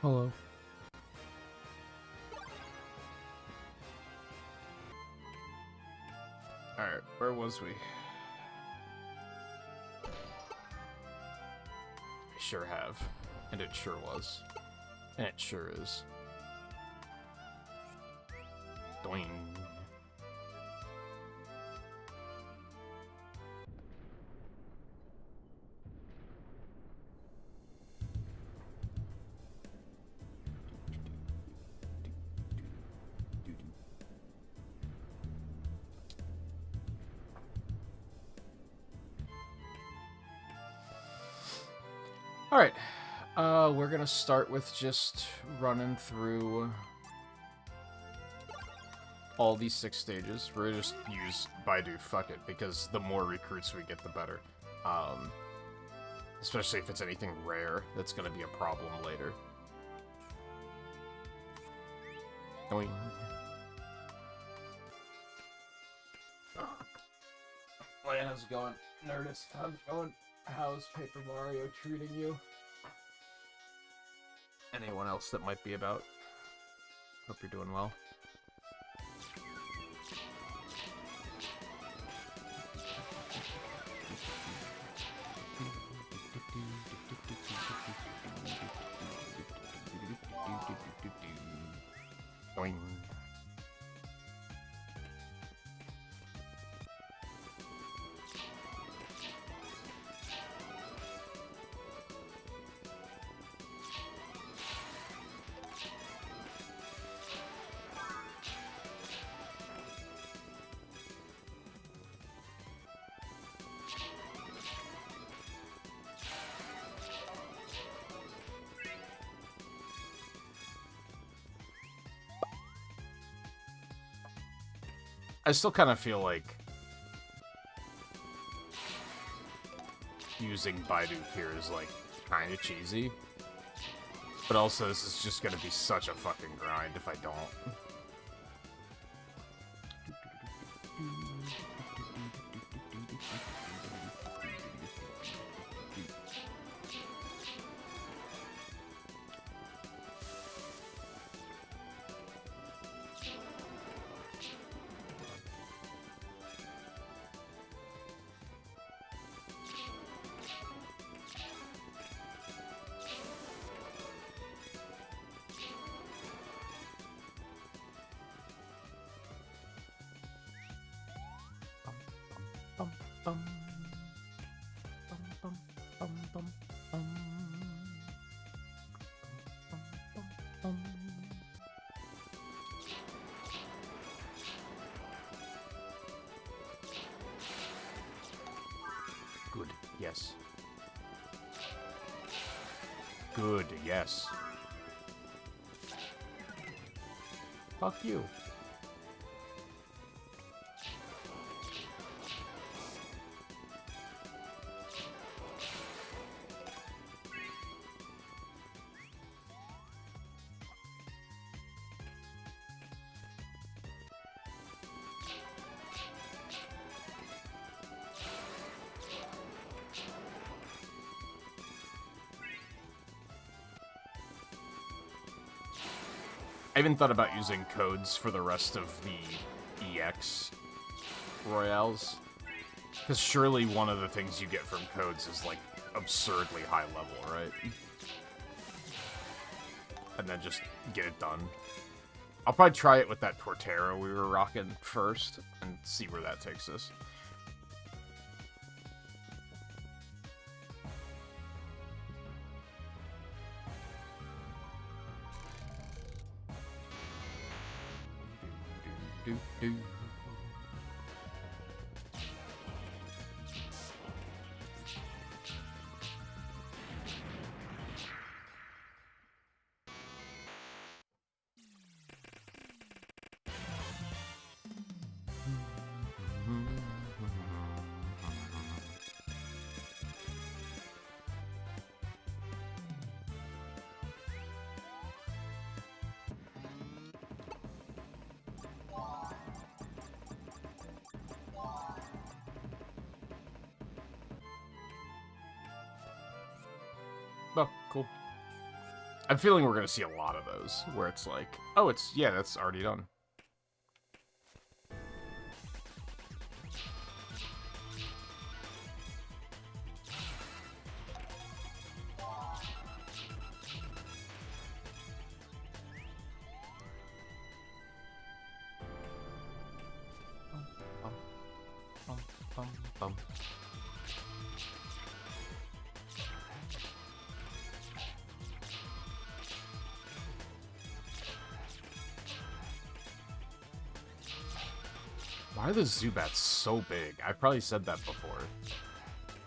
Hello. Alright, where was we? I sure have. And it sure was. And it sure is. Doing. Alright, we're gonna start with just running through all these 6 stages. We're gonna just use Baidu, fuck it, because the more recruits we get, the better. Especially if it's anything rare, that's gonna be a problem later. Going. Hey, how's it going? Nerdist, how's it going? How's Paper Mario treating you? Anyone else that might be about? Hope you're doing well. Boing. I still kind of feel like using Baidu here is, like, kind of cheesy. But also, this is just going to be such a fucking grind if I don't. Good, yes. Good, yes. Fuck you. I even thought about using codes for the rest of the EX Royales. Because surely one of the things you get from codes is, like, absurdly high level, right? And then just get it done. I'll probably try it with that Torterra we were rocking first, and see where that takes us. Do. I'm feeling we're gonna see a lot of those, where it's like, oh, yeah, that's already done. Why are the Zubats so big? I've probably said that before,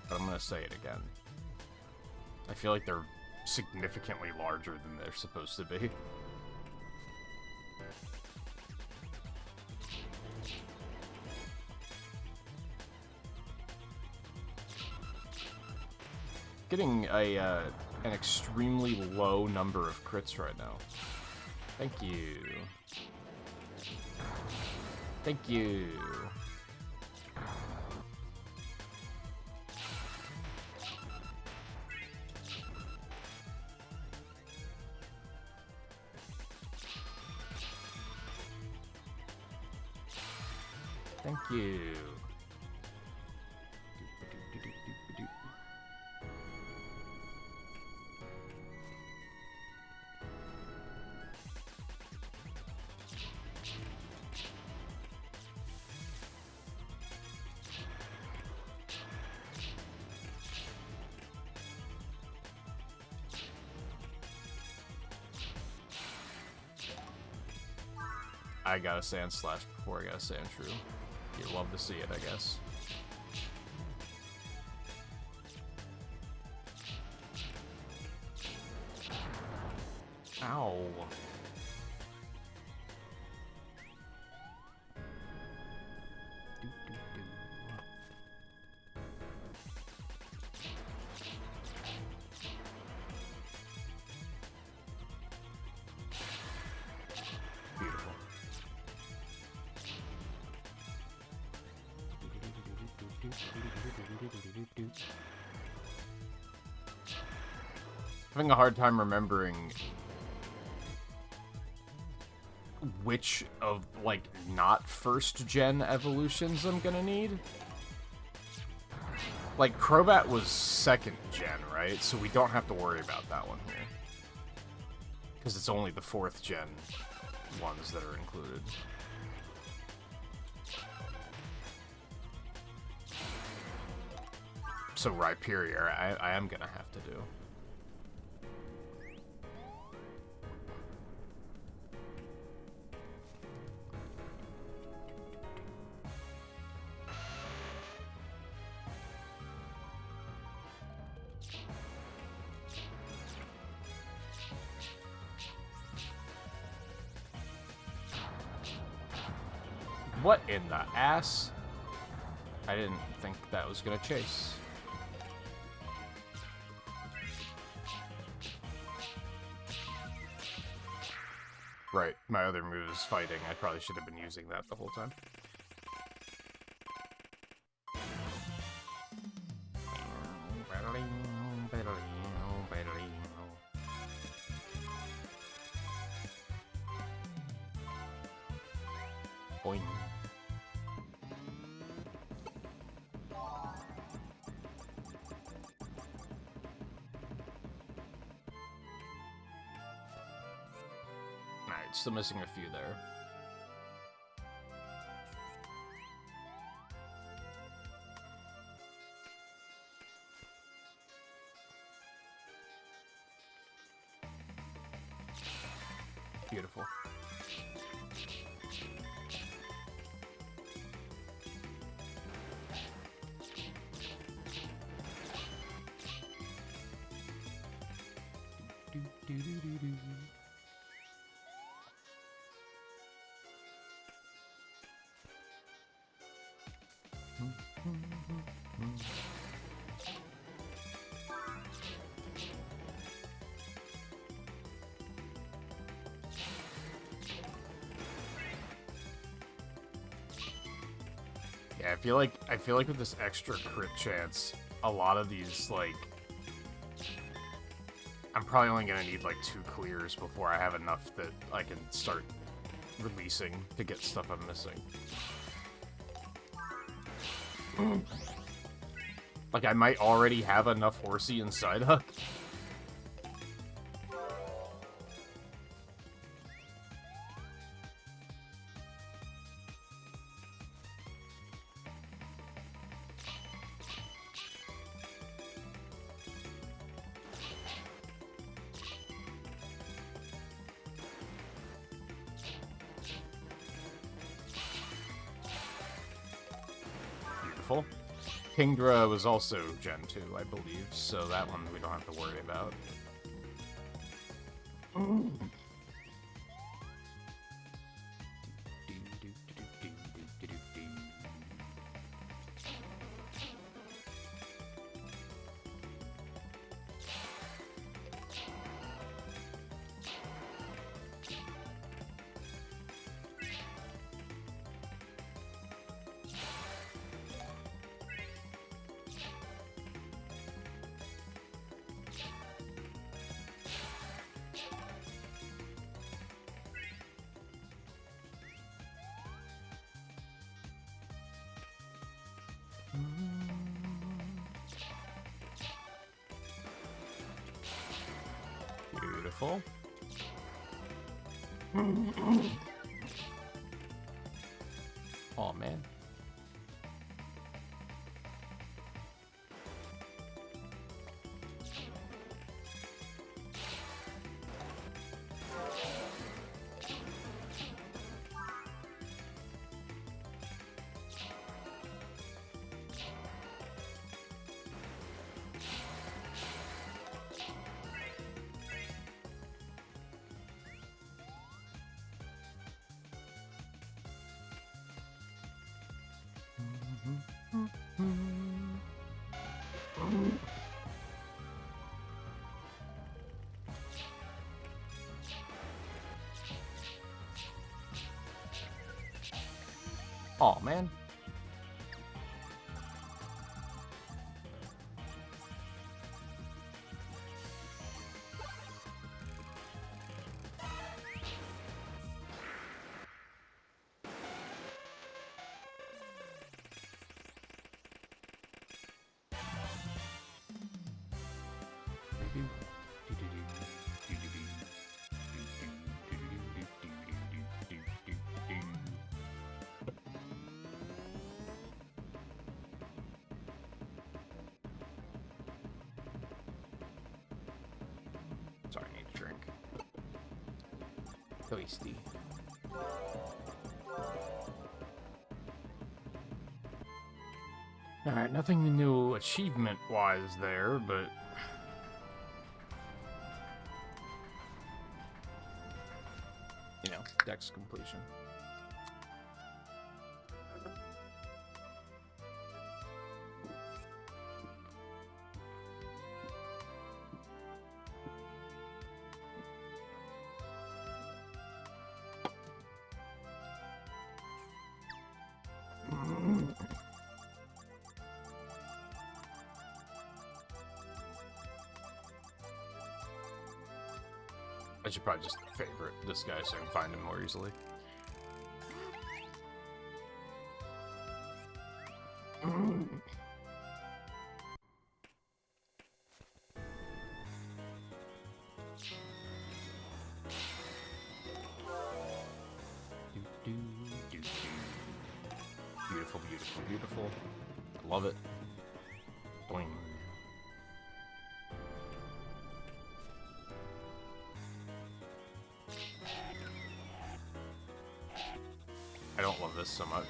but I'm gonna say it again. I feel like they're significantly larger than they're supposed to be. Getting an extremely low number of crits right now. Thank you. Thank you. Thank you. I gotta sand slash before I gotta sand true. You'd love to see it, I guess. Ow. Beautiful. Having a hard time remembering which of, like, not first-gen evolutions I'm gonna need. Like, Crobat was second-gen, right? So we don't have to worry about that one here. Because it's only the fourth-gen ones that are included. So Rhyperior, I am gonna have to do. What in the ass? I didn't think that was gonna chase. Right, my other move is fighting. I probably should have been using that the whole time. Boing. Alright, still missing a few there. Beautiful. Yeah, I feel like with this extra crit chance, a lot of these, like, I'm probably only gonna need like 2 clears before I have enough that I can start releasing to get stuff I'm missing. Like, I might already have enough Horsey and Psyduck. Beautiful. Kingdra was also Gen 2, I believe, so that one we don't have to worry about. Beautiful. Oh man. Oh man. Sorry, I need a drink. Tasty. Alright, nothing new achievement-wise there, but... you know, dex completion. I should probably just favorite this guy so I can find him more easily. Beautiful, beautiful, beautiful. Love it. Boing. I don't love this so much.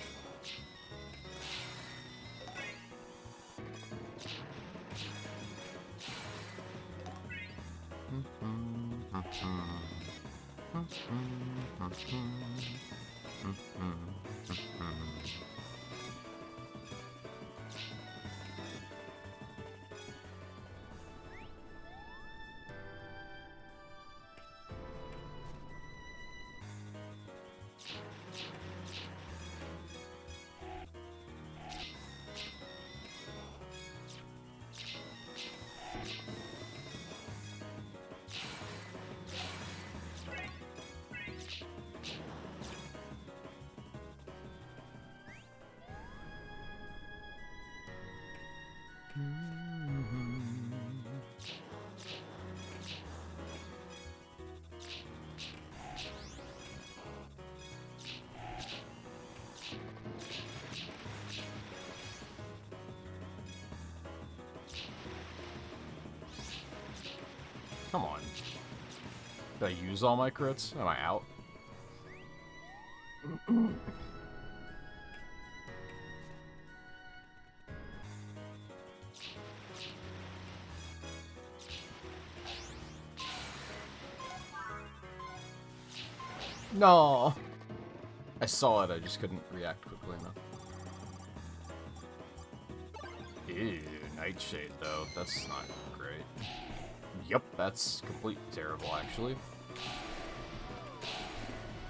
Come on. Did I use all my crits? Am I out? No! I saw it, I just couldn't react quickly enough. Ew, Nightshade, though. That's not great. Yep, that's completely terrible, actually.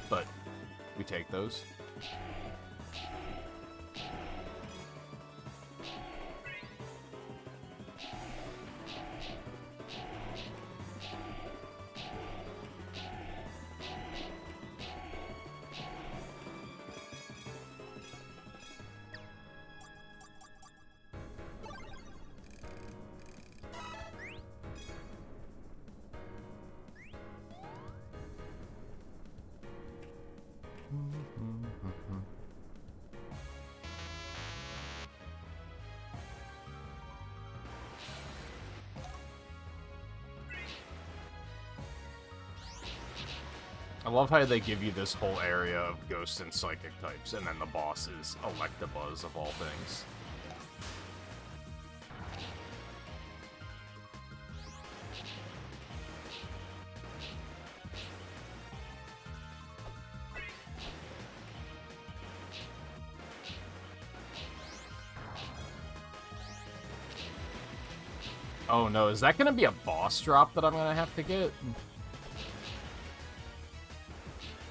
But we take those. I love how they give you this whole area of ghost and psychic types, and then the boss is Electabuzz of all things. Oh no, is that gonna be a boss drop that I'm gonna have to get?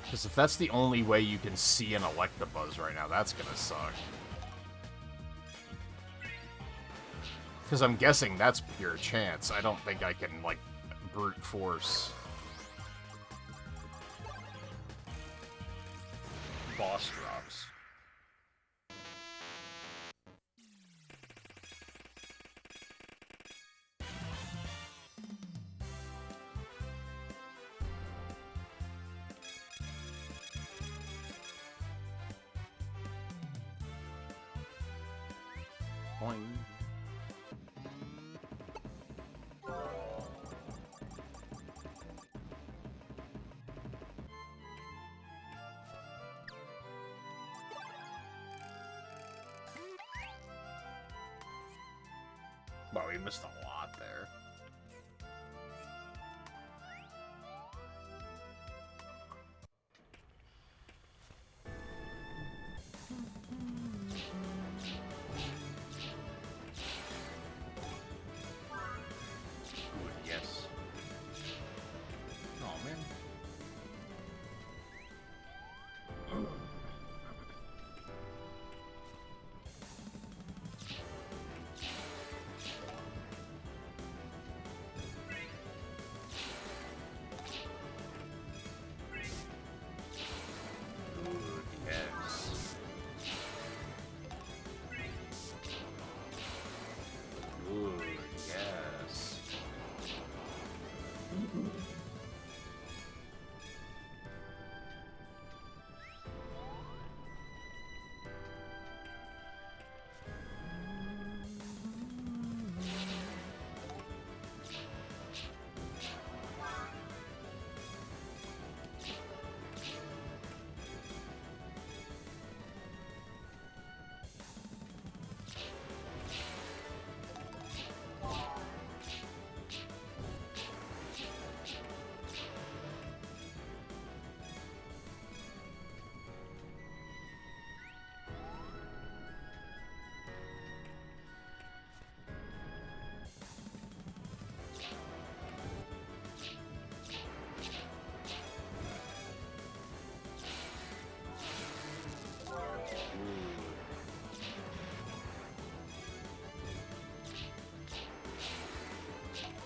Because if that's the only way you can see an Electabuzz right now, that's gonna suck. Because I'm guessing that's pure chance. I don't think I can, like, brute force boss drops. Boing. Wow, we missed a lot there. Yes. Oh, man. Yes. Ooh, yes.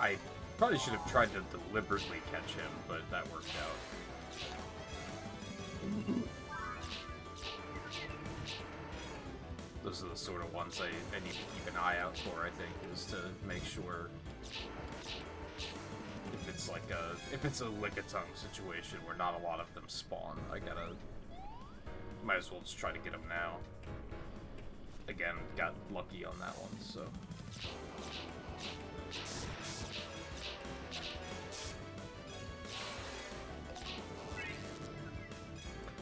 I probably should have tried to deliberately catch him, but that worked out. Those are the sort of ones I need to keep an eye out for, I think, is to make sure if it's a lick-a-tongue situation where not a lot of them spawn, might as well just try to get them now. Again, got lucky on that one, so.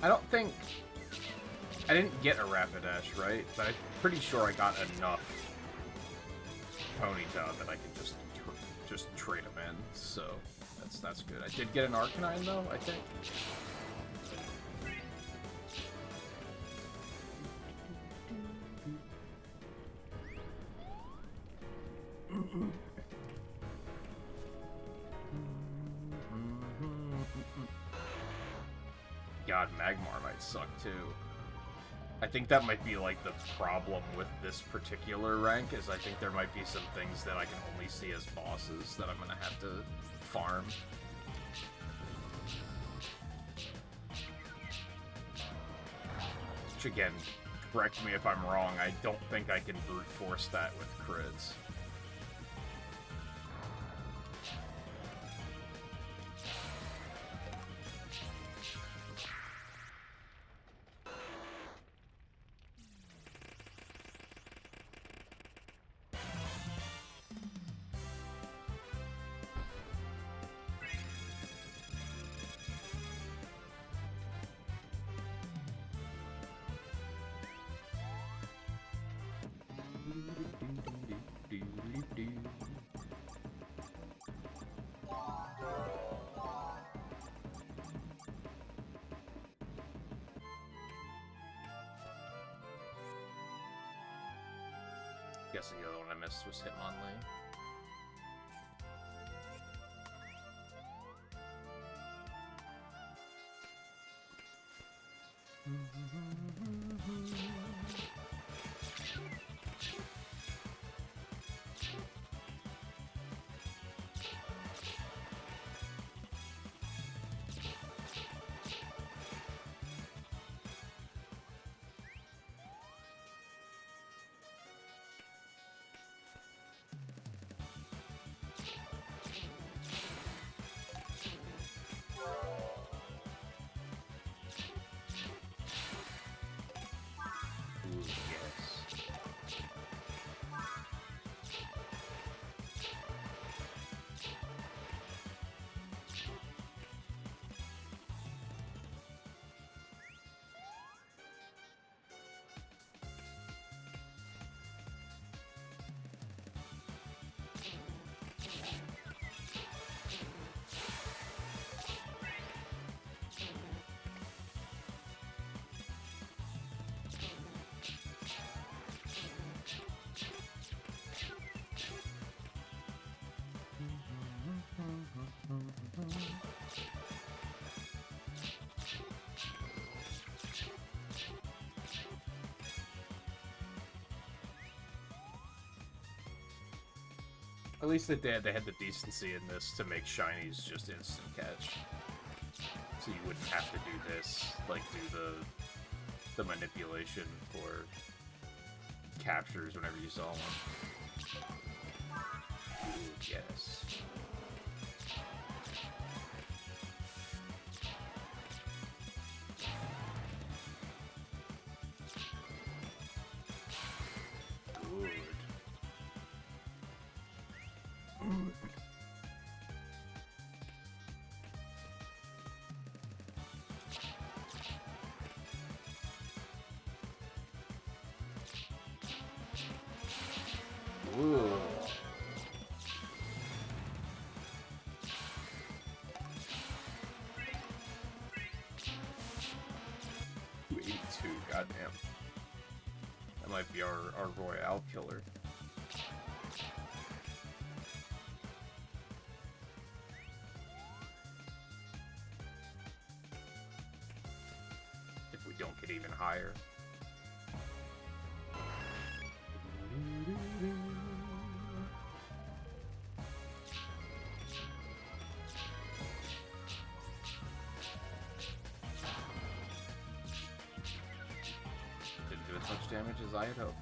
I don't think... I didn't get a Rapidash, right? But I'm pretty sure I got enough Ponyta that I could just trade them in, so that's good. I did get an Arcanine, though, I think. God, Magmar might suck, too. I think that might be, like, the problem with this particular rank, is I think there might be some things that I can only see as bosses that I'm gonna have to farm. Which, again, correct me if I'm wrong, I don't think I can brute force that with crits. Guessing the other one I missed was Hitmonlee. At least they had the decency in this to make shinies just instant catch. So you wouldn't have to do this, like do the manipulation for captures whenever you saw one. Ooh, yes. Ooh. 282, goddamn. That might be our Royale killer. If we don't get even higher. Didn't do as much damage as I had hoped.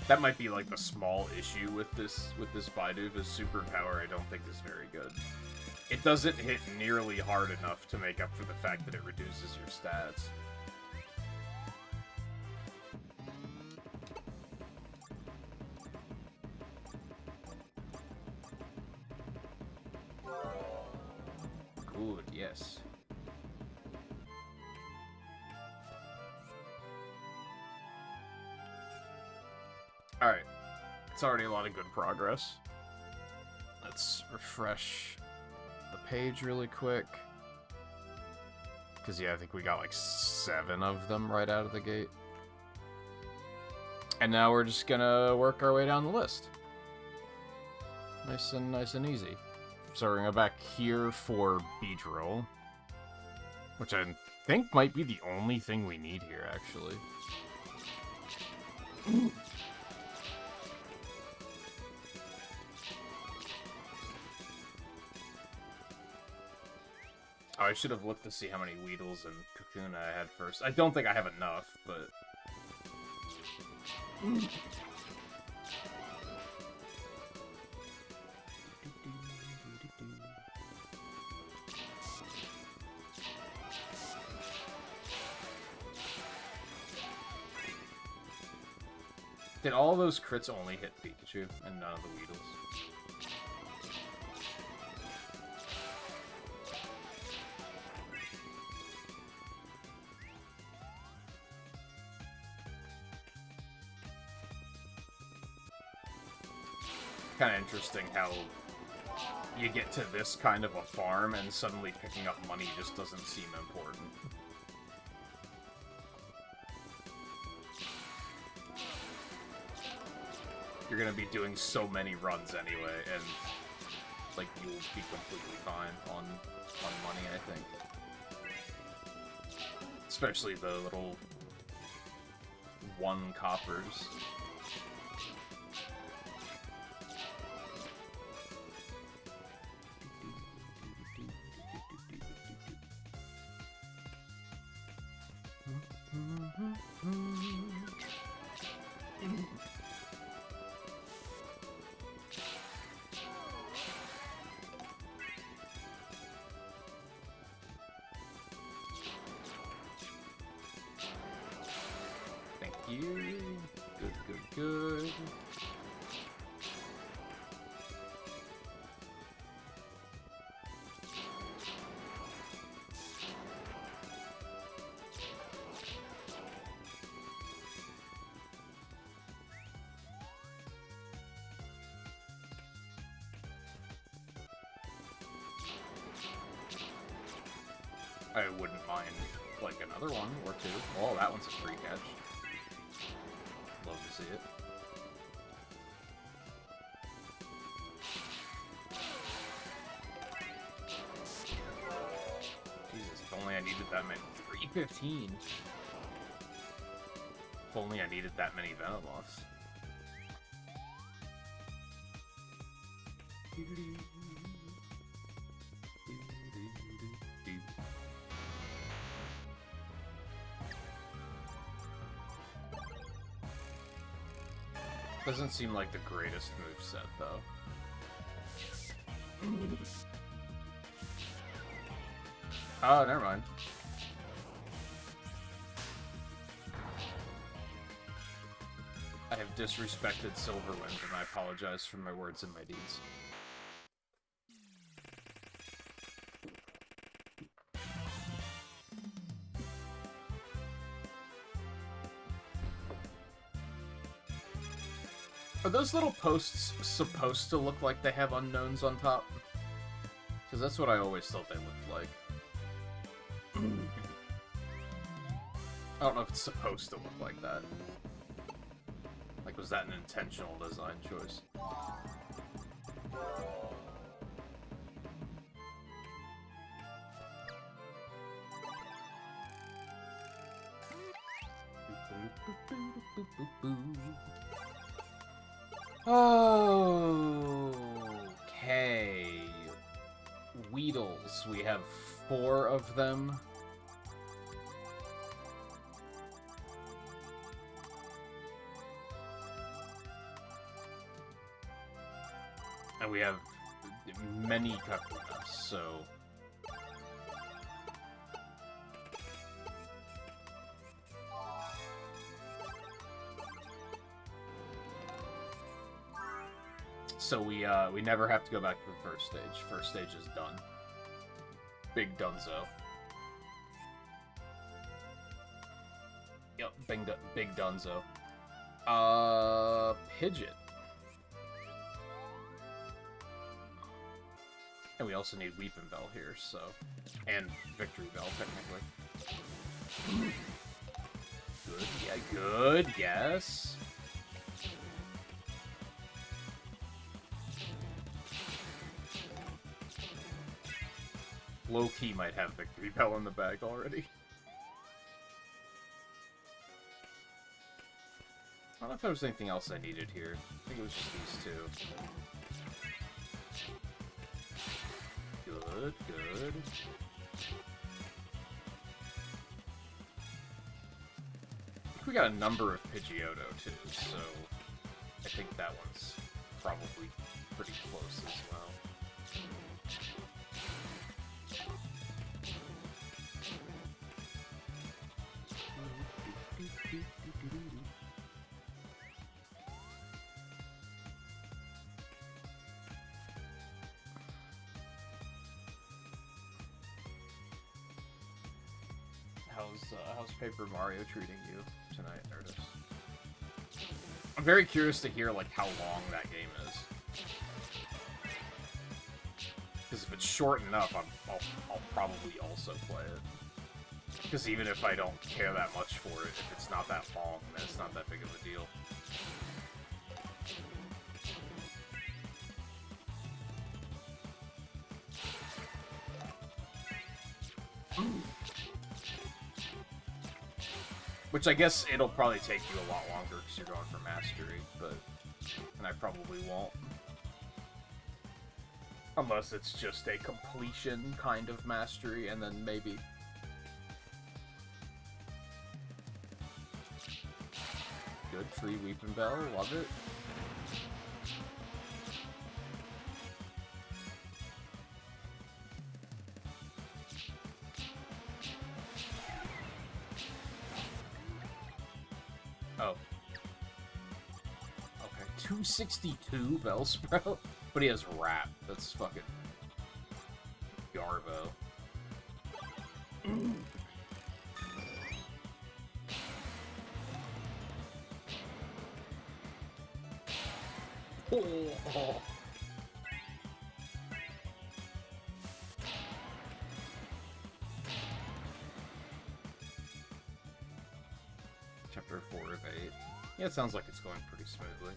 That might be like the small issue with this Baidu. His superpower I don't think is very good. It doesn't hit nearly hard enough to make up for the fact that it reduces your stats. yes. Alright. It's already a lot of good progress. Let's refresh the page really quick. Because, yeah, I think we got like 7 of them right out of the gate. And now we're just gonna work our way down the list. Nice and easy. So we're gonna go back here for Beedrill, which I think might be the only thing we need here, actually. Oh, I should have looked to see how many Weedles and Cocoon I had first. I don't think I have enough, but... Did all those crits only hit Pikachu and none of the Weedles? Kind of interesting how you get to this kind of a farm and suddenly picking up money just doesn't seem important. You're gonna be doing so many runs anyway, and like you'll be completely fine on money, I think. Especially the little 1 coppers. Thank you. Good. I wouldn't mind, like, another one or 2. Oh, that one's a free catch. Love to see it. Jesus, if only I needed that many. 315! If only I needed that many Venomoths. Doesn't seem like the greatest moveset, though. Oh, never mind. I have disrespected Silverwind, and I apologize for my words and my deeds. Are those little posts supposed to look like they have unknowns on top? Because that's what I always thought they looked like. I don't know if it's supposed to look like that. Like, was that an intentional design choice? Okay. Weedles. We have 4 of them. And we have many Kakunas, so... So we never have to go back to the first stage. First stage is done. Big Dunzo. Yep, Big Dunzo. Pidgeot. And we also need Weepin' Bell here, so... And Victory Bell, technically. Good, yeah, good, yes. Low-key might have Victory Bell in the bag already. I don't know if there was anything else I needed here. I think it was just these two. Good, good. I think we got a number of Pidgeotto, too, so I think that one's probably pretty close as well. How's Paper Mario treating you tonight, Nerdist? I'm very curious to hear, like, how long that game is. Because if it's short enough, I'll probably also play it. Because even if I don't care that much for it, if it's not that long, then it's not that big of a deal. Which I guess it'll probably take you a lot longer because you're going for mastery, and I probably won't. Unless it's just a completion kind of mastery, and then maybe. Good, free Weepin' Bell, love it. Oh. Okay, 262 Bellsprout? But he has Rap. That's fucking... Garbo. Oh. Chapter 4 of 8. Yeah, it sounds like it's going pretty smoothly.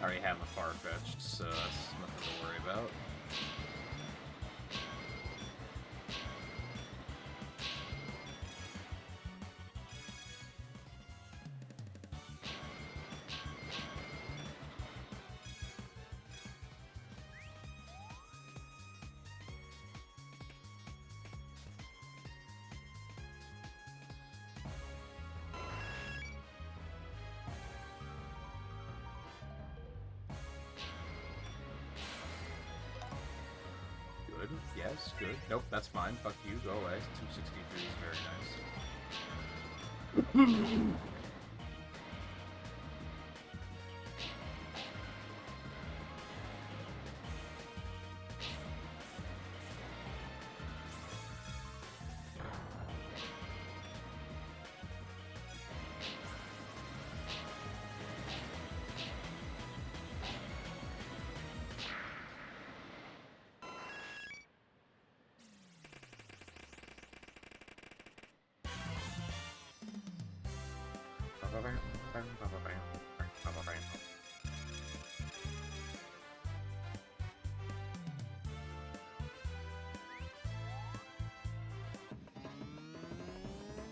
I already have a Farfetch'd, so that's nothing to worry about. Yes, good. Nope, that's mine. Fuck you, go away. 263 is very nice.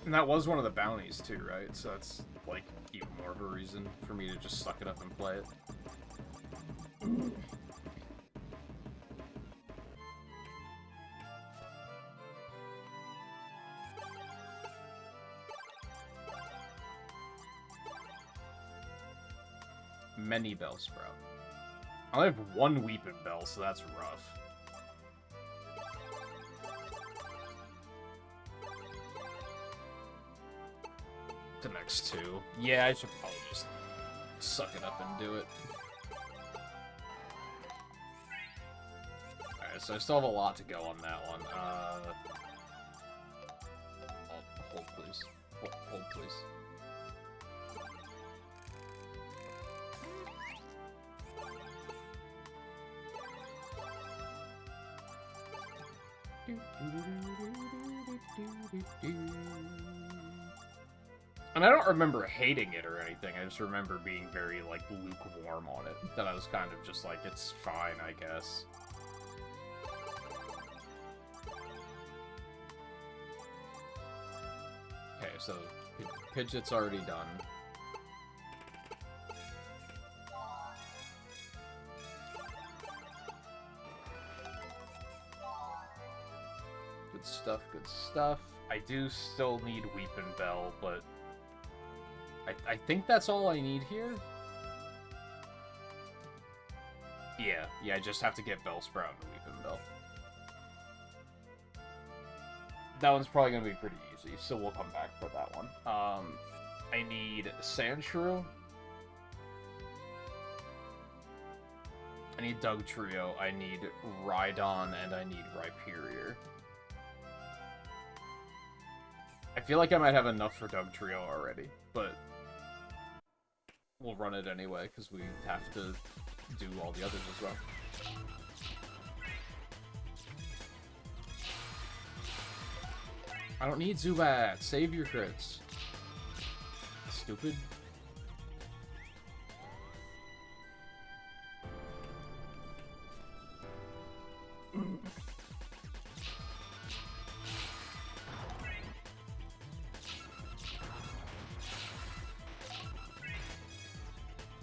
And that was one of the bounties too, right? So that's, like, even more of a reason for me to just suck it up and play it. Many Bellsprout. I only have one Weepin' Bell, so that's rough. The next two. Yeah, I should probably just suck it up and do it. Alright, so I still have a lot to go on that one. Hold, please. Hold, please. And I don't remember hating it or anything, I just remember being very, like, lukewarm on it. That I was kind of just like, it's fine, I guess. Okay, so Pidgeot's already done. Good stuff, good stuff. I do still need Weepin' Bell, but I think that's all I need here. Yeah, I just have to get Bellsprout and Weepin' Bell. That one's probably going to be pretty easy, so we'll come back for that one. I need Sandshrew. I need Dugtrio, I need Rhydon, and I need Rhyperior. I feel like I might have enough for Dugtrio already, but we'll run it anyway, because we have to do all the others as well. I don't need Zubat! Save your crits! Stupid.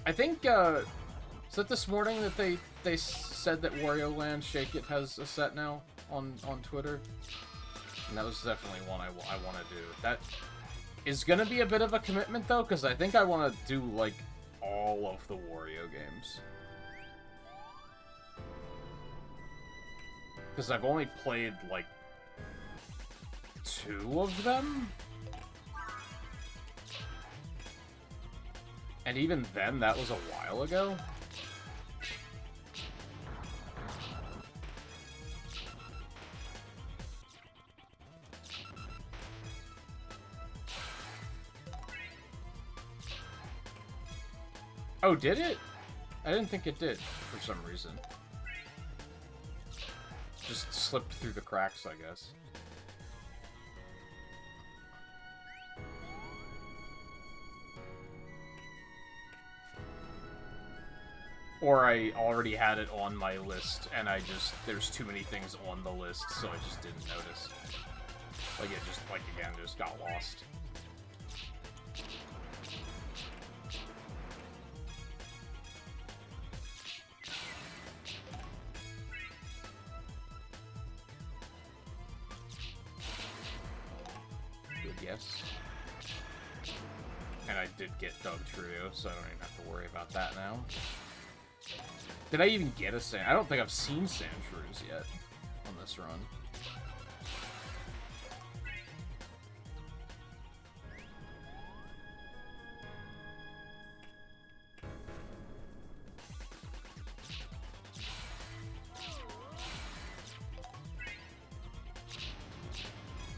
I think, is that this morning that they said that Wario Land Shake It has a set now on Twitter? And that was definitely one I want to do. That is going to be a bit of a commitment, though, because I think I want to do, like, all of the Wario games. Because I've only played, like, 2 of them? And even then, that was a while ago. Oh, did it? I didn't think it did, for some reason. Just slipped through the cracks, I guess. Or I already had it on my list, and there's too many things on the list, so I just didn't notice. Like, it just, like, again, just got lost. Good guess. And I did get Dugtrio, so I don't even have to worry about that now. Did I even get a Sand? I don't think I've seen Sandshrews yet on this run.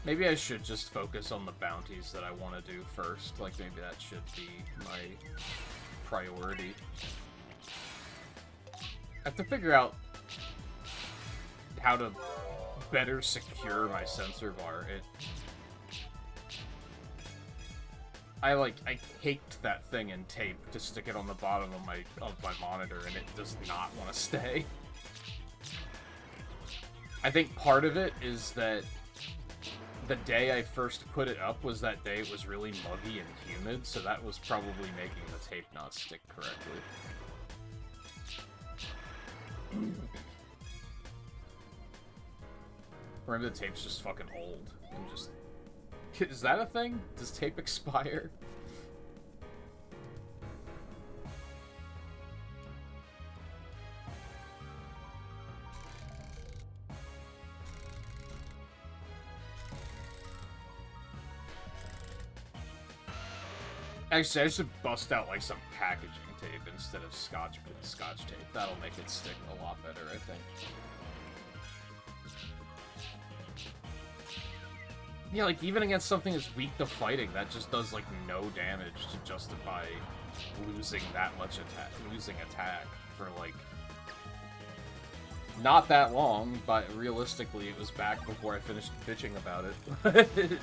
Maybe I should just focus on the bounties that I want to do first. Like, maybe that should be my priority. I have to figure out how to better secure my sensor bar. I caked that thing in tape to stick it on the bottom of my monitor, and it does not want to stay. I think part of it is that the day I first put it up was that day it was really muggy and humid, so that was probably making the tape not stick correctly. Or maybe the tape's just fucking old. And just... Is that a thing? Does tape expire? Actually, I should bust out, like, some packaging tape instead of scotch tape. That'll make it stick a lot better, I think. Yeah, like, even against something that's weak to fighting, that just does, like, no damage to justify losing that much attack for, like, not that long, but realistically, it was back before I finished bitching about it.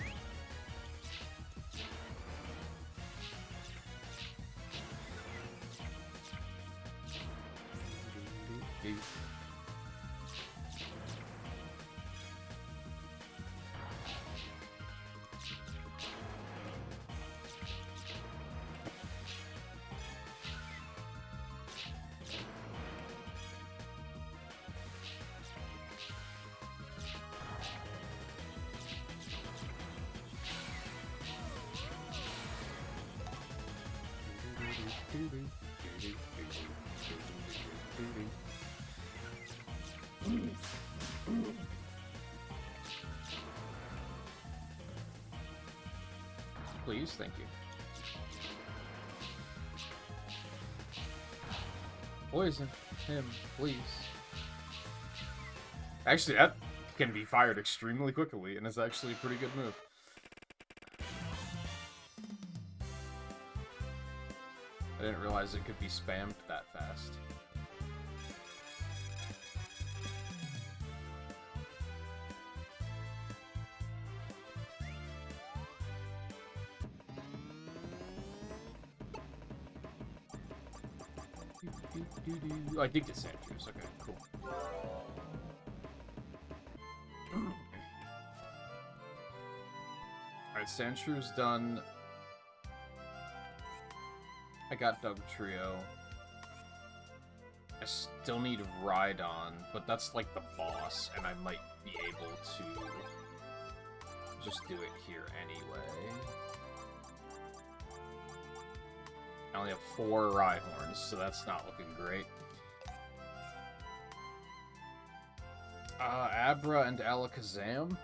Please, thank you. Poison him, please. Actually, that can be fired extremely quickly, and it's actually a pretty good move. I didn't realize it could be spammed that fast. Oh, I did get Sandshrews. Okay, cool. Alright, Sandshrews done. I got Dugtrio. I still need Rhydon, but that's like the boss, and I might be able to just do it here anyway. I only have 4 Rhyhorns, so that's not looking great. Abra and Alakazam.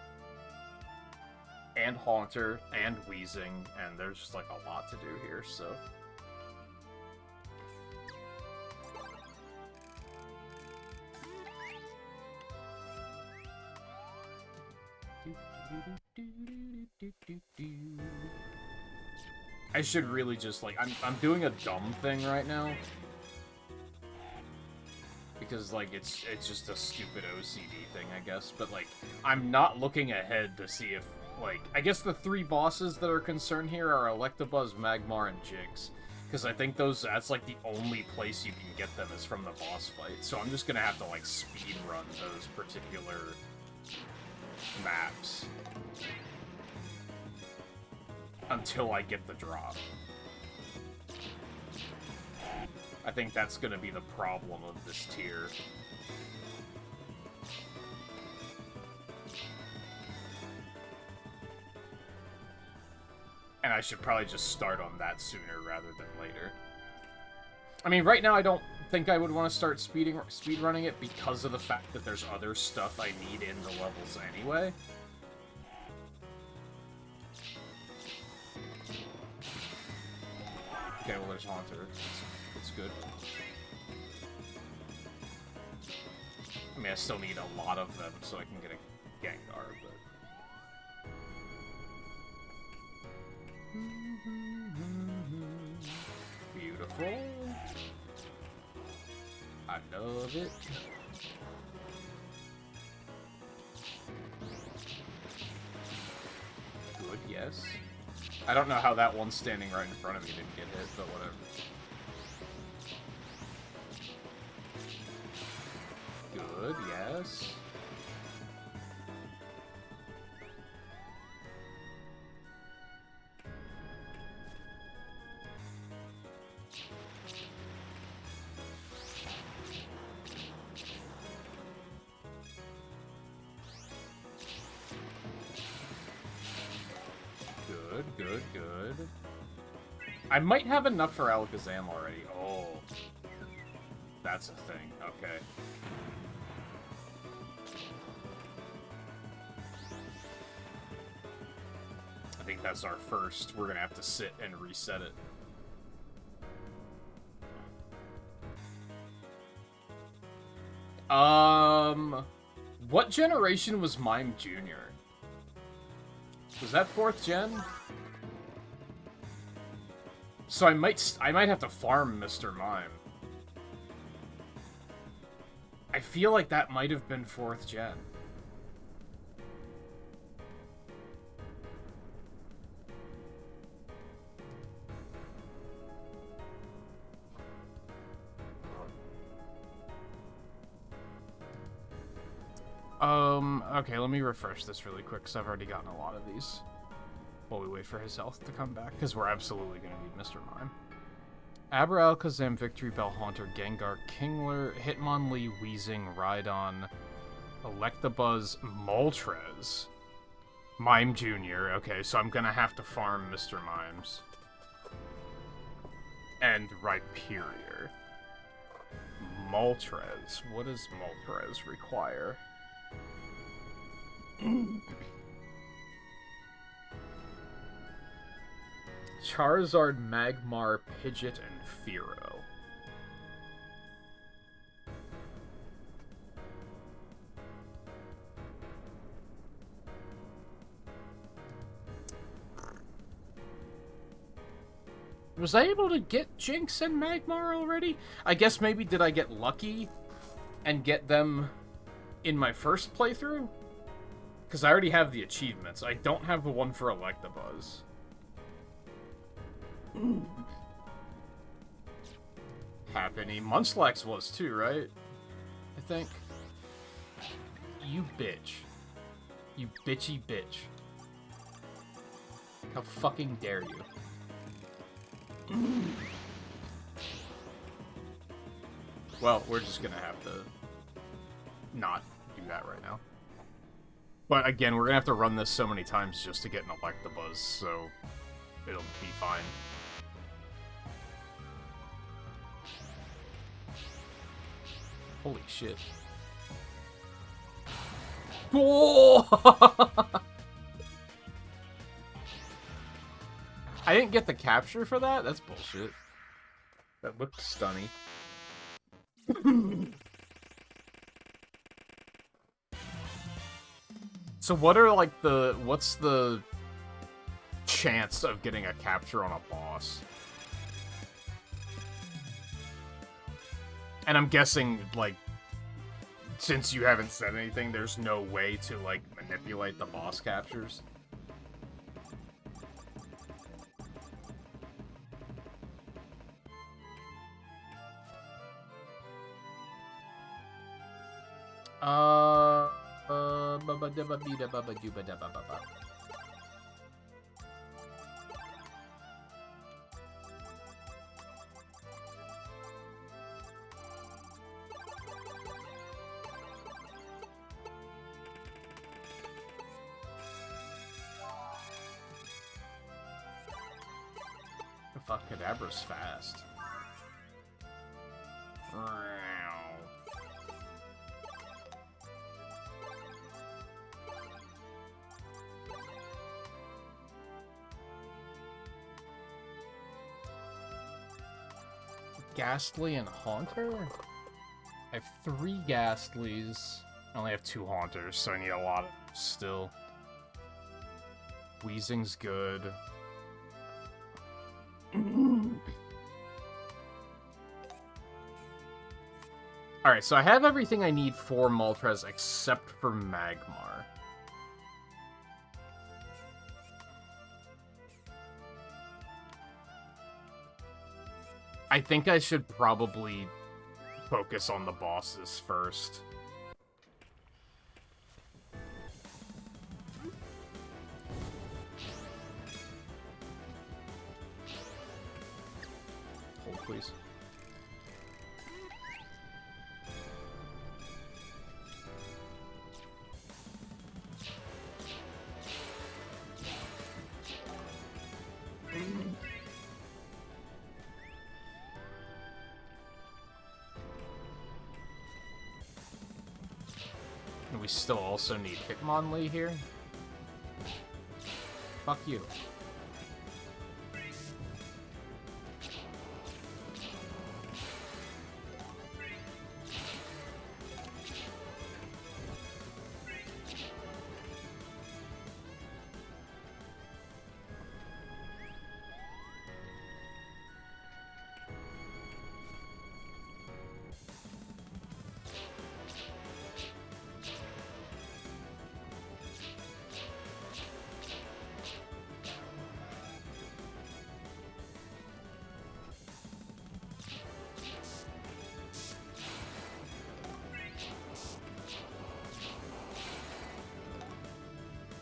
And Haunter, and Weezing, and there's just like a lot to do here, so... I should really just, like, I'm doing a dumb thing right now. Because, like, it's just a stupid OCD thing, I guess. But, like, I'm not looking ahead to see if, like... I guess the 3 bosses that are concerned here are Electabuzz, Magmar, and Jynx. Because I think that's, like, the only place you can get them is from the boss fight. So I'm just gonna have to, like, speedrun those particular maps until I get the drop. I think that's gonna be the problem of this tier. And I should probably just start on that sooner rather than later. I mean, right now I don't think I would want to start speedrunning it because of the fact that there's other stuff I need in the levels anyway. Okay, well, there's Haunter. It's good. I mean, I still need a lot of them so I can get a Gengar, but... Beautiful. I love it. Good, yes. I don't know how that one standing right in front of me didn't get hit, but whatever. Good, yes. Good, good, good. I might have enough for Alakazam already. Oh. That's a thing. Okay. I think that's our first. We're gonna have to sit and reset it. What generation was Mime Jr.? Was that 4th gen? So I might have to farm Mr. Mime. I feel like that might have been 4th gen. Okay, let me refresh this really quick, because I've already gotten a lot of these. While we wait for his health to come back, because we're absolutely going to need Mr. Mime. Aber, Alakazam, Victory Bell, Haunter, Gengar, Kingler, Hitmonlee, Weezing, Rhydon, Electabuzz, Moltres, Mime Jr. Okay, so I'm going to have to farm Mr. Mimes. And Rhyperior. Moltres. What does Moltres require? Charizard, Magmar, Pidgeot, and Fearow. Was I able to get Jinx and Magmar already? I guess maybe did I get lucky and get them in my first playthrough? Because I already have the achievements. I don't have the one for Electabuzz. Happiny. Munchlax was too, right? I think. You bitch. You bitchy bitch. How fucking dare you? Well, we're just gonna have to not do that right now. But again, we're gonna have to run this so many times just to get an Electabuzz, so it'll be fine. Holy shit. Oh! I didn't get the capture for that? That's bullshit. That looked stunning. So what are, like, what's the chance of getting a capture on a boss? And I'm guessing, like, since you haven't said anything, there's no way to, like, manipulate the boss captures. Fuck, Kadabra's fast. Ghastly and Haunter? I have 3 Ghastlies. I only have 2 Haunters, so I need a lot of still. Weezing's good. Alright, so I have everything I need for Moltres except for Magmar. I think I should probably focus on the bosses first. Hold, please. And we still also need Hitmonlee here. Fuck you.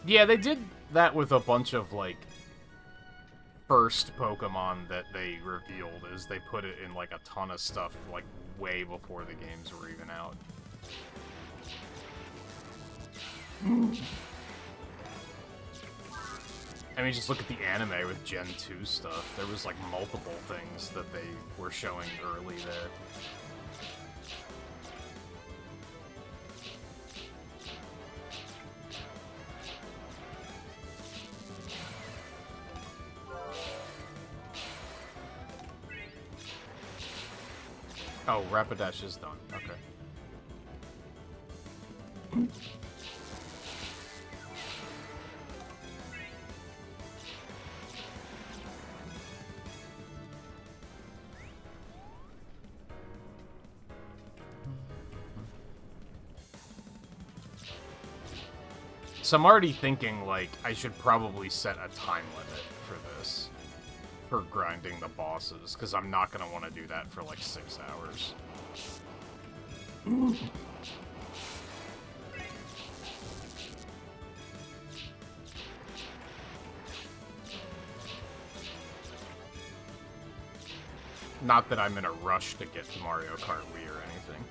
Yeah, they did that with a bunch of, like, first Pokemon that they revealed, is they put it in, like, a ton of stuff, like, way before the games were even out. I mean, just look at the anime with Gen 2 stuff. There was, like, multiple things that they were showing early there. Oh, Rapidash is done. Okay. So I'm already thinking, like, I should probably set a time limit for this. For grinding the bosses, because I'm not going to want to do that for, like, 6 hours. Not that I'm in a rush to get to Mario Kart Wii or anything.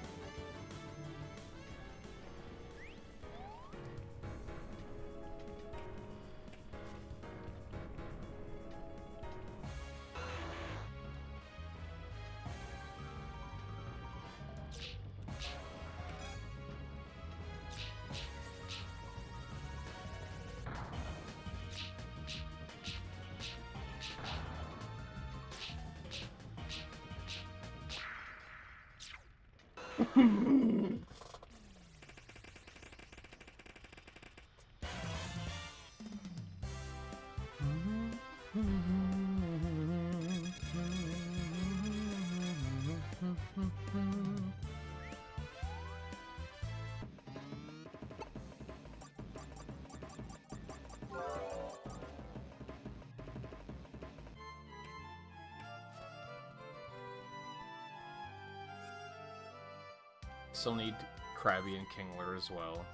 Still need Krabby and Kingler as well.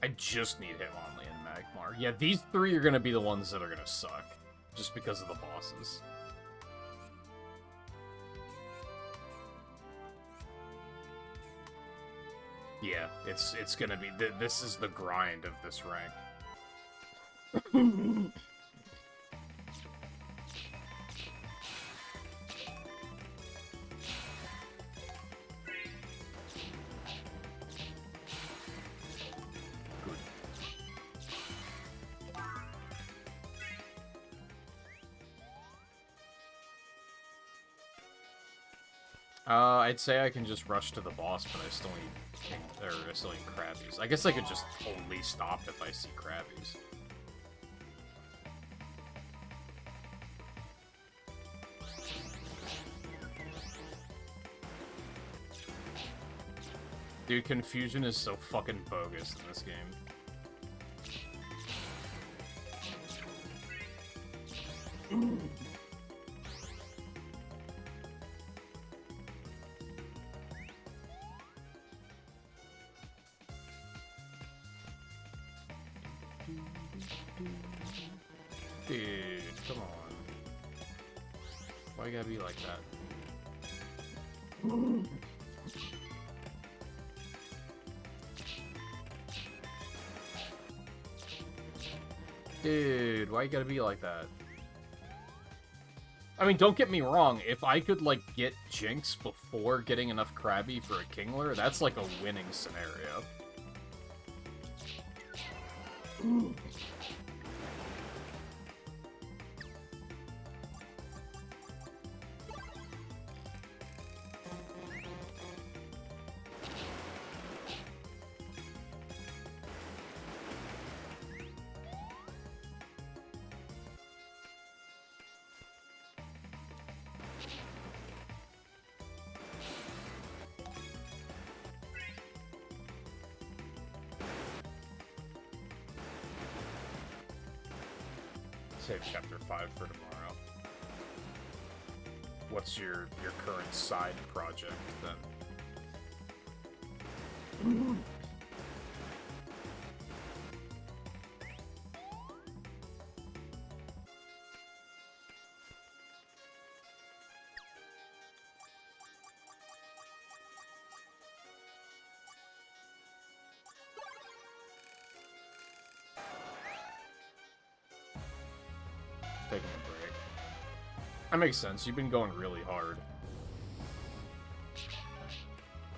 I just need Hitmonlee and Magmar. Yeah, these three are going to be the ones that are going to suck. Just because of the bosses. Yeah, it's going to be... This is the grind of this rank. I'd say I can just rush to the boss, but I still need I still need Krabbies. I guess I could just only stop if I see Krabbies. Dude, confusion is so fucking bogus in this game. Dude, come on. Why you gotta be like that? Dude, why you gotta be like that? I mean, don't get me wrong, if I could, like, get Jinx before getting enough Krabby for a Kingler, that's like a winning scenario. Save chapter 5 for tomorrow. What's your current side project then? taking a break. That makes sense. You've been going really hard.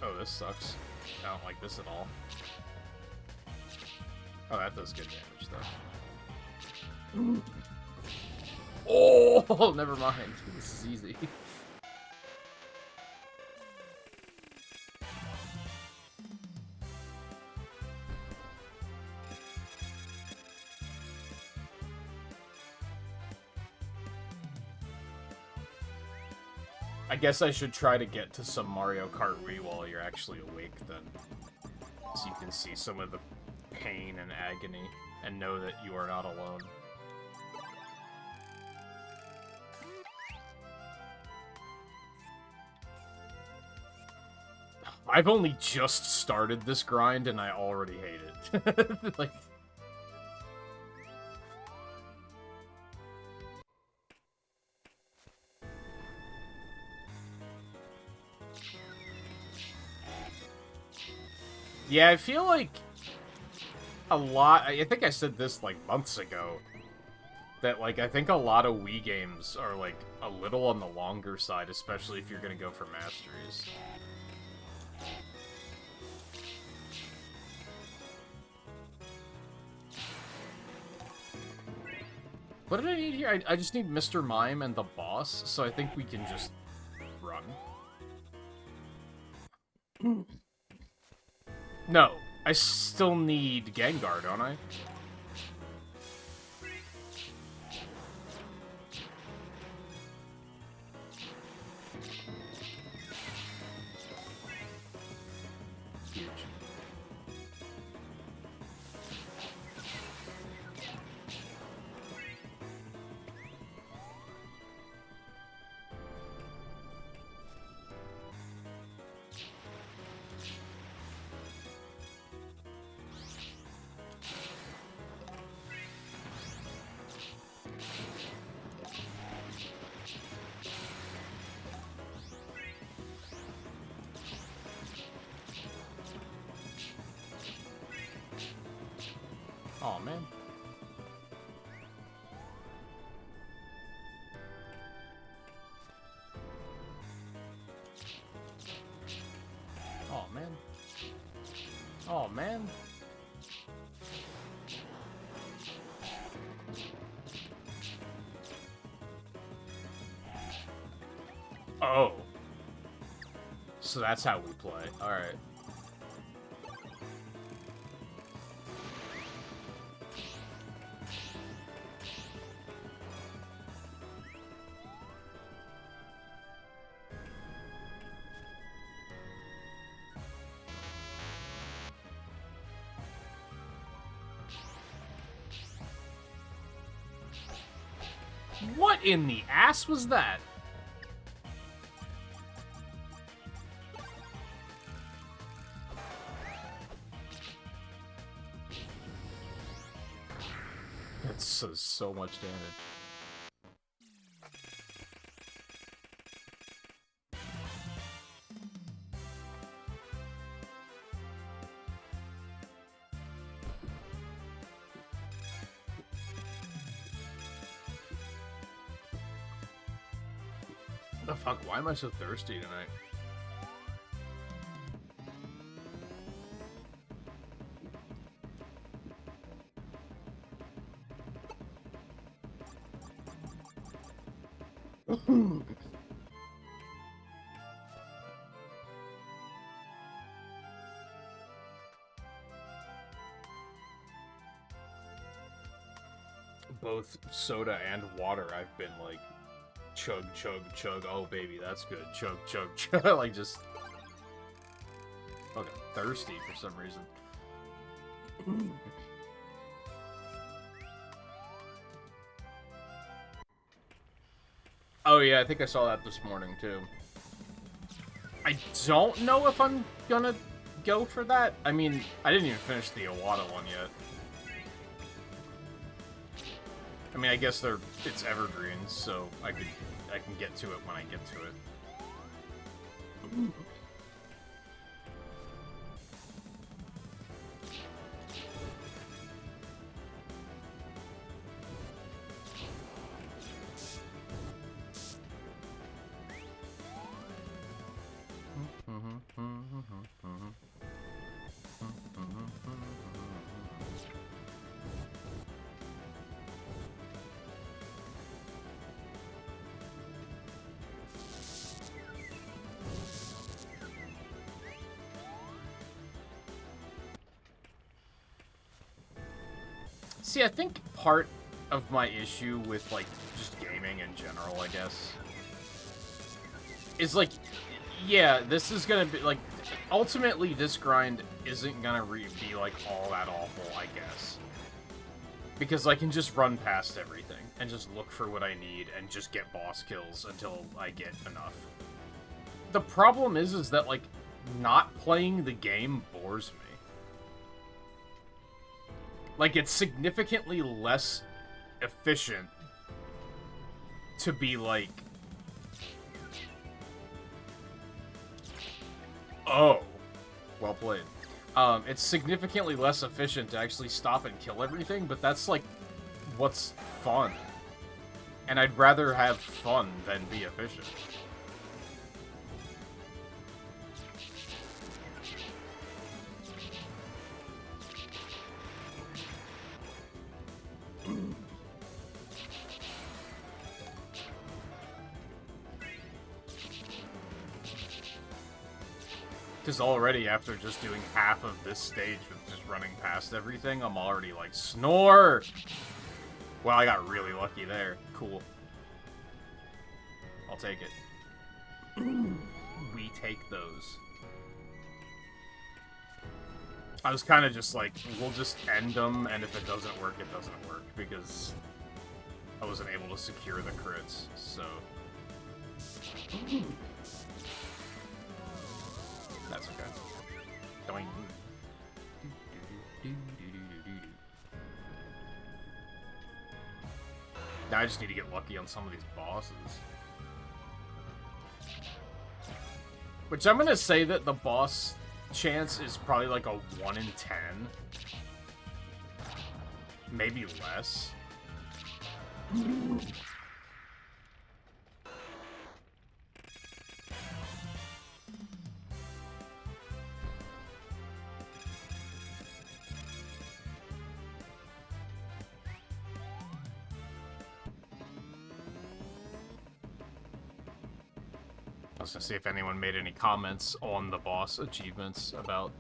Oh, this sucks. I don't like this at all. Oh, that does good damage, though. Oh, never mind. This is easy. I guess I should try to get to some Mario Kart Wii while you're actually awake, then. So you can see some of the pain and agony, and know that you are not alone. I've only just started this grind, and I already hate it. Like... Yeah, I feel like a lot... I think I said this, like, months ago. That, like, I think a lot of Wii games are, like, a little on the longer side, especially if you're gonna go for masteries. What did I need here? I just need Mr. Mime and the boss, so I think we can just run. No, I still need Gengar, don't I? Huge. Aw, man. Aw, man. Aw, man. Oh. So that's how we play. Alright. What in the ass was that? That does so much damage. The fuck? Why am I so thirsty tonight? Both soda and water, I've been like chug, chug, chug. Oh, baby, that's good. Chug, chug, chug. Like, just fucking thirsty for some reason. Oh, yeah, I think I saw that this morning, too. I don't know if I'm gonna go for that. I mean, I didn't even finish the Iwata one yet. I mean, I guess it's evergreens, so I can get to it when I get to it. See, I think part of my issue with, like, just gaming in general, I guess, is, like, yeah, this is gonna be, like, ultimately this grind isn't gonna be, like, all that awful, I guess. Because I can just run past everything, and just look for what I need, and just get boss kills until I get enough. The problem is that, like, not playing the game bores me. Like, it's significantly less efficient to be, like... Oh. Well played. It's significantly less efficient to actually stop and kill everything, but that's, like, what's fun. And I'd rather have fun than be efficient. Because already, after just doing half of this stage with just running past everything, I'm already like, snore! Well, I got really lucky there. Cool. I'll take it. We take those. I was kind of just like, we'll just end them, and if it doesn't work, it doesn't work, because I wasn't able to secure the crits, so... That's okay. Doing. Now I just need to get lucky on some of these bosses. Which I'm gonna say that the boss chance is probably like a 1 in 10. Maybe less. I was gonna see if anyone made any comments on the boss achievements about,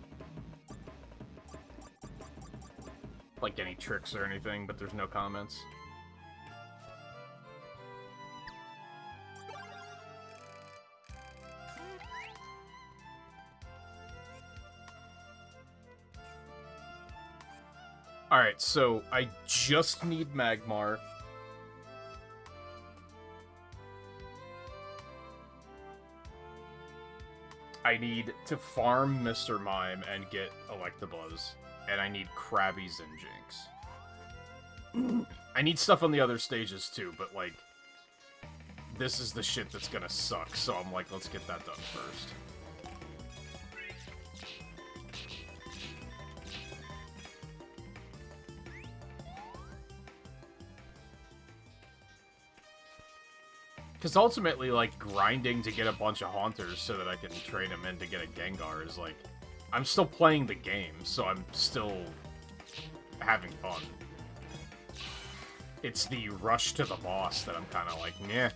like, any tricks or anything, but there's no comments. Alright, so I just need Magmar. I need to farm Mr. Mime and get Electabuzz. And I need Krabbies and Jinx. I need stuff on the other stages too, but like, this is the shit that's gonna suck, so I'm like, let's get that done first. Because ultimately, like, grinding to get a bunch of Haunters so that I can trade them in to get a Gengar is, like... I'm still playing the game, so I'm still having fun. It's the rush to the boss that I'm kind of like, meh.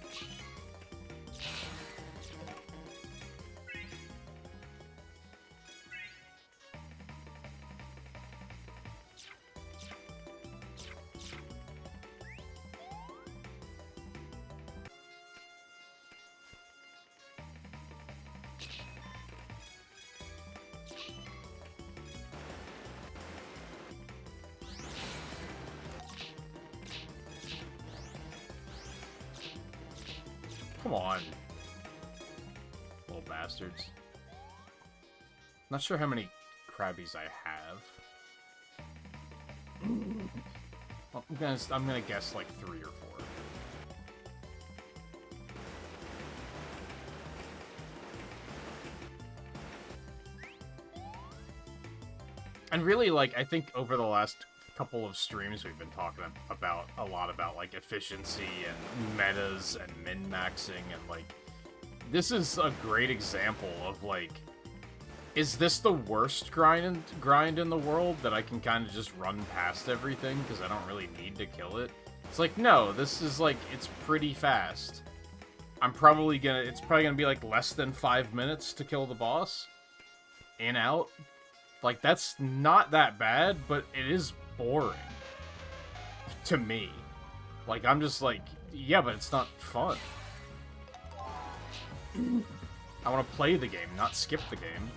Come on. Little bastards. Not sure how many Krabbies I have. Well, I'm gonna guess like 3 or 4. And really, like, I think over the last couple of streams we've been talking about a lot about, like, efficiency and metas and min-maxing, and, like, this is a great example of, like, is this the worst grind in the world that I can kind of just run past everything because I don't really need to kill it? It's like, no, this is, like, it's pretty fast. It's probably gonna be, like, less than 5 minutes to kill the boss. In-out. Like, that's not that bad, but it is boring. To me. Like, I'm just like, yeah, but it's not fun. I want to play the game, not skip the game.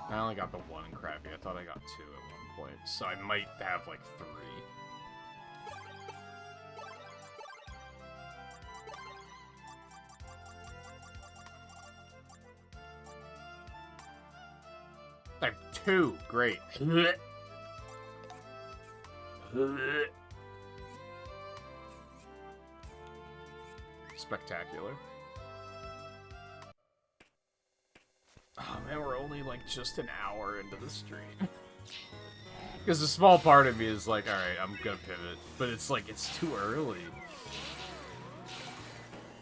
I only got the one crappy. I thought I got two at one point, so I might have like three. I have two. Great. Spectacular. Oh man, we're only like just an hour into the stream. Because a small part of me is like, alright, I'm gonna pivot. But it's like, it's too early.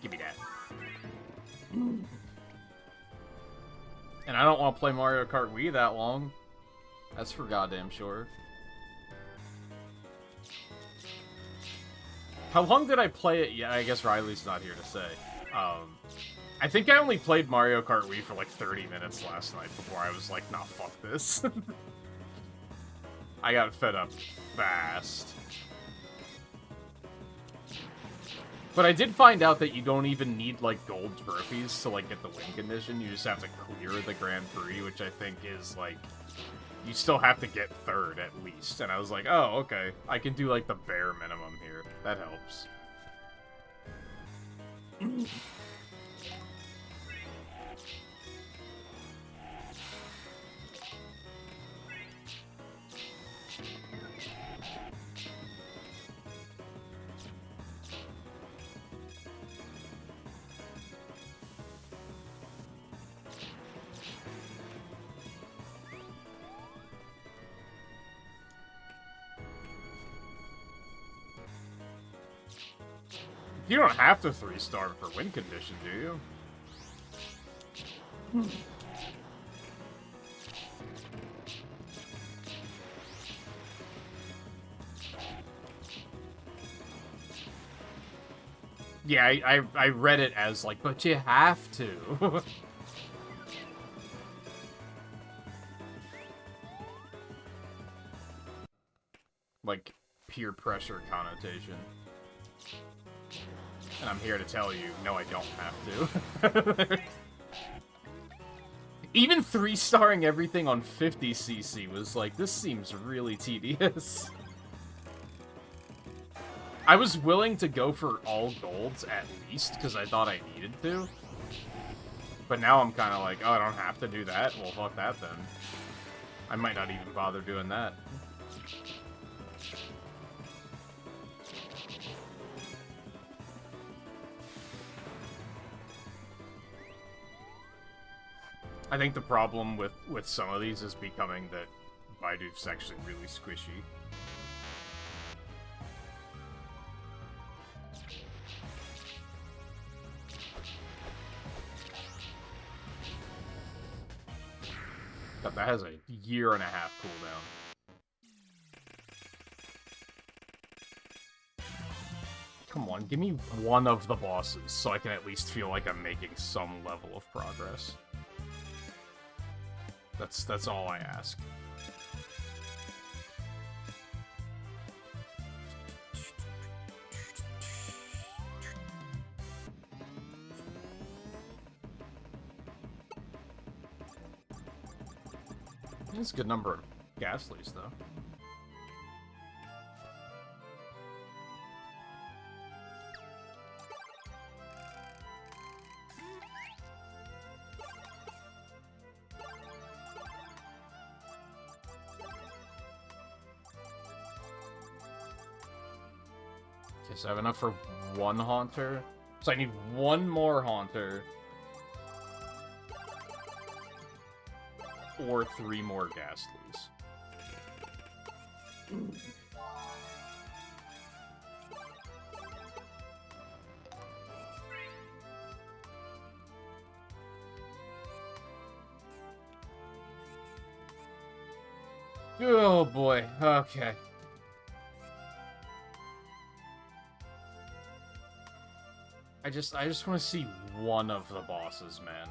Give me that. And I don't want to play Mario Kart Wii that long. That's for goddamn sure. How long did I play it? Yeah, I guess Riley's not here to say. I think I only played Mario Kart Wii for like 30 minutes last night before I was like, nah, fuck this. I got fed up fast. But I did find out that you don't even need like gold trophies to like get the win condition. You just have to clear the Grand Prix, which I think is like, you still have to get third at least. And I was like, oh, okay. I can do like the bare minimum here. That helps. You don't have to 3-star for win condition, do you? Yeah, I read it as like, but you have to. Like, peer pressure connotation. And I'm here to tell you, no, I don't have to. Even 3-starring everything on 50cc was like, this seems really tedious. I was willing to go for all golds at least, because I thought I needed to. But now I'm kind of like, oh, I don't have to do that? Well, fuck that then. I might not even bother doing that. I think the problem with some of these is becoming that Baidu's actually really squishy. But that has a 1.5 year cooldown. Come on, give me one of the bosses so I can at least feel like I'm making some level of progress. That's all I ask. That's a good number of Ghastlies, though. So I have enough for one Haunter. So I need one more Haunter. Or 3 more Ghastlies. Oh boy. Okay. I just want to see one of the bosses, man.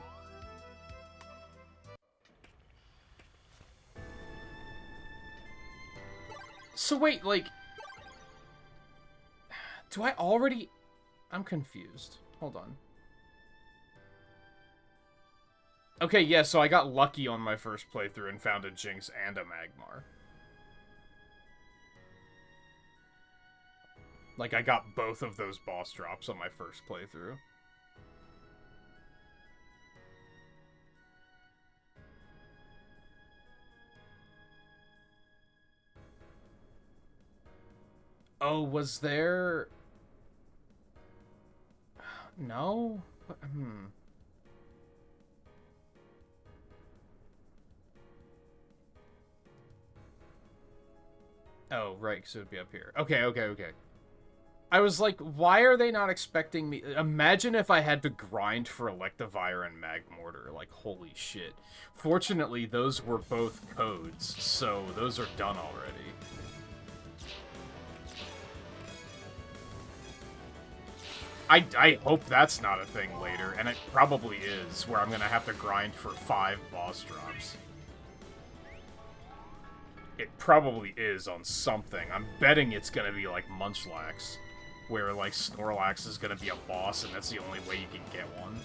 So wait, like, do I already... I'm confused. Hold on. Okay, yeah, so I got lucky on my first playthrough and found a Jinx and a Magmar. Like, I got both of those boss drops on my first playthrough. Oh, was there... No? Oh, right, because it would be up here. Okay, okay, okay. I was like, why are they not expecting me... Imagine if I had to grind for Electivire and Magmortar. Like, holy shit. Fortunately, those were both codes, so those are done already. I hope that's not a thing later, and it probably is, where I'm gonna have to grind for 5 boss drops. It probably is on something. I'm betting it's gonna be like Munchlax, where like Snorlax is gonna be a boss, and that's the only way you can get one.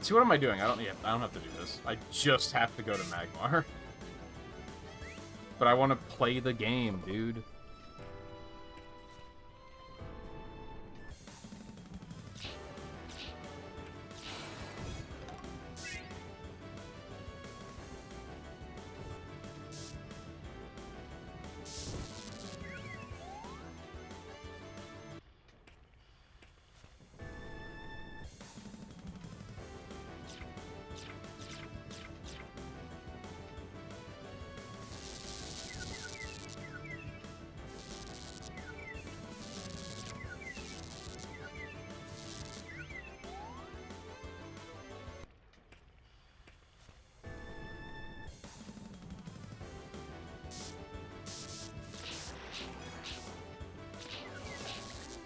See, what am I doing? I don't have to do this. I just have to go to Magmar. But I want to play the game, dude.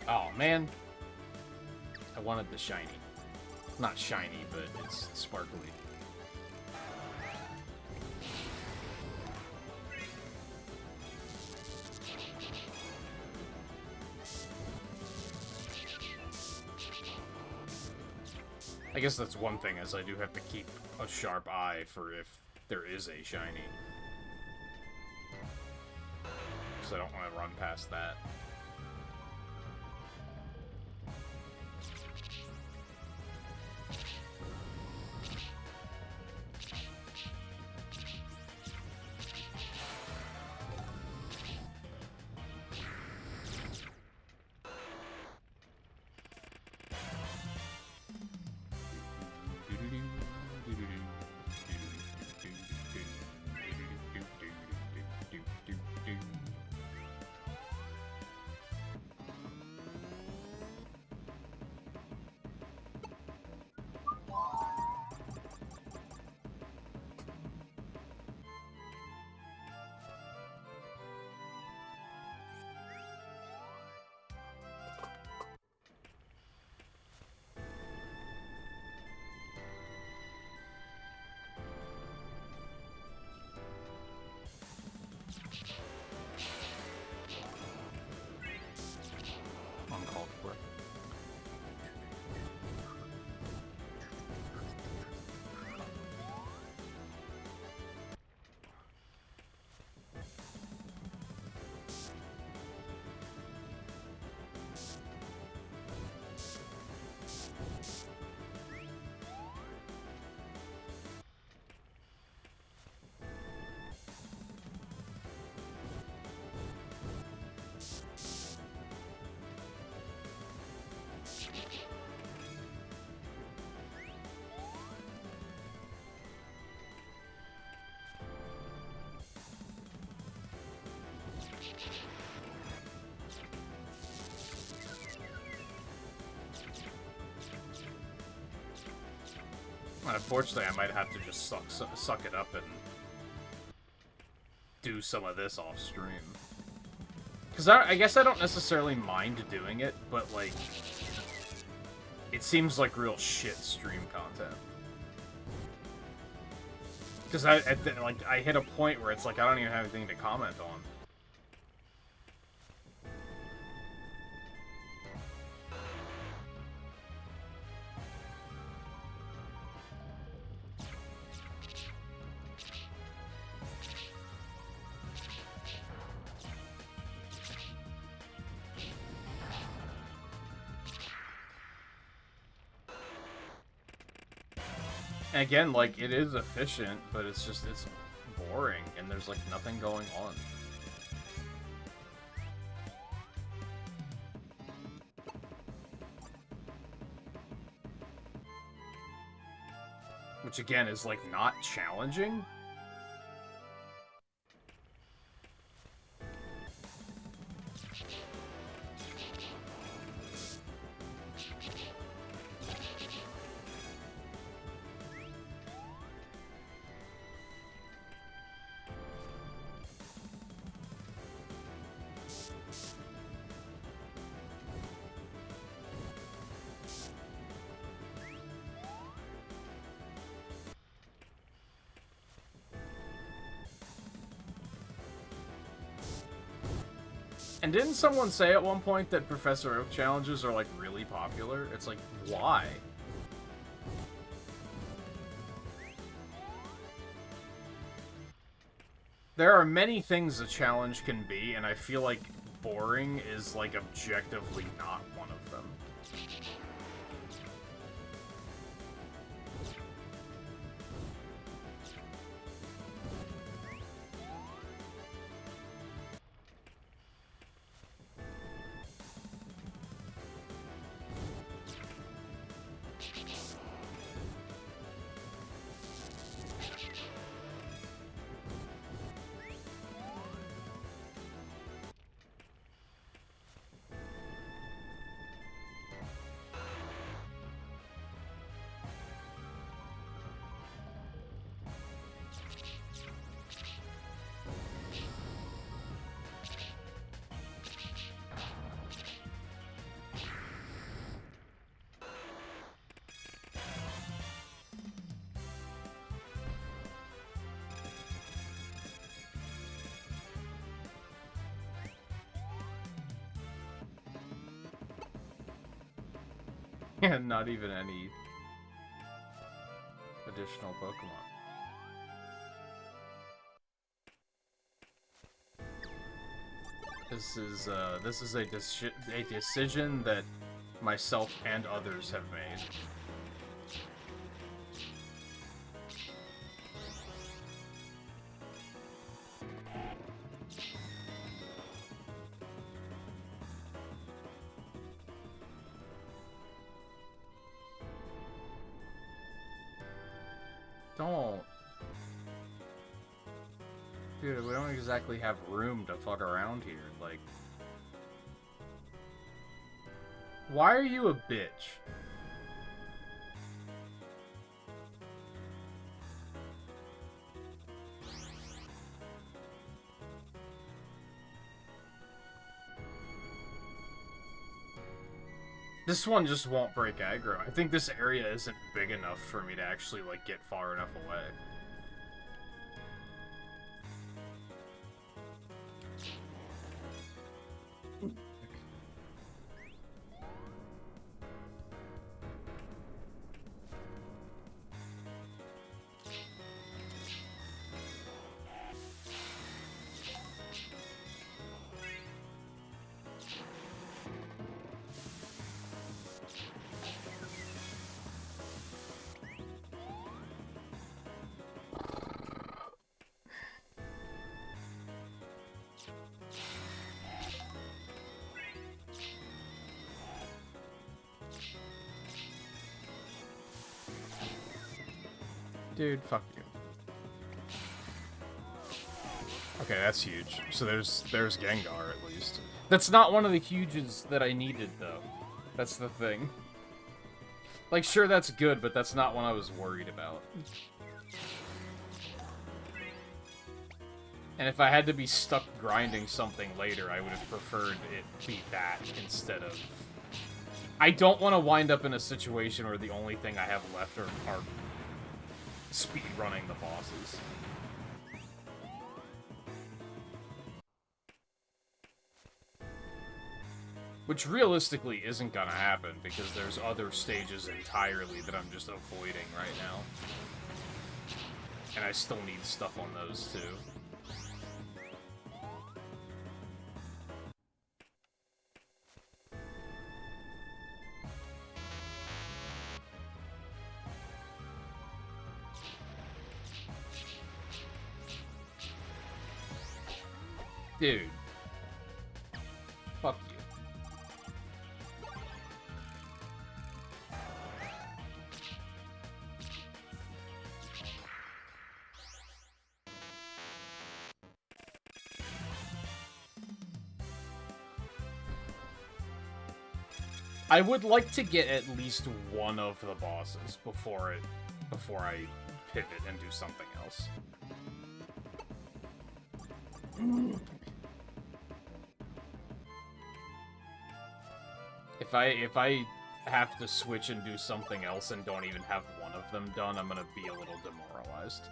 Oh, man. I wanted the shiny. Not shiny, but it's sparkly. I guess that's one thing, is I do have to keep a sharp eye for if there is a shiny. So I don't want to run past that. Uncalled for. Unfortunately, I might have to just suck it up and do some of this off stream. Because I guess I don't necessarily mind doing it, but, like, it seems like real shit stream content. Because I hit a point where it's like I don't even have anything to comment on. And again, like, it is efficient, but it's boring, and there's, like, nothing going on. Which, again, is, like, not challenging. And didn't someone say at one point that Professor Oak challenges are, like, really popular? It's like, why? There are many things a challenge can be, and I feel like boring is, like, objectively not one of them. And not even any additional Pokemon. This is a decision that myself and others have made. Dude, we don't exactly have room to fuck around here, like... Why are you a bitch? This one just won't break aggro. I think this area isn't big enough for me to actually, like, get far enough away. Dude, fuck you. Okay, that's huge. So there's Gengar, at least. That's not one of the huges that I needed, though. That's the thing. Like, sure, that's good, but that's not what I was worried about. And if I had to be stuck grinding something later, I would have preferred it be that instead of... I don't want to wind up in a situation where the only thing I have left are speedrunning the bosses. Which realistically isn't gonna happen, because there's other stages entirely that I'm just avoiding right now. And I still need stuff on those, too. Dude. Fuck you. I would like to get at least one of the bosses before I pivot and do something else. If I have to switch and do something else and don't even have one of them done, I'm gonna be a little demoralized.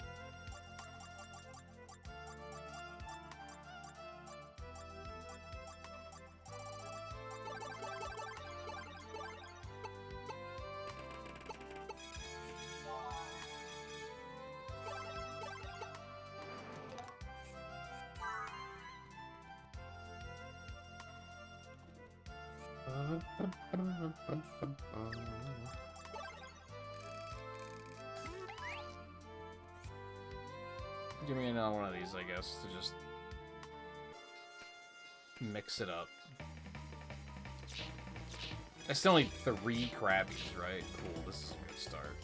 Give me another one of these, I guess, to just mix it up. I still need 3 Krabbies, right? Cool, this is a good start.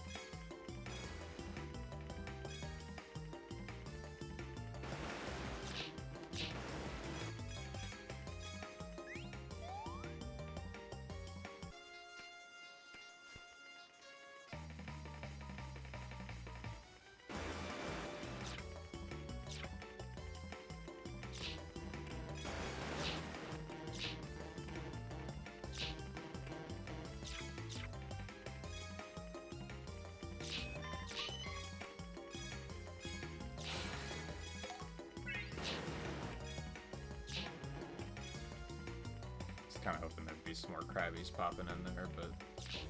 Kind of hoping there'd be some more Krabbies popping in there, but you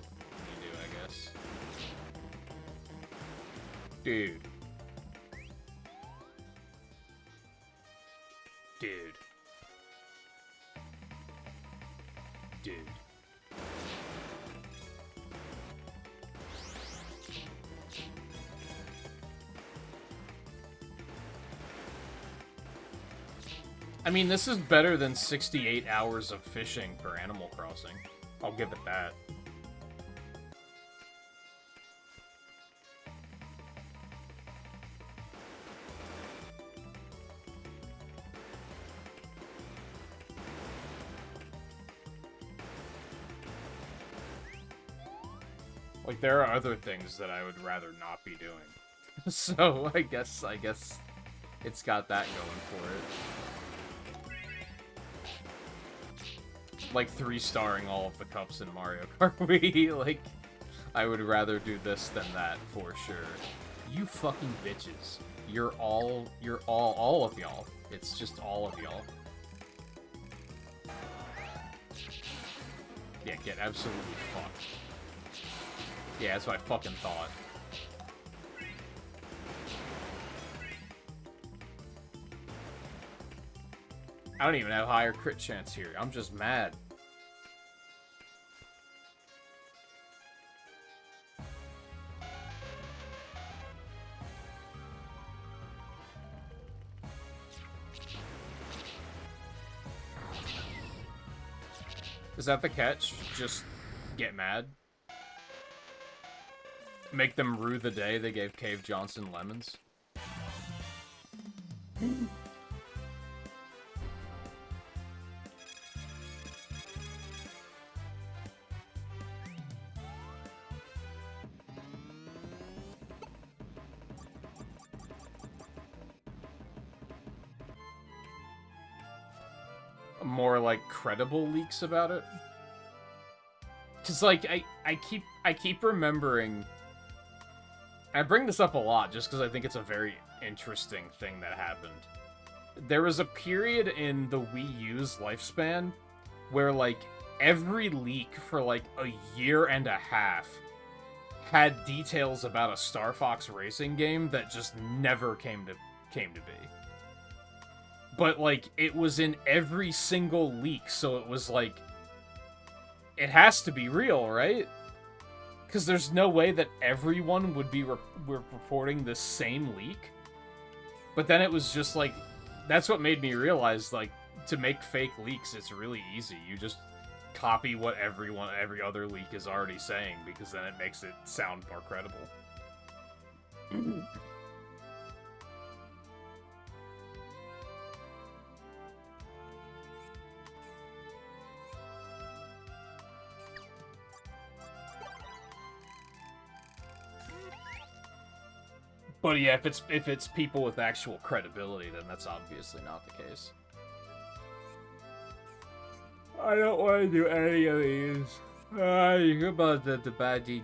do, I guess. Dude. Dude. Dude. I mean, this is better than 68 hours of fishing for Animal Crossing. I'll give it that. Like, there are other things that I would rather not be doing. So, I guess it's got that going for it. Like 3-starring all of the cups in Mario Kart Wii. Like, I would rather do this than that for sure. You fucking bitches. You're all of y'all. It's just all of y'all. Yeah, get absolutely fucked. Yeah, that's what I fucking thought. I don't even have higher crit chance here. I'm just mad. Is that the catch? Just get mad? Make them rue the day they gave Cave Johnson lemons? more, like, credible leaks about it. Because, like, I keep remembering... I bring this up a lot just because I think it's a very interesting thing that happened. There was a period in the Wii U's lifespan where, like, every leak for, like, a year and a half had details about a Star Fox racing game that just never came to be. But, like, it was in every single leak, so it was like, it has to be real, right? Because there's no way that everyone would be reporting the same leak. But then it was just like, that's what made me realize, like, to make fake leaks, it's really easy. You just copy what every other leak is already saying, because then it makes it sound more credible. But yeah, if it's people with actual credibility, then that's obviously not the case. I don't want to do any of these. You about the bad do.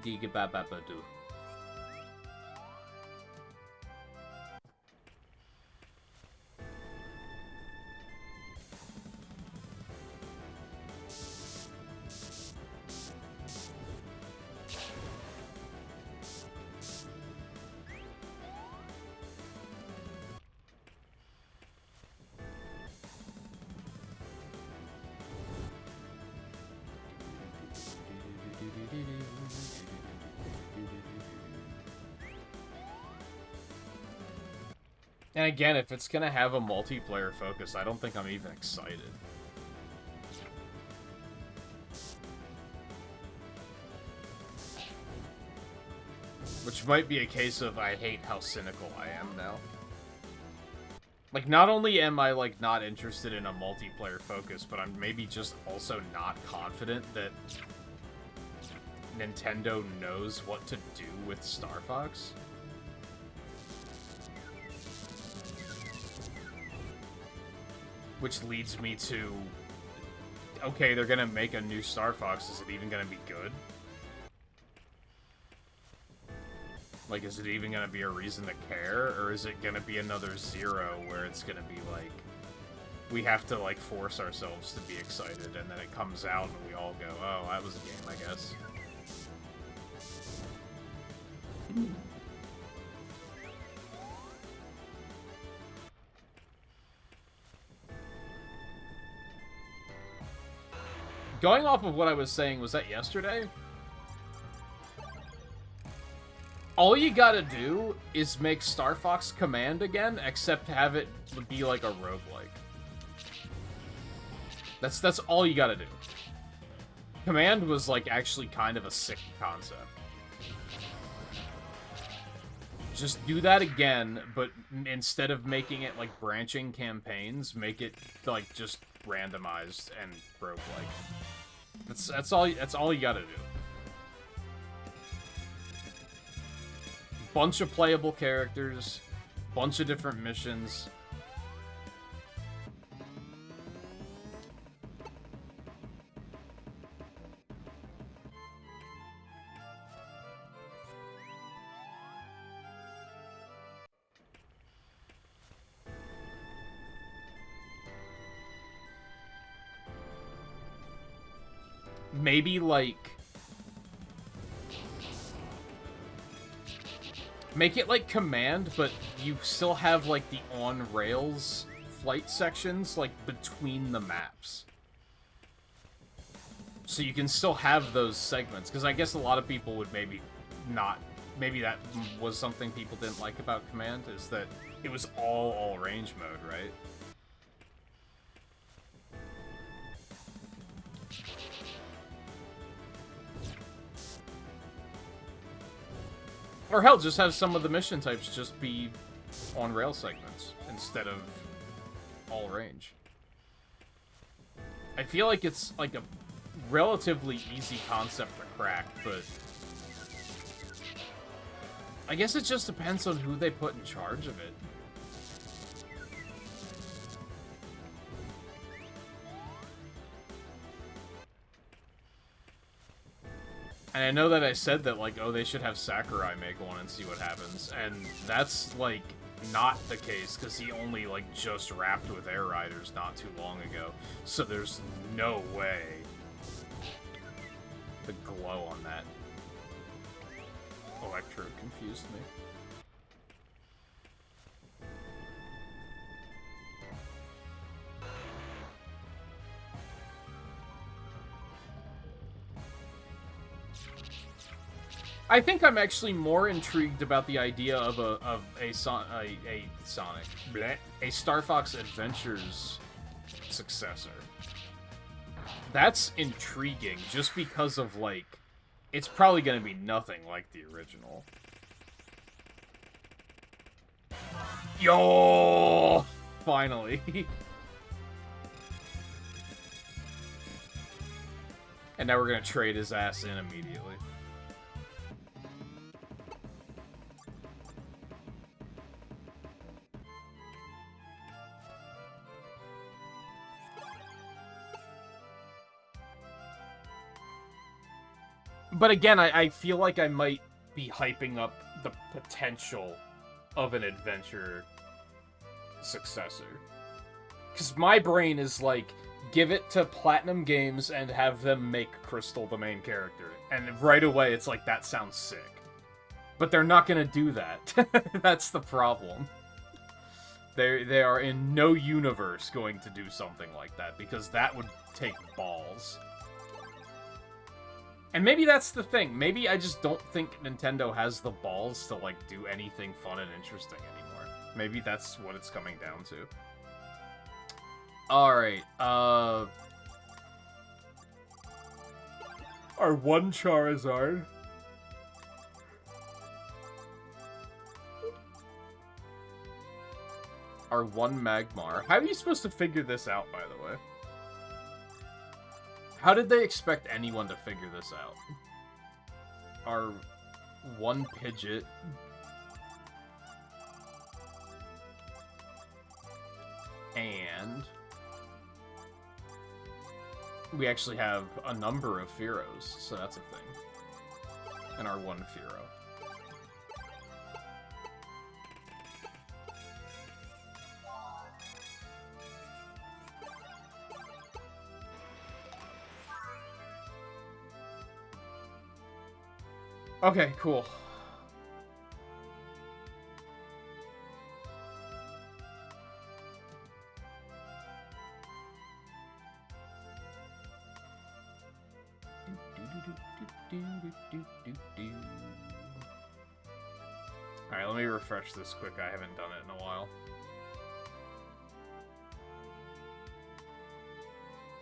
And again, if it's gonna have a multiplayer focus, I don't think I'm even excited. Which might be a case of I hate how cynical I am now. Like, not only am I, like, not interested in a multiplayer focus, but I'm maybe just also not confident that Nintendo knows what to do with Star Fox. Which leads me to, okay, they're gonna make a new Star Fox, is it even gonna be good? Like, is it even gonna be a reason to care, or is it gonna be another Zero where it's gonna be like, we have to, like, force ourselves to be excited, and then it comes out and we all go, oh, that was a game, I guess. Going off of what I was saying, was that yesterday? All you gotta do is make Star Fox Command again, except have it be like a roguelike. That's all you gotta do. Command was, like, actually kind of a sick concept. Just do that again, but instead of making it, like, branching campaigns, make it, like, just randomized and roguelike. That's all you gotta do. Bunch of playable characters, bunch of different missions. Maybe, like, make it like Command, but you still have, like, the on-rails flight sections, like, between the maps. So you can still have those segments, because I guess a lot of people would maybe not... Maybe that was something people didn't like about Command, is that it was all range mode, right? Or hell, just have some of the mission types just be on-rail segments instead of all range. I feel like it's like a relatively easy concept to crack, but I guess it just depends on who they put in charge of it. And I know that I said that, like, oh, they should have Sakurai make one and see what happens. And that's, like, not the case, because he only, like, just wrapped with Air Riders not too long ago. So there's no way. The glow on that Electro confused me. I think I'm actually more intrigued about the idea of a Star Fox Adventures successor. That's intriguing, just because of, like, it's probably going to be nothing like the original. Yo! Finally. And now we're going to trade his ass in immediately. But again, I feel like I might be hyping up the potential of an adventure successor. Because my brain is like, give it to Platinum Games and have them make Crystal the main character. And right away, it's like, that sounds sick. But they're not going to do that. That's the problem. They are in no universe going to do something like that, because that would take balls. And maybe that's the thing. Maybe I just don't think Nintendo has the balls to, like, do anything fun and interesting anymore. Maybe that's what it's coming down to. Alright, our one Charizard. Our one Magmar. How are you supposed to figure this out, by the way? How did they expect anyone to figure this out? Our one Pidgeot. And we actually have a number of Fearos, so that's a thing. And our one Fearo. Okay, cool. Alright, let me refresh this quick. I haven't done it in a while.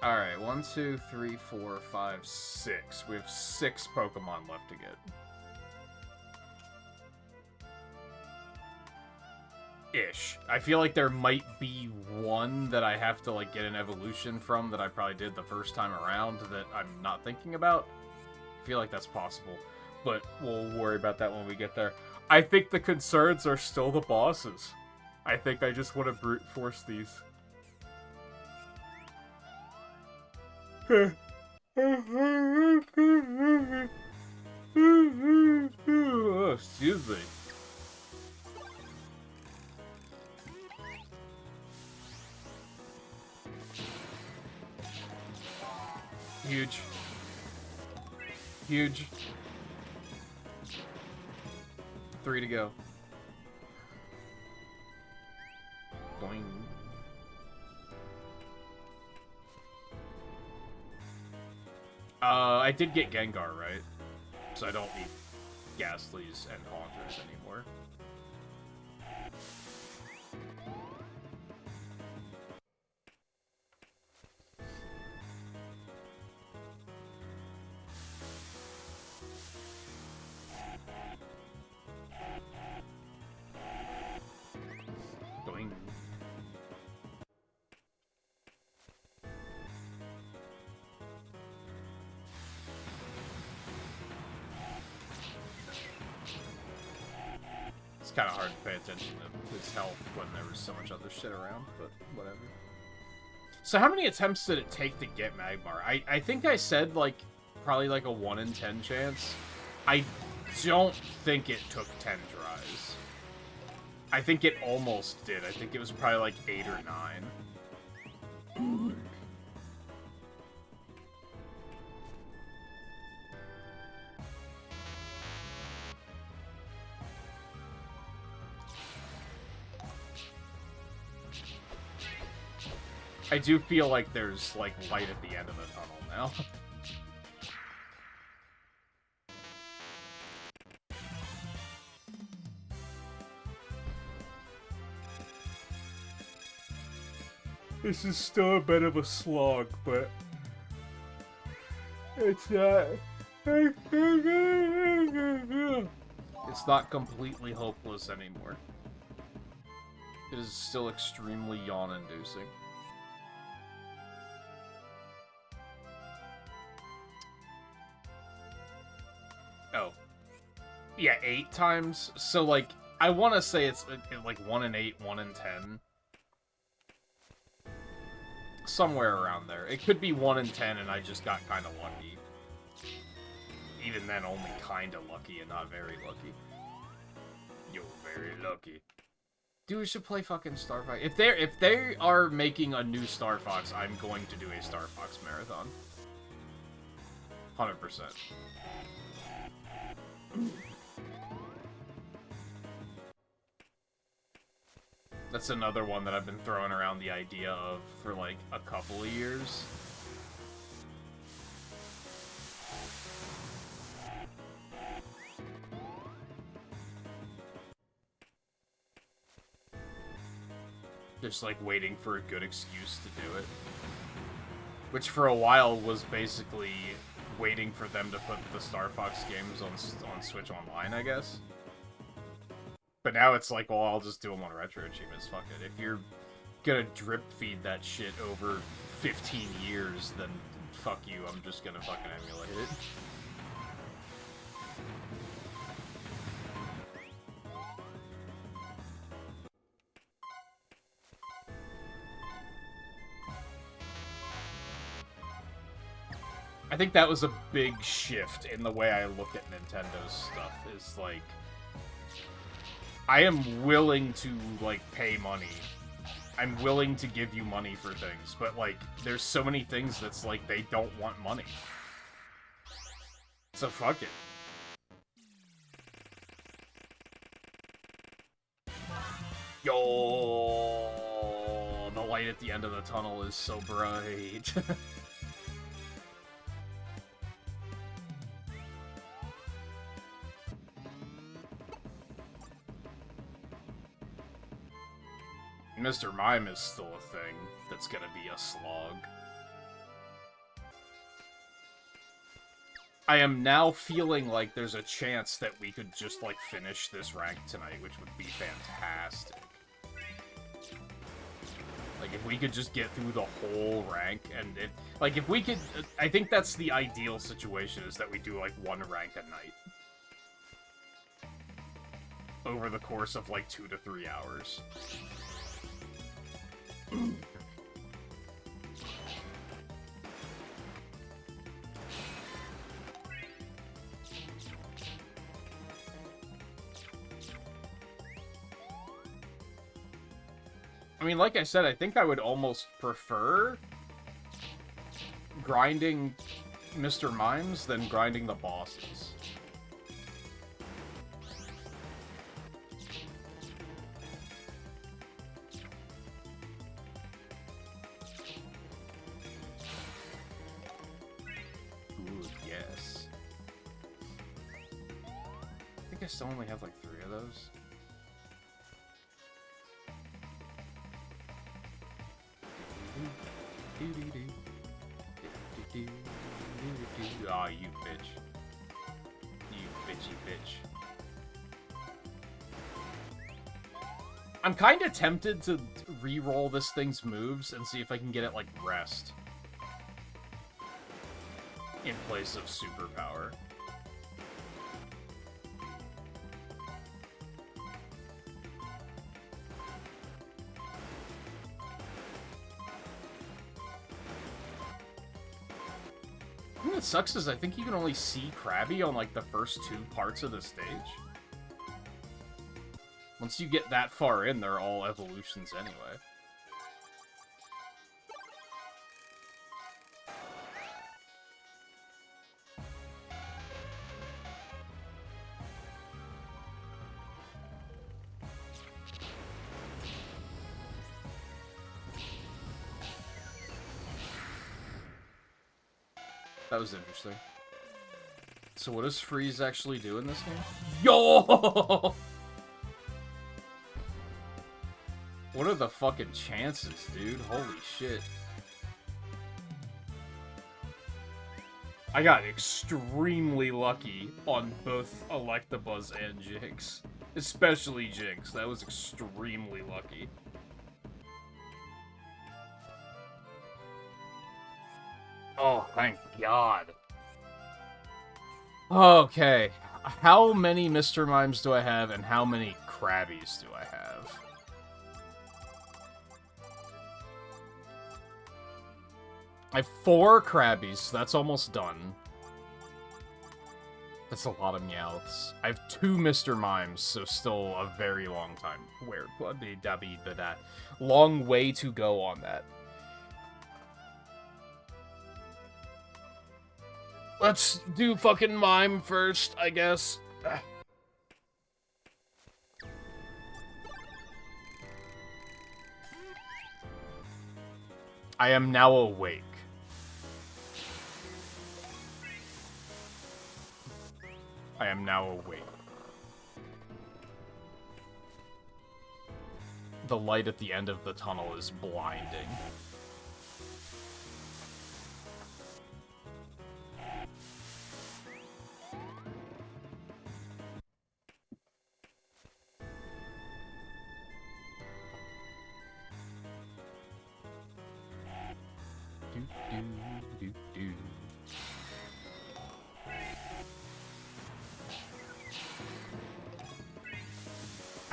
Alright, 1, 2, 3, 4, 5, 6. We have 6 Pokemon left to get. Ish. I feel like there might be one that I have to, like, get an evolution from that I probably did the first time around that I'm not thinking about. I feel like that's possible, but we'll worry about that when we get there. I think the concerns are still the bosses. I think I just want to brute force these. Oh, excuse me. Huge. Huge. 3 to go. Boing. I did get Gengar, right? So I don't need Ghastlies and Haunters anymore. It's kind of hard to pay attention to his health when there was so much other shit around, but whatever. So how many attempts did it take to get Magmar? I think I said, like, probably like a 1 in 10 chance. I don't think it took 10 tries. I think it almost did. I think it was probably like 8 or 9. I do feel like there's, like, light at the end of the tunnel now. This is still a bit of a slog, but it's not... It's not completely hopeless anymore. It is still extremely yawn-inducing. Oh. Yeah, 8 times? So, like, I want to say it's, like, 1 in 8, 1 in 10. Somewhere around there. It could be 1 in 10 and I just got kind of lucky. Even then, only kind of lucky and not very lucky. You're very lucky. Dude, we should play fucking Star Fox. If they are making a new Star Fox, I'm going to do a Star Fox marathon. 100%. That's another one that I've been throwing around the idea of for, like, a couple of years. Just, like, waiting for a good excuse to do it. Which, for a while, was basically waiting for them to put the Star Fox games on Switch Online, I guess. But now it's like, well, I'll just do them on RetroAchievements, fuck it. If you're gonna drip feed that shit over 15 years, then fuck you, I'm just gonna fucking emulate it. I think that was a big shift in the way I look at Nintendo's stuff, is like, I am willing to, like, pay money. I'm willing to give you money for things, but, like, there's so many things that's, like, they don't want money. So fuck it. Yo, the light at the end of the tunnel is so bright. Mr. Mime is still a thing that's gonna be a slog. I am now feeling like there's a chance that we could just, like, finish this rank tonight, which would be fantastic. Like, if we could just get through the whole rank, and if we could... I think that's the ideal situation, is that we do, like, 1 rank a night. Over the course of, like, 2 to 3 hours. I mean, like I said, I think I would almost prefer grinding Mr. Mimes than grinding the bosses. Ooh, yes. I think I still only have like 3 of those. Aw, you bitch. You bitchy bitch. I'm kinda tempted to re-roll this thing's moves and see if I can get it, like, rest. In place of superpower. I'm gonna that sucks is I think you can only see Krabby on, like, the first 2 parts of the stage. Once you get that far in, they're all evolutions anyway. That was interesting. So what does Freeze actually do in this game? Yo! What are the fucking chances, dude? Holy shit. I got extremely lucky on both Electabuzz and Jinx. Especially Jinx. That was extremely lucky. Oh, thank God. Okay. How many Mr. Mimes do I have, and how many Krabbies do I have? I have 4 Krabbies, so that's almost done. That's a lot of Meowths. I have 2 Mr. Mimes, so still a very long time. Long way to go on that. Let's do fucking Mime first, I guess. I am now awake. I am now awake. The light at the end of the tunnel is blinding.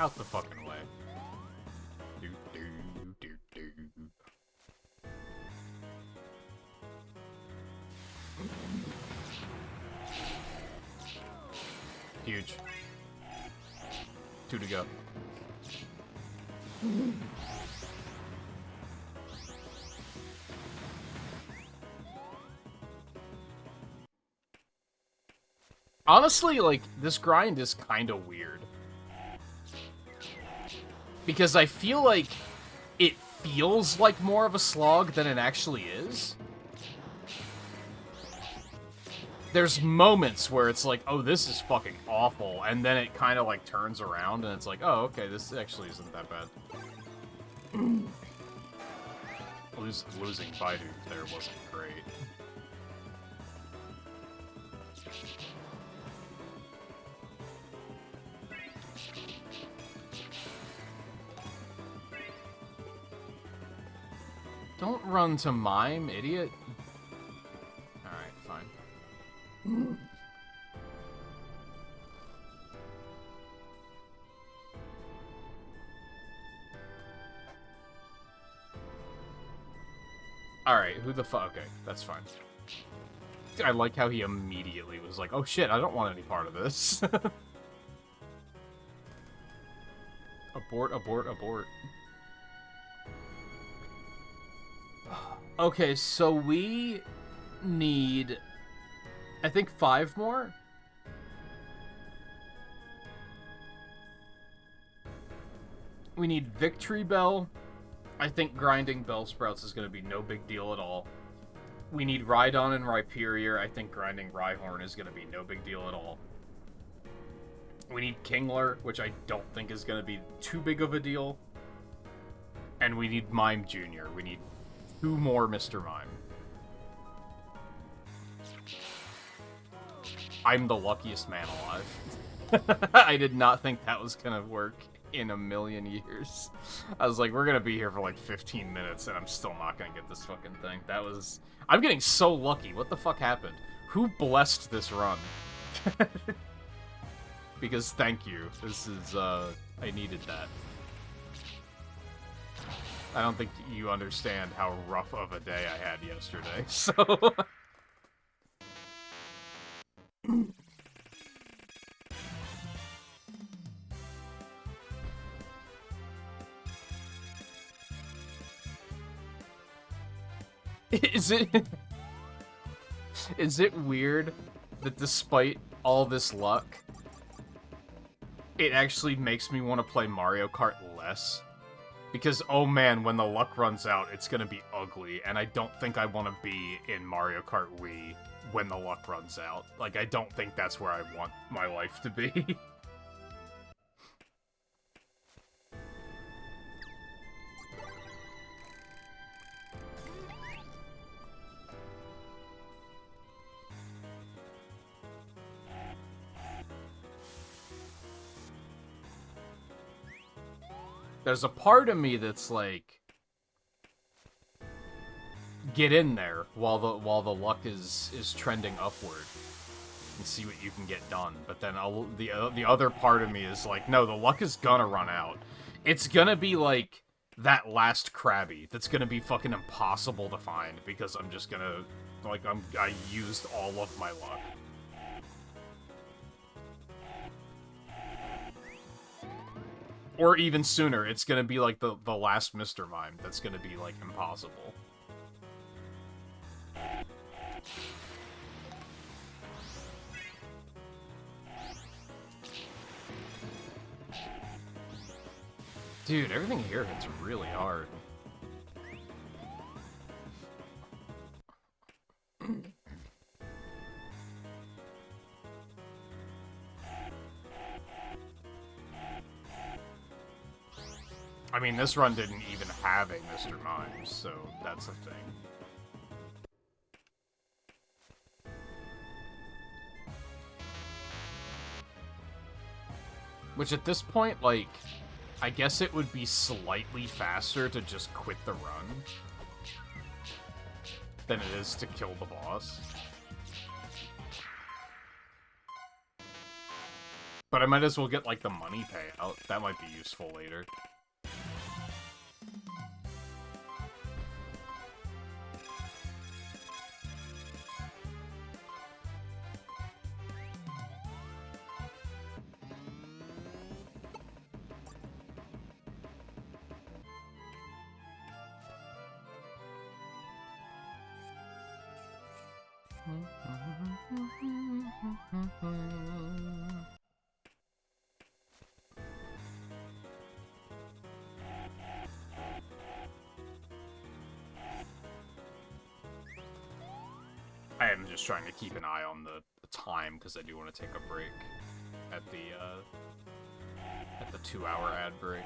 Out the fucking way. Huge. 2 to go. Honestly, like, this grind is kind of weird. Because I feel like it feels like more of a slog than it actually is. There's moments where it's like, oh, this is fucking awful, and then it kind of, like, turns around, and it's like, oh, okay, this actually isn't that bad. Losing Baidu there wasn't great. Don't run to Mime, idiot. Alright, fine. Alright, who the fuck? Okay, that's fine. I like how he immediately was like, oh shit, I don't want any part of this. Abort, abort, abort. Okay, so we need, I think, 5 more? We need Victory Bell. I think grinding Bellsprouts is going to be no big deal at all. We need Rhydon and Rhyperior. I think grinding Rhyhorn is going to be no big deal at all. We need Kingler, which I don't think is going to be too big of a deal. And we need Mime Jr. We need 2 more Mr. Mime. I'm the luckiest man alive. I did not think that was gonna work in a million years. I was like, we're gonna be here for like 15 minutes and I'm still not gonna get this fucking thing. That was... I'm getting so lucky. What the fuck happened? Who blessed this run? Because thank you. This is, I needed that. I don't think you understand how rough of a day I had yesterday, so... Is it... Is it weird that despite all this luck, it actually makes me want to play Mario Kart less? Because, oh man, when the luck runs out, it's gonna be ugly, and I don't think I want to be in Mario Kart Wii when the luck runs out. Like, I don't think that's where I want my life to be. There's a part of me that's like, get in there while the luck is trending upward and see what you can get done. But then the other part of me is like, no, the luck is gonna run out. It's gonna be like that last Krabby that's gonna be fucking impossible to find because I'm just gonna like I used all of my luck. Or even sooner, it's gonna be like the last Mr. Mime that's gonna be, like, impossible. Dude, everything here hits really hard. I mean, this run didn't even have a Mr. Mime, so that's a thing. Which at this point, like, I guess it would be slightly faster to just quit the run than it is to kill the boss. But I might as well get, like, the money payout. That might be useful later. I am just trying to keep an eye on the time because I do want to take a break at the 2-hour ad break.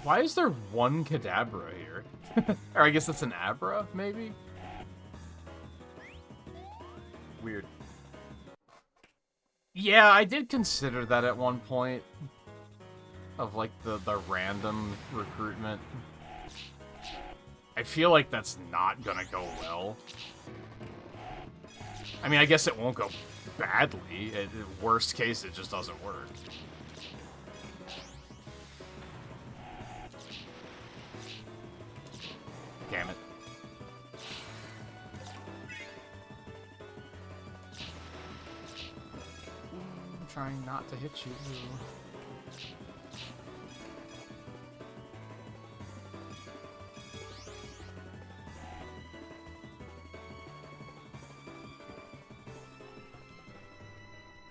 Why is there one Kadabra here? Or I guess that's an Abra, maybe? Weird. Yeah, I did consider that at one point. Of, like, the random recruitment. I feel like that's not gonna go well. I mean, I guess it won't go badly. Worst case, it just doesn't work. Damn it. I'm trying not to hit you.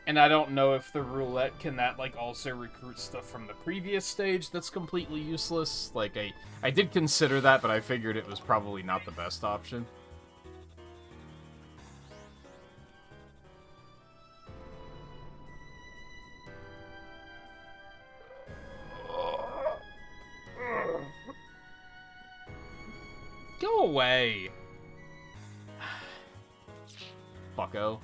And I don't know if the roulette can that, like, also recruit stuff from the previous stage that's completely useless. Like, I did consider that, but I figured it was probably not the best option. Go away! Bucko.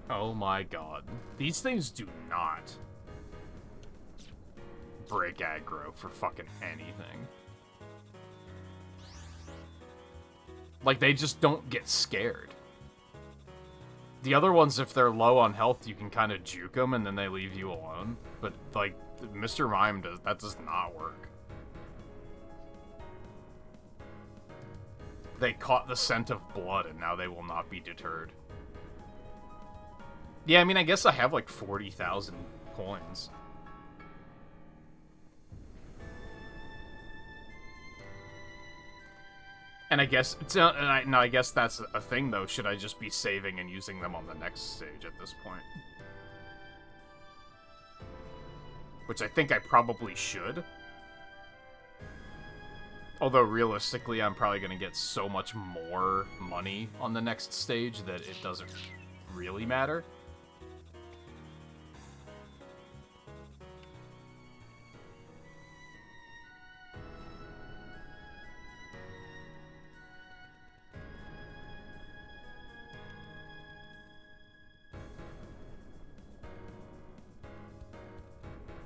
Oh my god. These things do not break aggro for fucking anything. Like, they just don't get scared. The other ones, if they're low on health, you can kind of juke them and then they leave you alone. But, like, Mr. Mime that does not work. They caught the scent of blood and now they will not be deterred. Yeah, I mean, I guess I have like 40,000 coins. And I guess, I guess that's a thing though. Should I just be saving and using them on the next stage at this point? Which I think I probably should. Although, realistically, I'm probably going to get so much more money on the next stage that it doesn't really matter.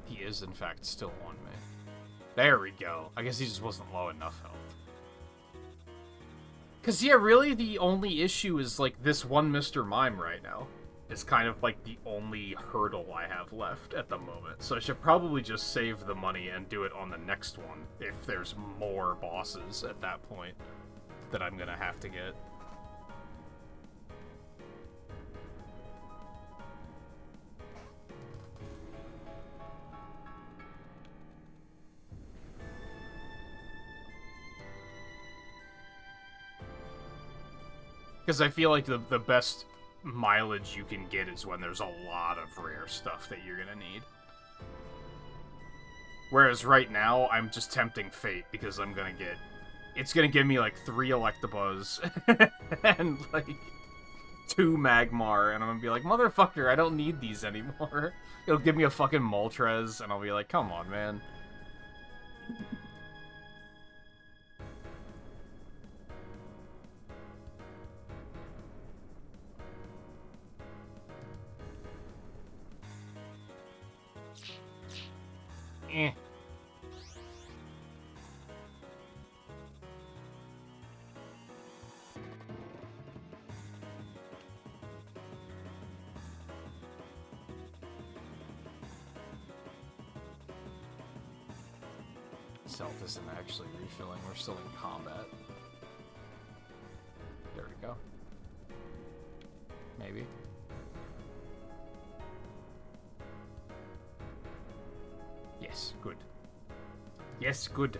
He is, in fact, still on me. There we go. I guess he just wasn't low enough health. Because, yeah, really the only issue is, like, this one Mr. Mime right now. Is kind of, like, the only hurdle I have left at the moment. So I should probably just save the money and do it on the next one, if there's more bosses at that point that I'm gonna have to get. Because I feel like the best mileage you can get is when there's a lot of rare stuff that you're gonna need. Whereas right now, I'm just tempting fate because I'm gonna get... It's gonna give me like 3 Electabuzz and like 2 Magmar, and I'm gonna be like, motherfucker, I don't need these anymore. It'll give me a fucking Moltres, and I'll be like, come on, man. Eh. Self isn't actually refilling, we're still in combat. There we go. Maybe. Yes, good. Yes, good.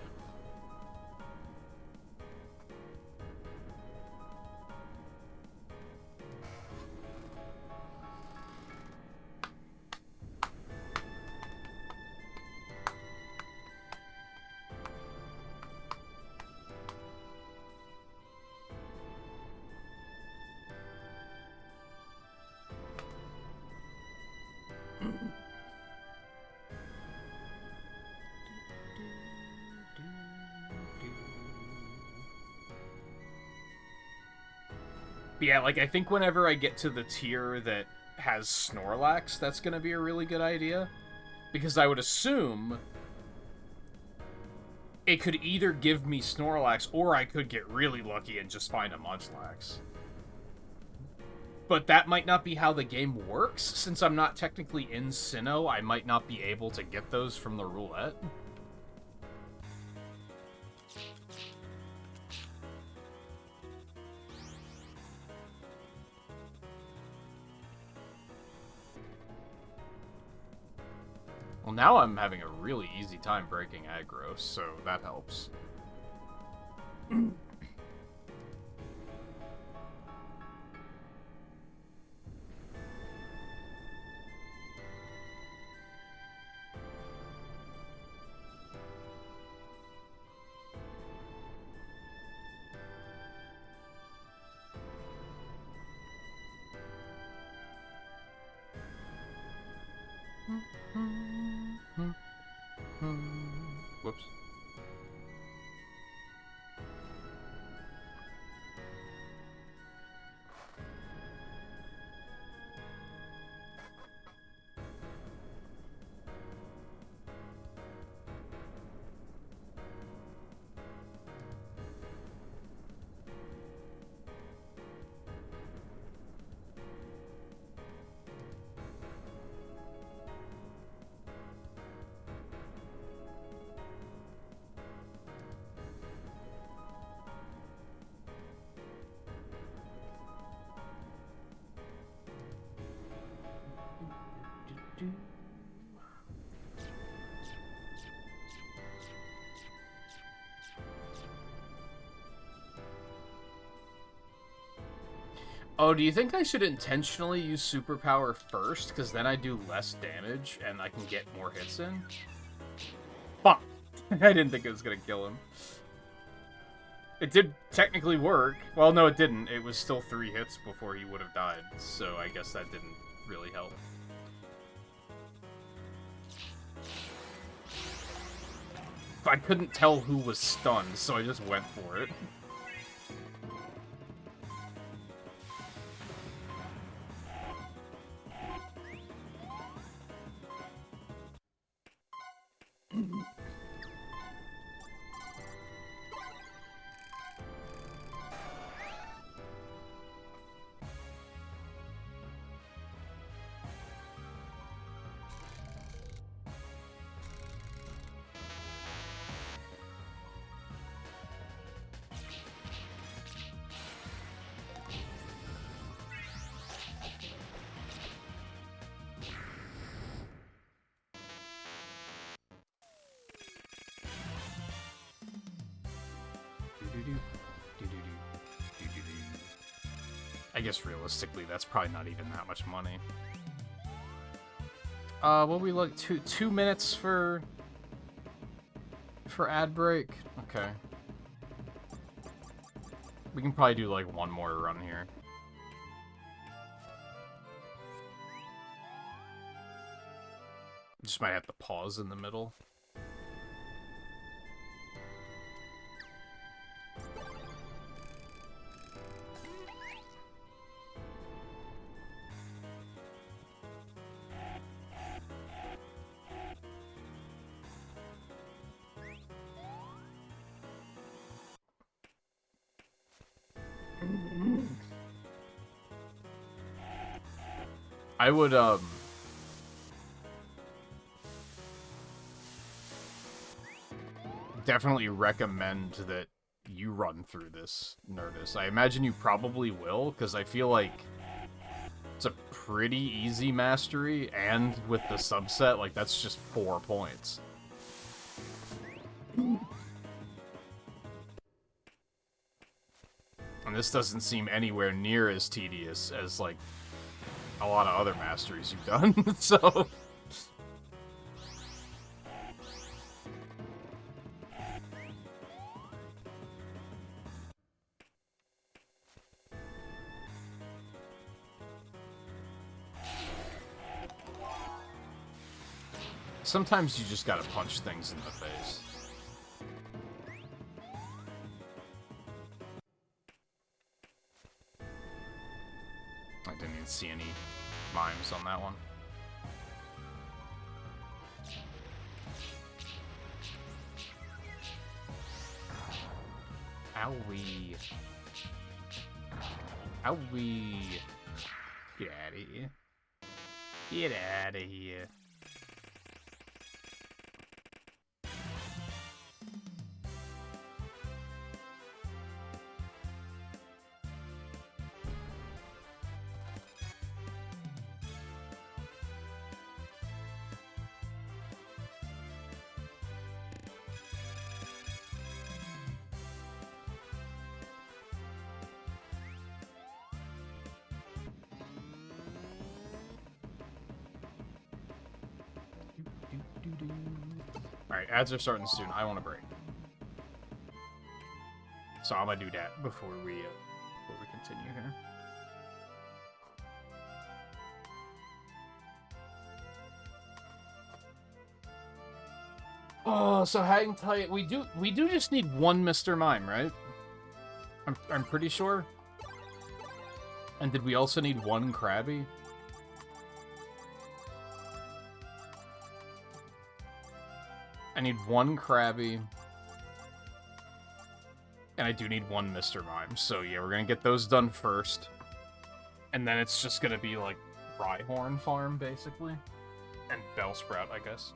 But yeah, like, I think whenever I get to the tier that has Snorlax, that's gonna be a really good idea. Because I would assume it could either give me Snorlax, or I could get really lucky and just find a Munchlax. But that might not be how the game works. Since I'm not technically in Sinnoh, I might not be able to get those from the roulette. Well, now I'm having a really easy time breaking aggro, so that helps. Whoops. Oh, do you think I should intentionally use superpower first? Because then I do less damage and I can get more hits in? Fuck. I didn't think it was gonna kill him. It did technically work. Well, no, it didn't. It was still 3 hits before he would have died, so I guess that didn't really help. I couldn't tell who was stunned, so I just went for it. I guess realistically, that's probably not even that much money. What we look 2 minutes for ad break? Okay. We can probably do like one more run here. Just might have to pause in the middle. I would, definitely recommend that you run through this, Nerdist. I imagine you probably will, because I feel like it's a pretty easy mastery, and with the subset, like, that's just 4 points. And this doesn't seem anywhere near as tedious as, like, a lot of other masteries you've done, so... Sometimes you just gotta punch things in the face. I didn't even see any mimes on that one. Owie. Owie. Get out of here. Get out of here. Alright, ads are starting soon. I want a break. So I'm gonna do that before we continue here. Oh, so hang tight. We do just need one Mr. Mime, right? I'm pretty sure. And did we also need one Krabby? I need one Krabby. And I do need one Mr. Mime. So yeah, we're gonna get those done first. And then it's just gonna be like Rhyhorn Farm, basically. And Bellsprout, I guess.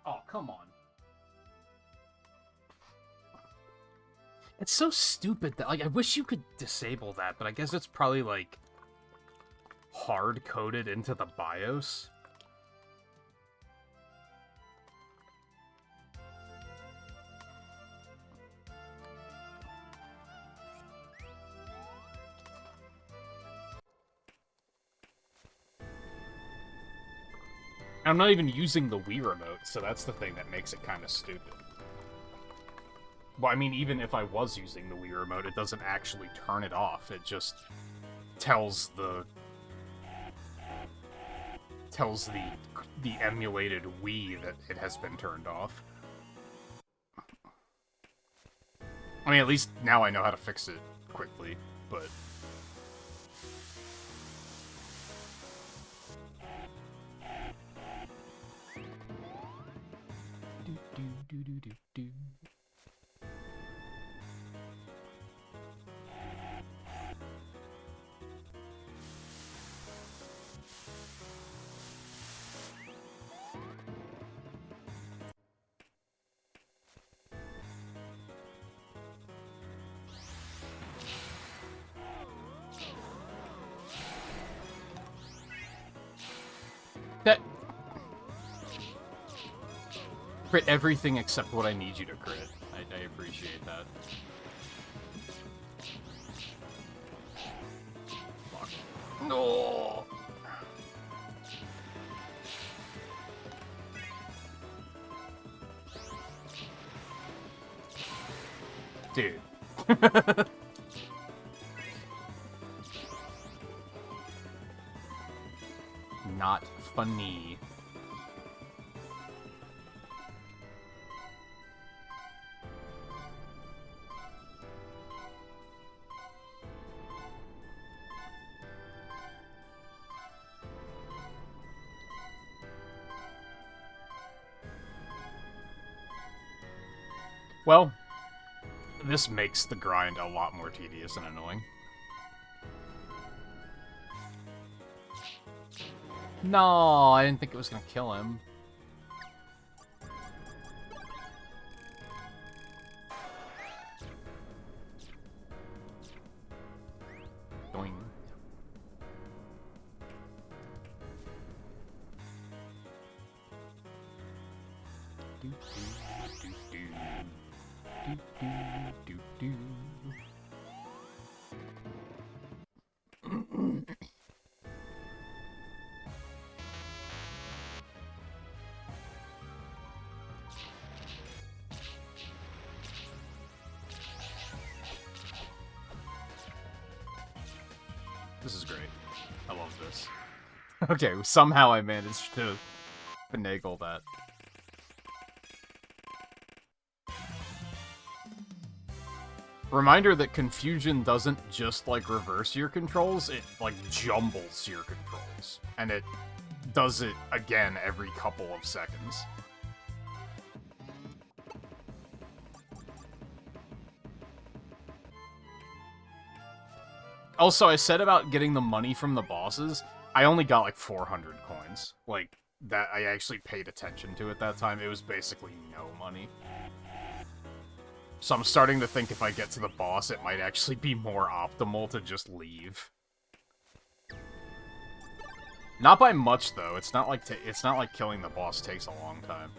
Oh, come on. It's so stupid that, like, I wish you could disable that, but I guess it's probably, like, hard-coded into the BIOS. I'm not even using the Wii remote, so that's the thing that makes it kind of stupid. Well, I mean, even if I was using the Wii remote, it doesn't actually turn it off. It just tells the emulated Wii that it has been turned off. I mean, at least now I know how to fix it quickly, but... That... Crit everything except what I need you to crit. I appreciate that. Fuck. No! Dude. Not funny. Well, this makes the grind a lot more tedious and annoying. No, I didn't think it was gonna kill him. Doing. This is great. I love this. Okay, somehow I managed to finagle that. Reminder that confusion doesn't just, like, reverse your controls, it, like, jumbles your controls. And it does it again every couple of seconds. Also, I said about getting the money from the bosses, I only got, like, 400 coins. Like, that I actually paid attention to at that time. It was basically no money. So I'm starting to think if I get to the boss, it might actually be more optimal to just leave. Not by much, though. It's not like killing the boss takes a long time.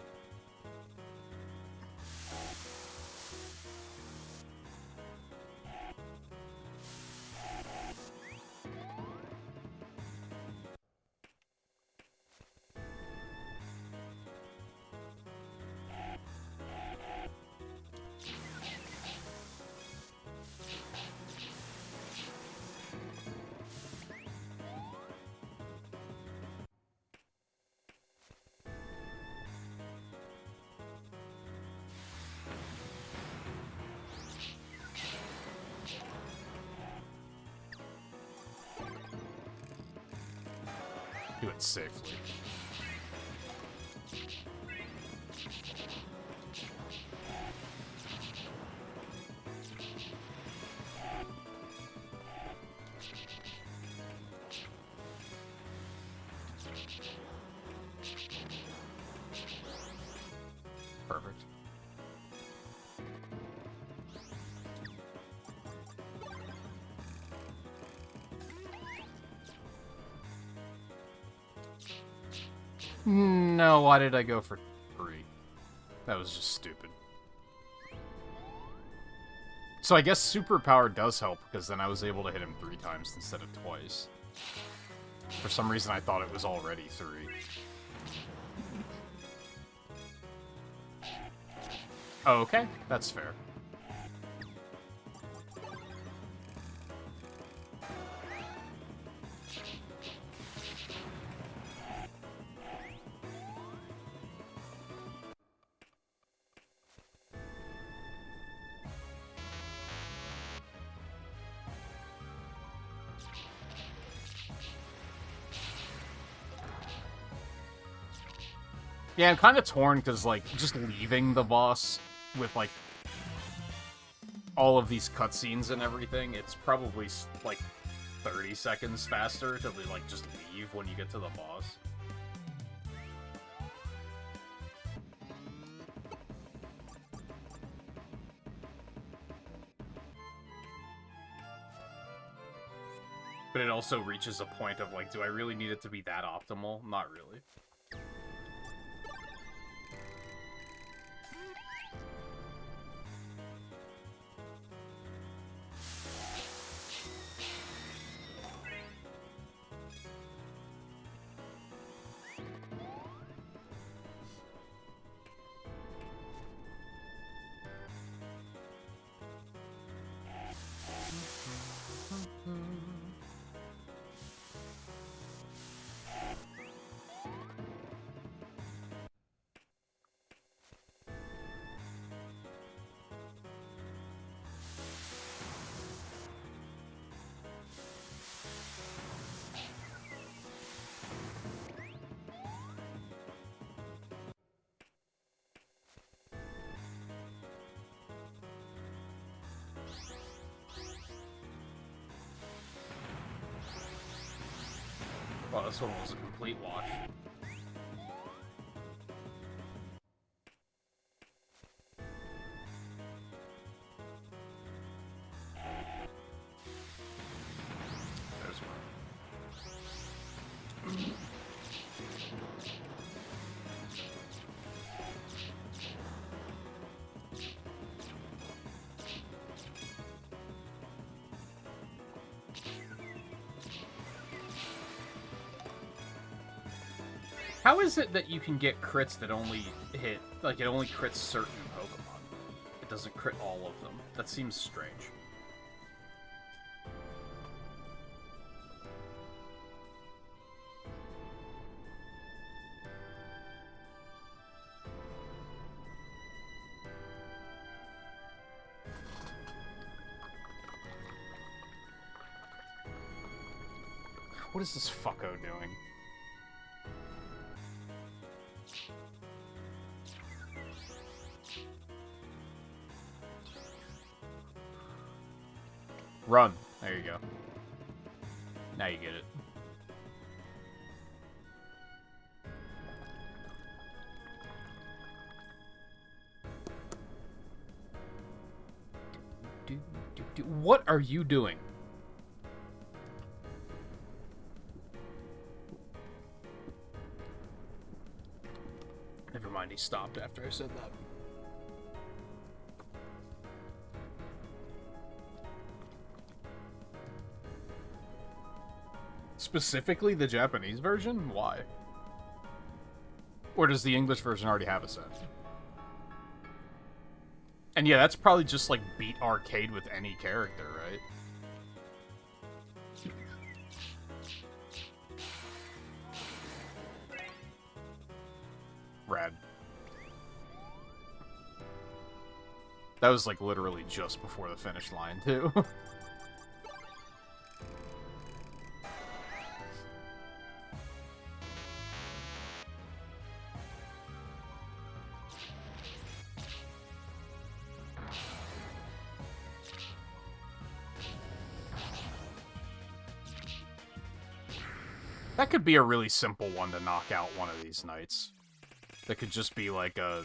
Do it safely. Perfect. No, why did I go for 3? That was just stupid. So I guess superpower does help, because then I was able to hit him 3 times instead of twice. For some reason I thought it was already 3. Oh, okay, that's fair. Yeah, I'm kind of torn, because, like, just leaving the boss with, like, all of these cutscenes and everything, it's probably, like, 30 seconds faster to, like, just leave when you get to the boss. But it also reaches a point of, like, do I really need it to be that optimal? Not really. Well, this one was a complete wash. There's one. How is it that you can get crits that only hit, like, it only crits certain Pokemon? It doesn't crit all of them. That seems strange. What is this fucko doing? Run. There you go. Now you get it. What are you doing? Never mind, he stopped after I said that. Specifically the Japanese version? Why? Or does the English version already have a set? And yeah, that's probably just like beat arcade with any character, right? Rad. That was like literally just before the finish line, too. That could be a really simple one to knock out one of these nights. That could just be like a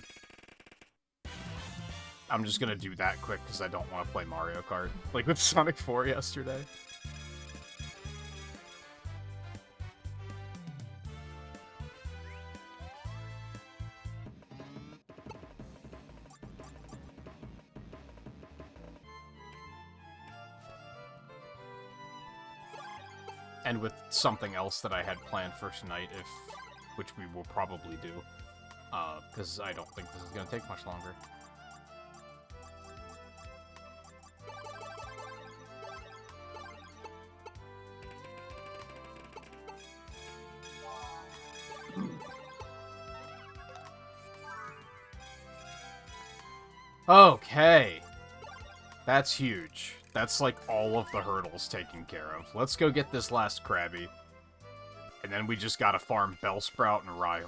I'm just gonna do that quick because I don't want to play Mario Kart, like with Sonic 4 yesterday. And with something else that I had planned for tonight, which we will probably do, because I don't think this is going to take much longer. Okay. That's huge. That's like all of the hurdles taken care of. Let's go get this last Krabby. And then we just gotta farm Bellsprout and Rhyhorn.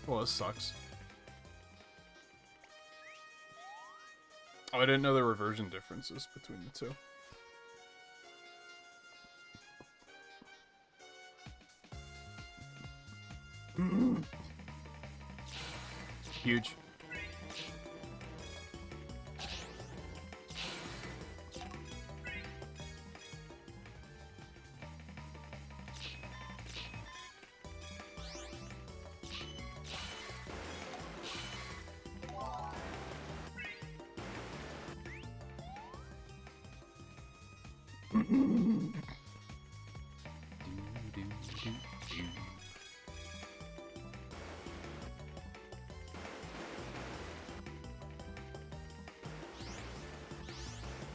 Well, this sucks. Oh, I didn't know there were version differences between the two. Huge.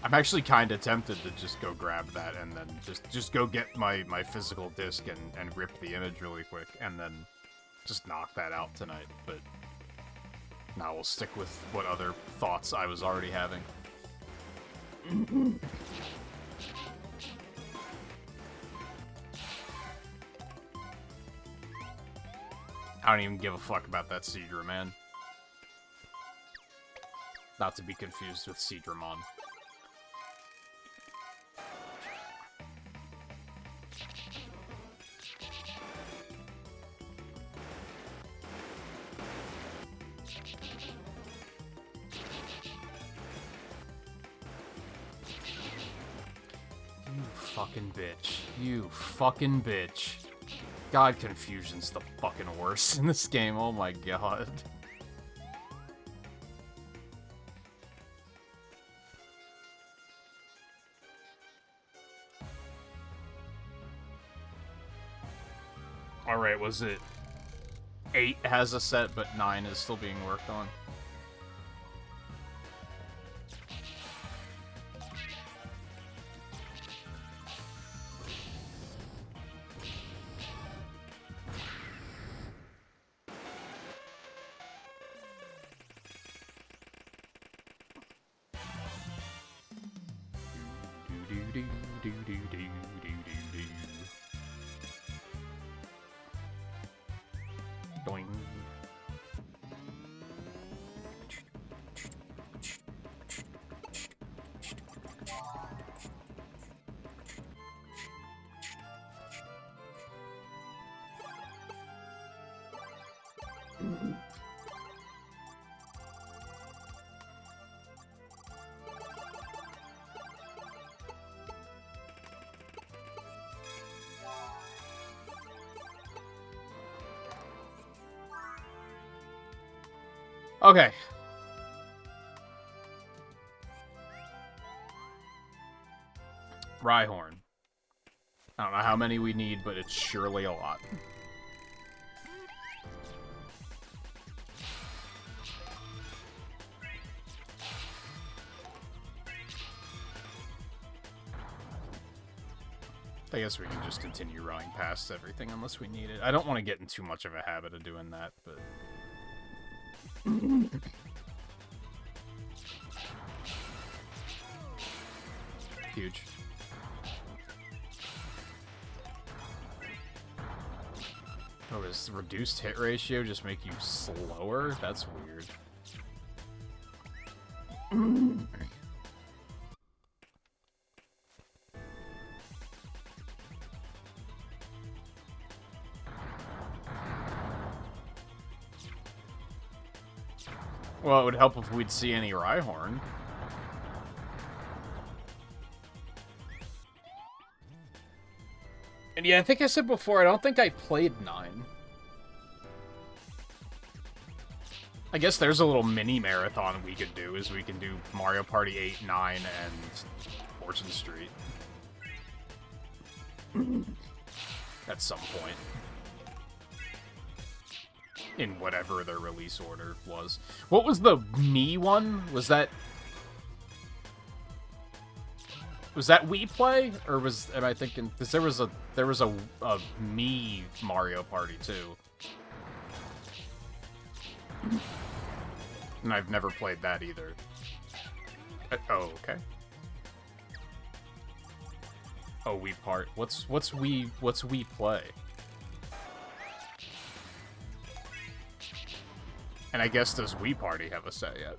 I'm actually kind of tempted to just go grab that and then just go get my physical disc and rip the image really quick and then just knock that out tonight, but now we'll stick with what other thoughts I was already having. I don't even give a fuck about that Seadra, man. Not to be confused with Seadramon. Fucking bitch. You fucking bitch. God, confusion's the fucking worst in this game. Oh my god. Alright, was it 8 has a set, but 9 is still being worked on? Doing. Okay. Rhyhorn. I don't know how many we need, but it's surely a lot. I guess we can just continue running past everything unless we need it. I don't want to get in too much of a habit of doing that, but... Huge. Oh, does reduced hit ratio just make you slower? That's weird. Well, it would help if we'd see any Rhyhorn. And yeah, I think I said before, I don't think I played 9. I guess there's a little mini marathon we could do, is we can do Mario Party 8, 9, and Fortune Street. At some point. In whatever their release order was. What was the Mii one? Was that Wii Play? Or am I thinking, because there was a Mii Mario Party too. And I've never played that either. Oh, okay. Oh, Wii Part. What's Wii Play? And I guess does Wii Party have a set yet?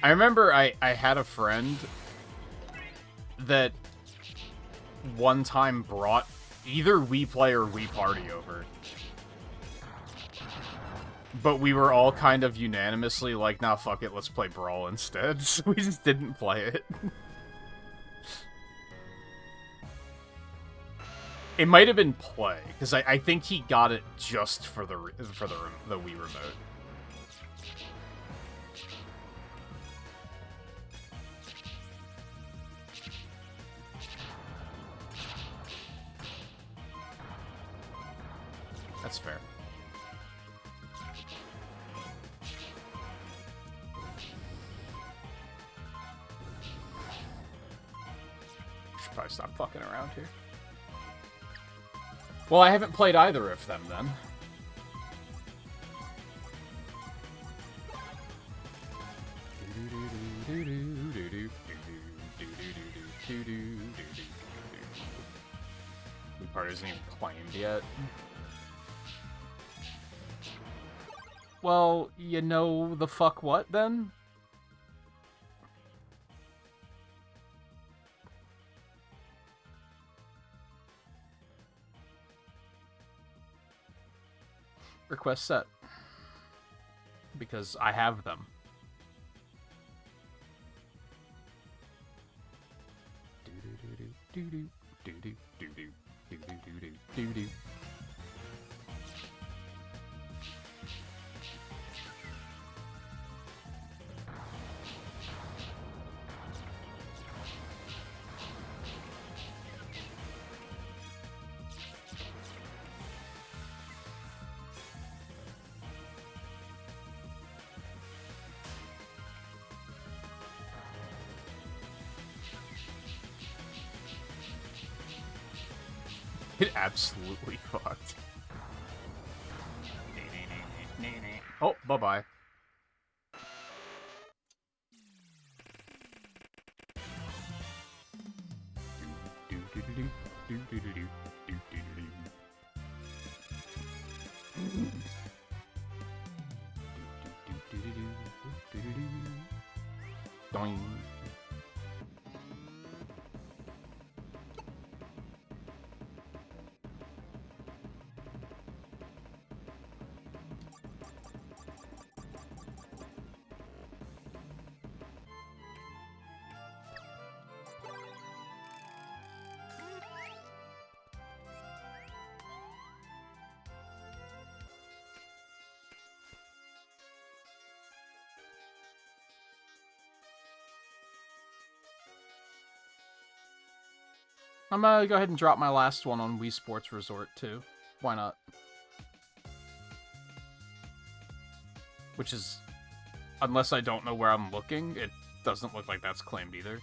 I remember I had a friend that one time brought either Wii Play or Wii Party over. But we were all kind of unanimously like, nah, fuck it, let's play Brawl instead. So we just didn't play it. It might have been Play, because I think he got it just for the Wii Remote. That's fair. Should probably stop fucking around here. Well, I haven't played either of them, then. Wii Party isn't even claimed yet. Well, you know the fuck what, then? Request set. Because I have them. It absolutely fucked. Oh, bye-bye. Doing. I'm gonna go ahead and drop my last one on Wii Sports Resort, too. Why not? Which is... Unless I don't know where I'm looking, it doesn't look like that's claimed either.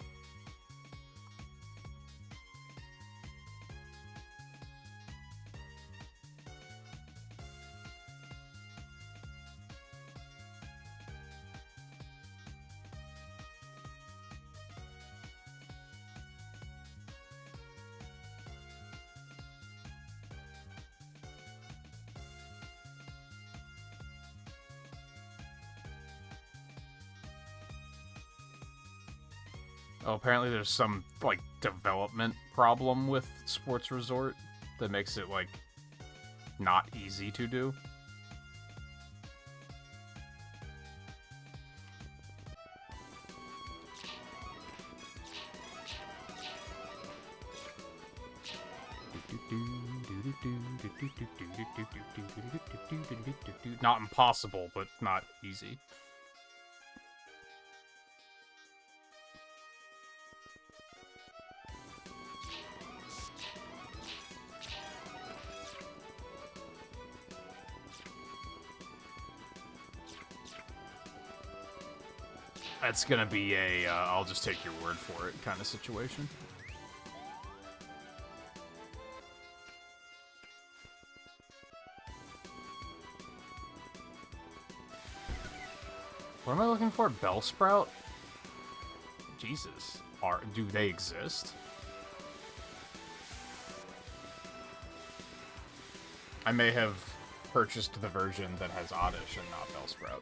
Oh, apparently there's some, like, development problem with Sports Resort that makes it, like, not easy to do. Not impossible, but not easy. That's gonna be a, I'll just take your word for it kind of situation. What am I looking for? Bellsprout? Jesus. Do they exist? I may have purchased the version that has Oddish and not Bellsprout.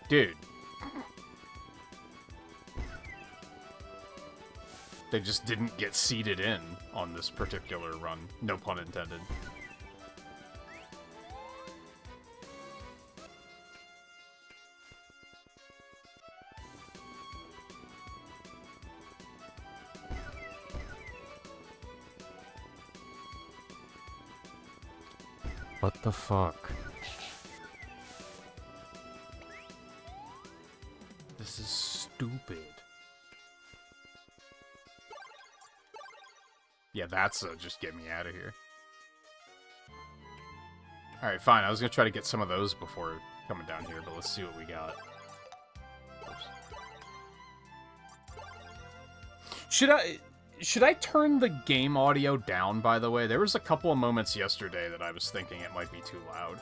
Dude. They just didn't get seeded in on this particular run. No pun intended. What the fuck? This is stupid. Yeah, that's just get me out of here. Alright, fine. I was gonna try to get some of those before coming down here, but let's see what we got. Oops. Should I turn the game audio down, by the way? There was a couple of moments yesterday that I was thinking it might be too loud.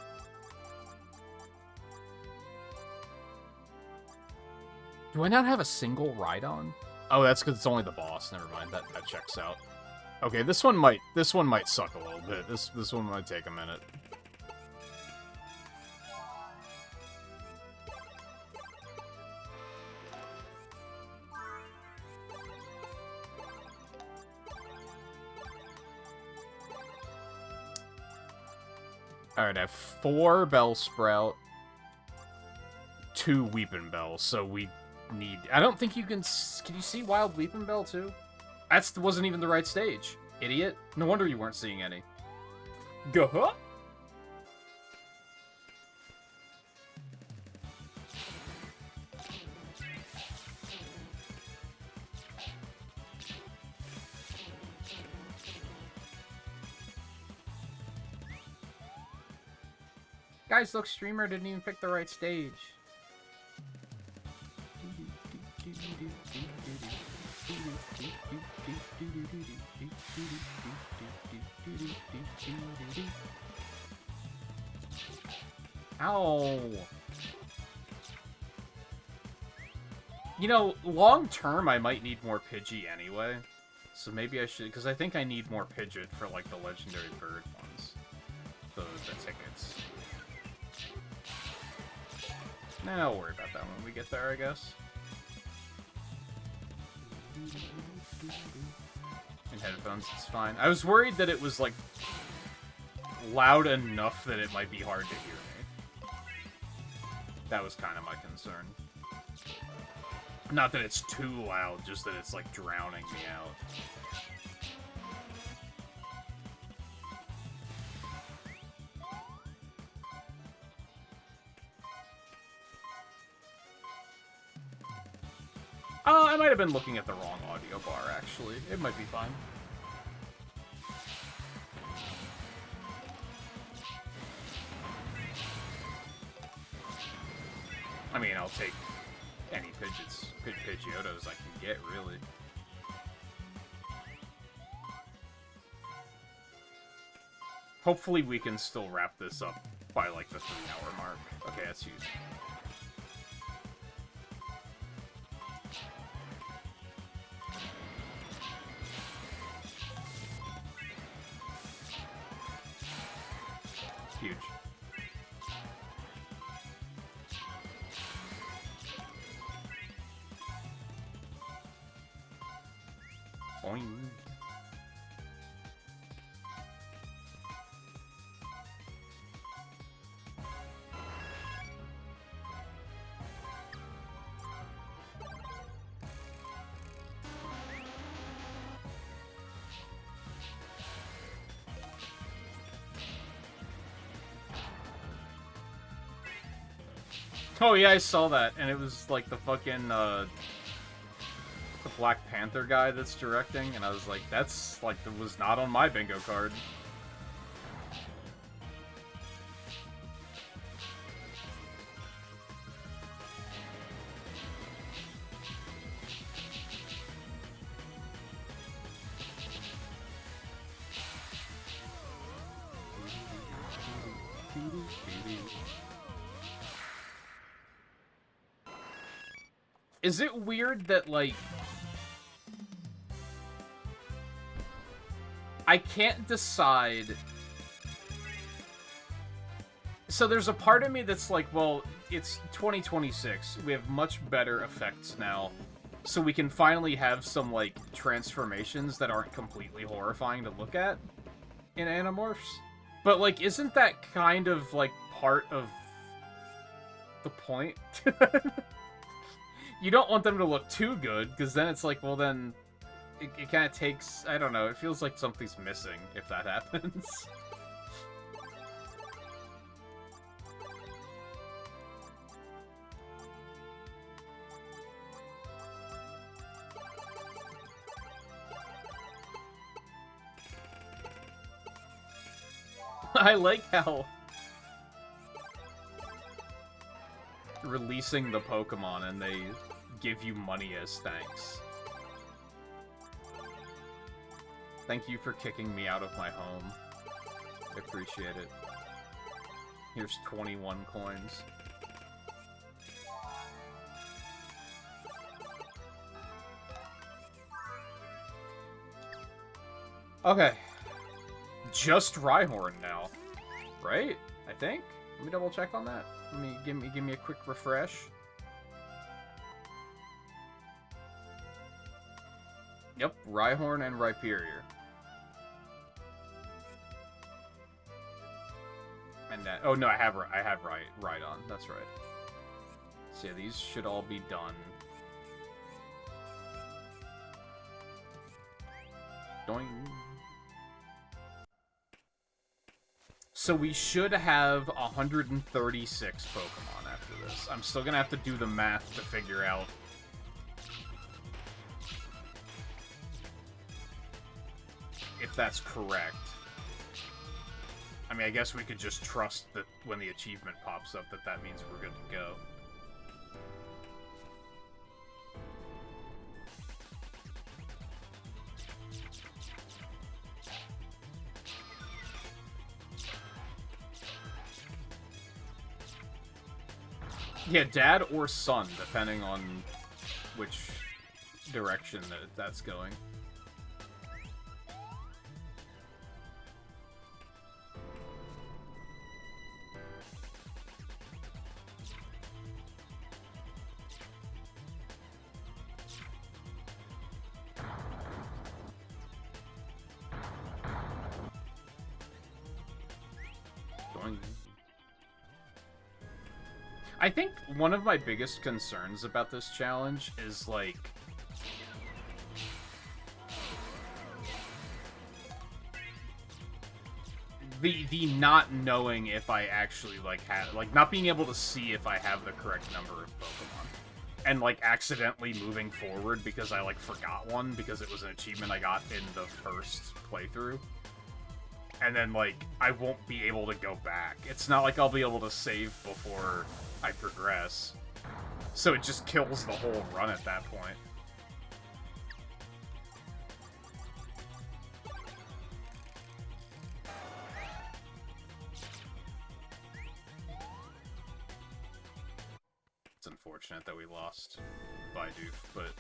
Do I not have a single ride-on? Oh, that's because it's only the boss. Never mind. That checks out. Okay, this one might suck a little bit. This one might take a minute. Alright, I have 4 Bellsprout, 2 Weepin' Bell, so we need... I don't think you can... Can you see Wild Weepin' Bell, too? That wasn't even the right stage, idiot. No wonder you weren't seeing any. Go-huh! Guys, look, streamer didn't even pick the right stage. Ow. You know, long term, I might need more Pidgey anyway. So maybe I should, because I think I need more Pidgeot for, like, the legendary bird ones. The tickets. Nah, I'll worry about that when we get there, I guess. In headphones, it's fine. I was worried that it was, like, loud enough that it might be hard to hear me. That was kind of my concern. Not that it's too loud, just that it's, like, drowning me out. I might have been looking at the wrong audio bar, actually. It might be fine. I mean, I'll take any Pidgeotos I can get, really. Hopefully we can still wrap this up by, like, the 3-hour mark. Okay, that's huge. Oh yeah, I saw that, and it was like the fucking the Black Panther guy that's directing, and I was like, that's like that was not on my bingo card. Is it weird that, like, I can't decide... So there's a part of me that's like, well, it's 2026. We have much better effects now. So we can finally have some, like, transformations that aren't completely horrifying to look at in Animorphs. But, like, isn't that kind of, like, part of the point? You don't want them to look too good, because then it's like, well, then it kind of takes... I don't know, it feels like something's missing if that happens. I like how... releasing the Pokémon and they give you money as thanks. Thank you for kicking me out of my home. I appreciate it. Here's 21 coins. Okay. Just Rhyhorn now. Right? I think? Let me double check on that. Give me a quick refresh. Yep, Rhyhorn and Rhyperior. And oh no, I have Rhydon. That's right. So yeah, these should all be done. Doing. So we should have 136 Pokemon after this. I'm still gonna have to do the math to figure out if that's correct. I mean, I guess we could just trust that when the achievement pops up that means we're good to go. Yeah, dad or son, depending on which direction that's going. I think one of my biggest concerns about this challenge is, like, the not knowing if I actually, like, not being able to see if I have the correct number of Pokemon. And, like, accidentally moving forward because I, like, forgot one because it was an achievement I got in the first playthrough. And then, like, I won't be able to go back. It's not like I'll be able to save before I progress. So it just kills the whole run at that point. It's unfortunate that we lost Bidoof, but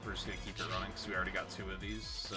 we're just gonna keep it running because we already got 2 of these, so...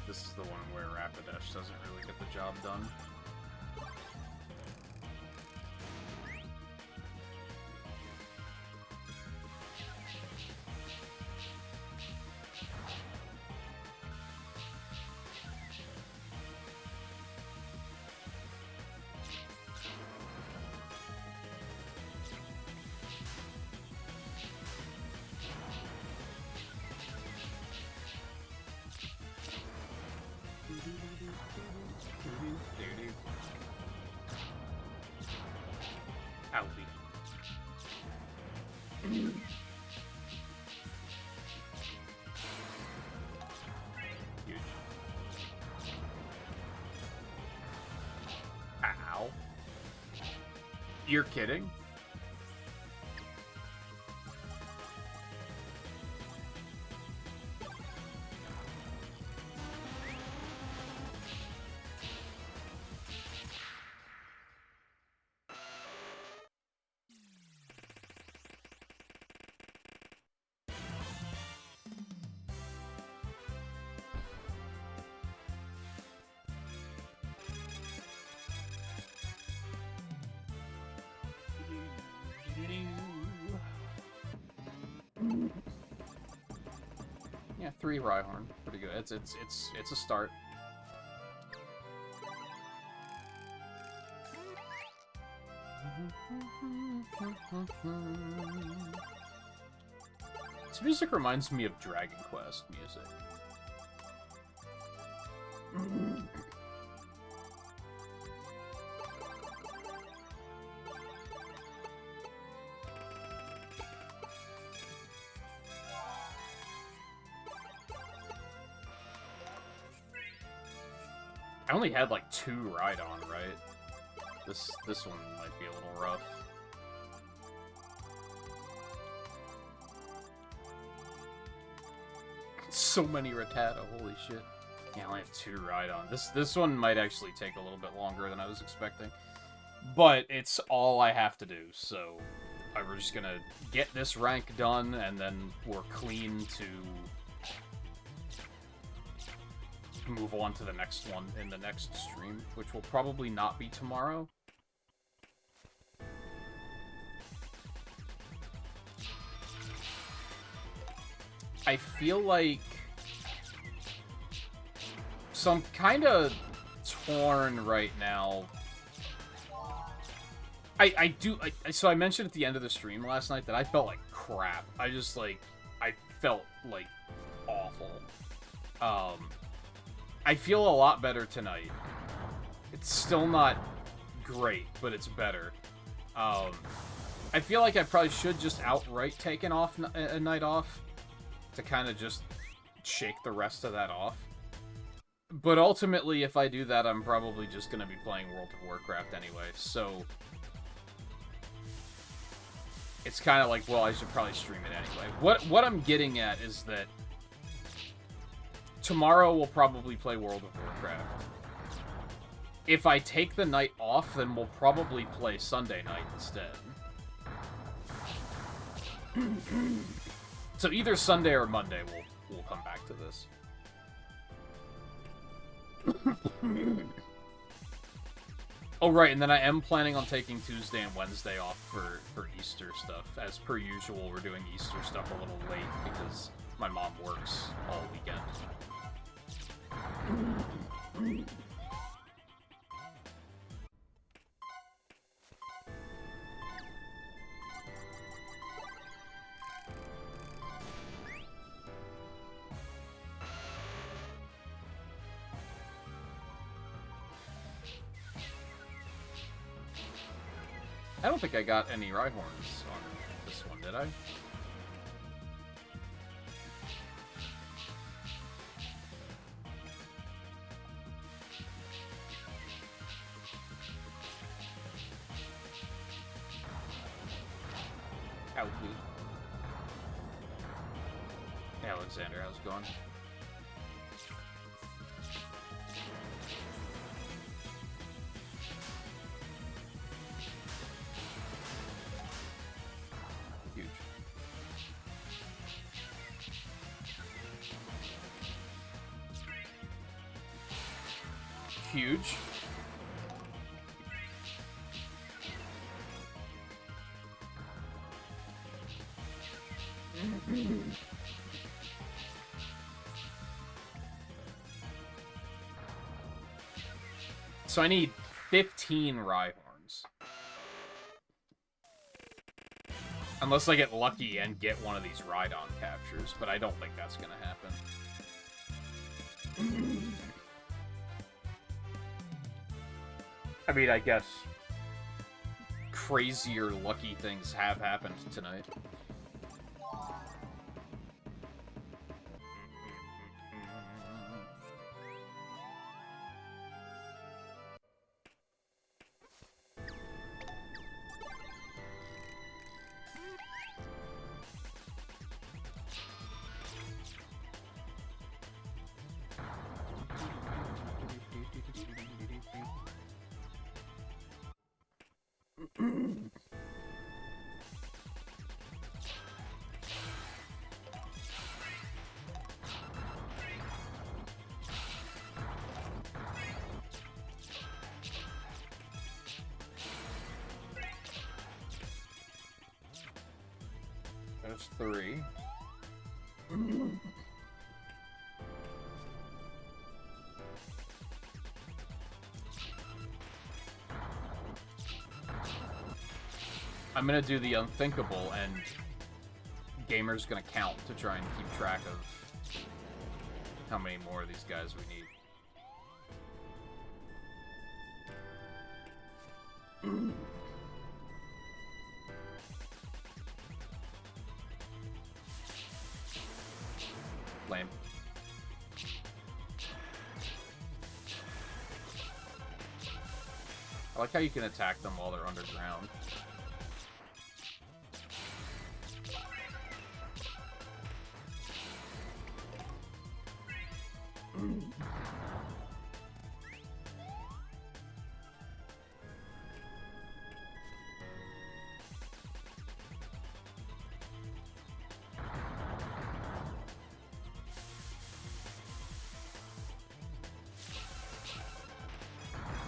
This is the one where Rapidash doesn't really get the job done. You're kidding? Yeah, 3 Rhyhorn. Pretty good. It's a start. This music reminds me of Dragon Quest music. I only had like 2 Rhydon, right? This one might be a little rough. So many Rattata, holy shit. Yeah, I only have 2 Rhydon. This one might actually take a little bit longer than I was expecting. But it's all I have to do, so we're just gonna get this rank done, and then we're clean to move on to the next one in the next stream, which will probably not be tomorrow. I feel like... So I'm kind of torn right now. So I mentioned at the end of the stream last night that I felt like crap. I felt like awful. I feel a lot better tonight. It's still not great, but it's better. I feel like I probably should just outright take a night off to kind of just shake the rest of that off. But ultimately, if I do that, I'm probably just going to be playing World of Warcraft anyway, so... It's kind of like, well, I should probably stream it anyway. What I'm getting at is that tomorrow we'll probably play World of Warcraft. If I take the night off, then we'll probably play Sunday night instead. So either Sunday or Monday we'll come back to this. Oh, right, and then I am planning on taking Tuesday and Wednesday off for Easter stuff. As per usual, we're doing Easter stuff a little late because my mom works all weekend. I don't think I got any Rhyhorns on this one, did I? Howdy. Alexander, how's it going? Huge. So I need 15 Rhyhorns. Unless I get lucky and get one of these Rhydon captures, but I don't think that's gonna happen. I mean, I guess crazier lucky things have happened tonight. There's 3. I'm gonna do the unthinkable, and Gamer's gonna count to try and keep track of how many more of these guys we need. Lame. I like how you can attack them while they're underground.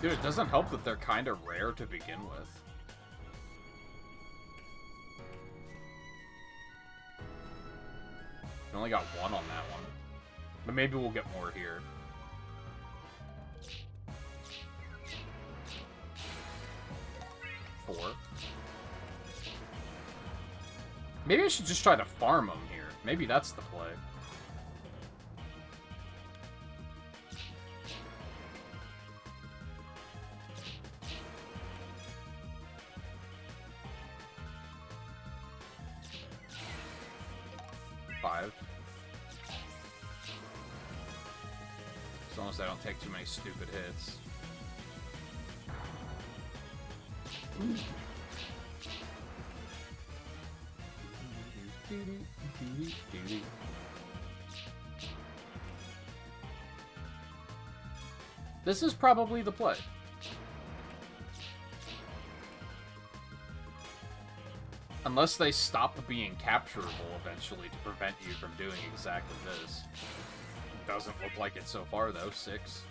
Dude, it doesn't help that they're kind of rare to begin with. We only got 1 on that one. But maybe we'll get more here. Four. Maybe I should just try to farm them here. Maybe that's the play. As long as I don't take too many stupid hits. This is probably the play. Unless they stop being capturable eventually to prevent you from doing exactly this. Doesn't look like it so far, though. 6.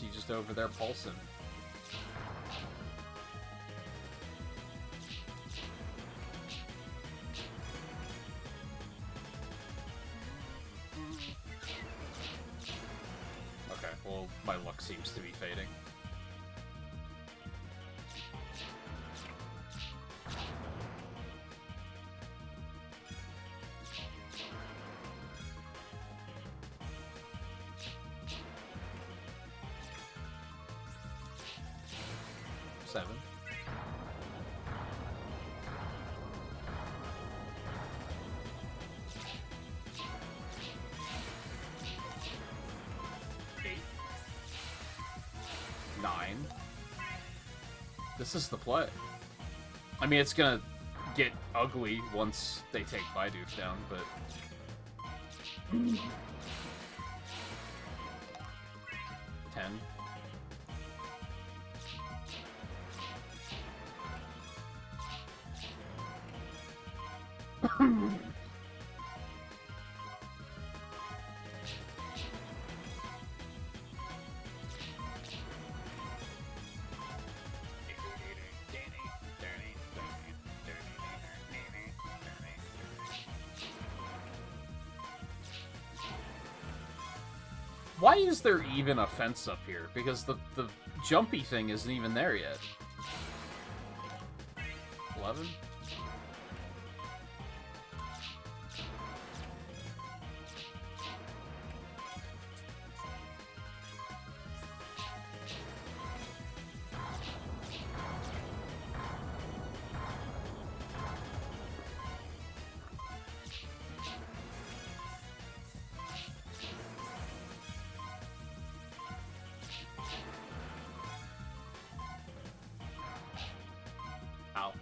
He's just over there pulsing. Okay, well, my luck seems to be fading. This is the play. I mean, it's gonna get ugly once they take Bidoof down, but... 10. Why is there even a fence up here? Because the jumpy thing isn't even there yet. 11? Ow.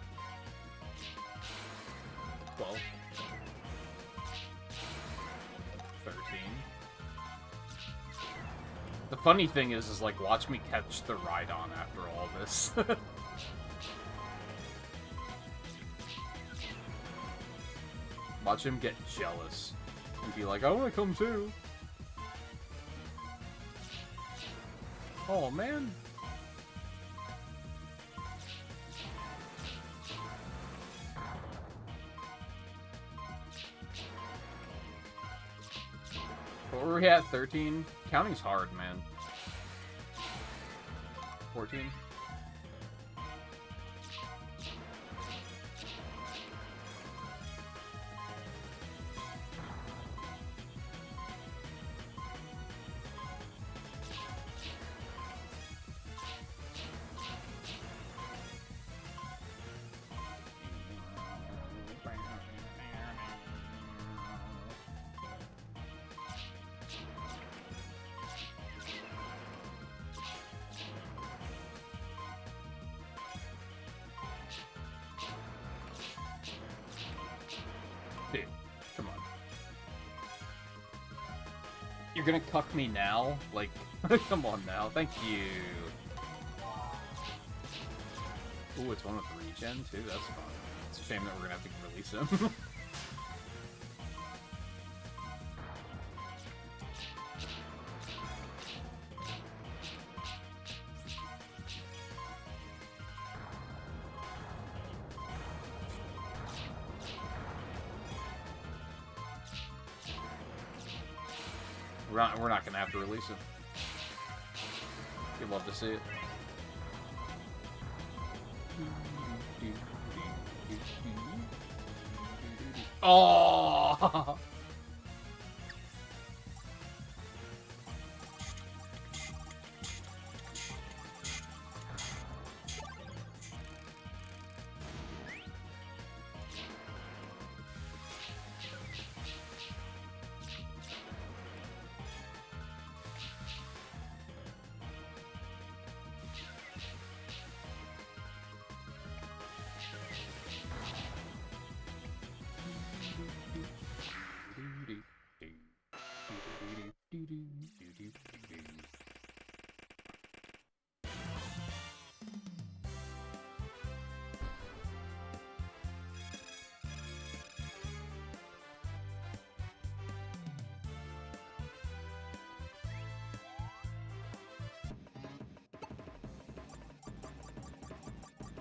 12. 13. The funny thing is like, watch me catch the Rhydon after all this. Watch him get jealous and be like, I want to come too. Oh, man. What were we at? 13? Counting's hard, man. 14? You're gonna cuck me now? Like, come on now. Thank you. Ooh, it's one with regen, too? That's fun. It's a shame that we're gonna have to release him. We're not gonna have to release him. You'd love to see it. Oh!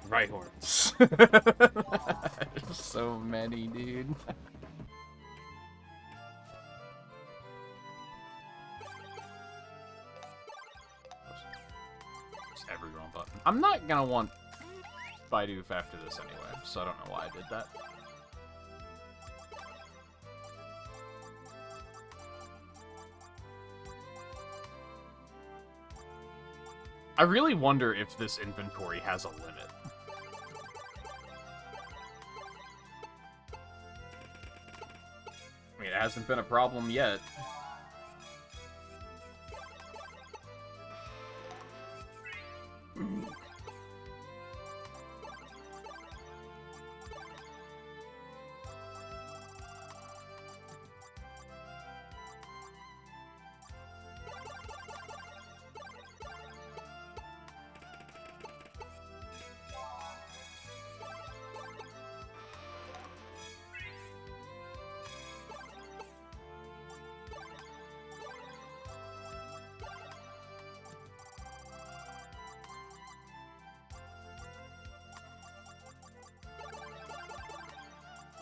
Rhyhorns. There's so many, dude. Just every wrong button. I'm not gonna want Bidoof after this anyway, so I don't know why I did that. I really wonder if this inventory has a limit. I mean, it hasn't been a problem yet.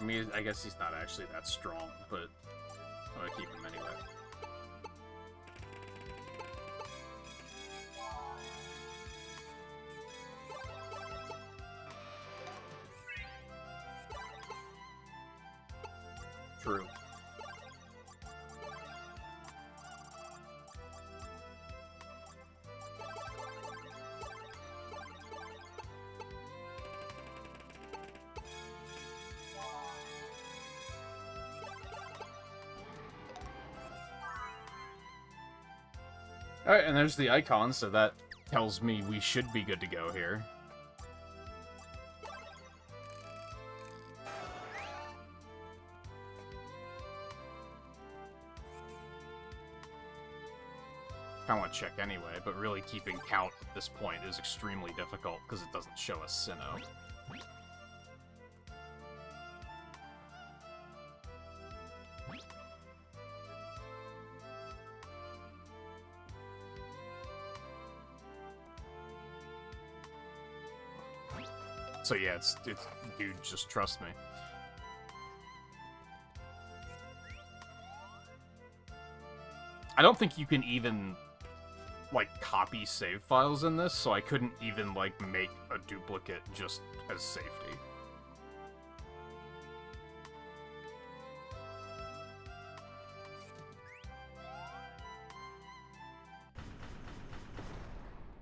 I mean, I guess he's not actually that strong, but I'm gonna keep him anyway. True. Alright, and there's the icon, so that tells me we should be good to go here. I want to check anyway, but really keeping count at this point is extremely difficult because it doesn't show a Sinnoh. So yeah, it's dude, just trust me. I don't think you can even, like, copy save files in this, so I couldn't even, like, make a duplicate just as safety.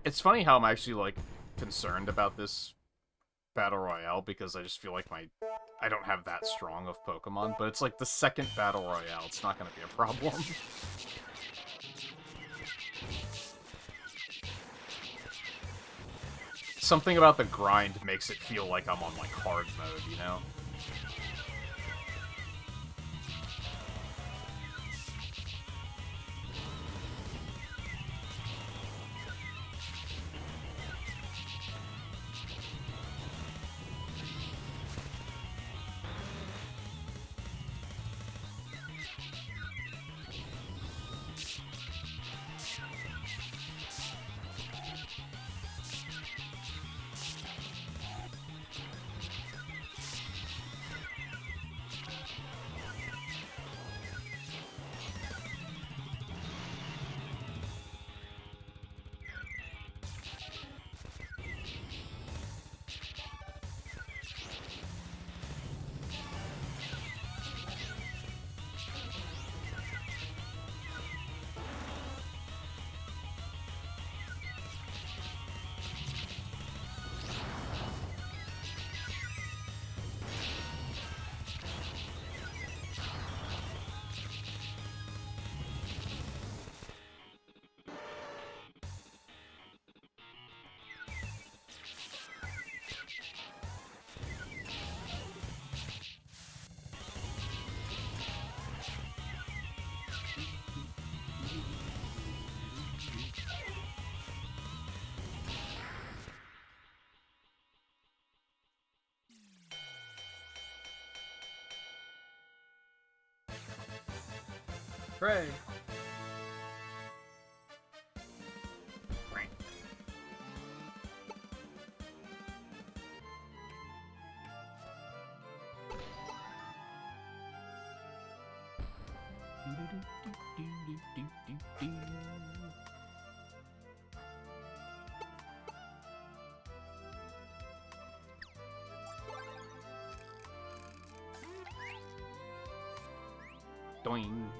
It's funny how I'm actually, like, concerned about this Battle Royale, because I just feel like I don't have that strong of Pokemon, but it's like the second Battle Royale, it's not gonna be a problem. Something about the grind makes it feel like I'm on, like, hard mode, you know? Hooray! Doing.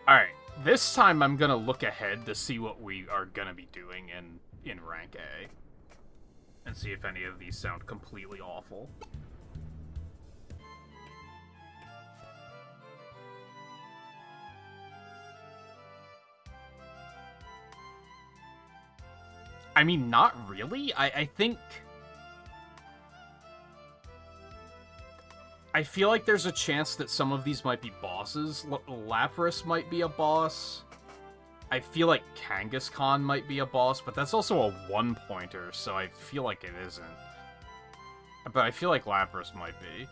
Alright, this time I'm gonna look ahead to see what we are gonna be doing in rank A. And see if any of these sound completely awful. I mean, not really. I think... I feel like there's a chance that some of these might be bosses. Lapras might be a boss. I feel like Kangaskhan might be a boss, but that's also a one-pointer, so I feel like it isn't. But I feel like Lapras might be.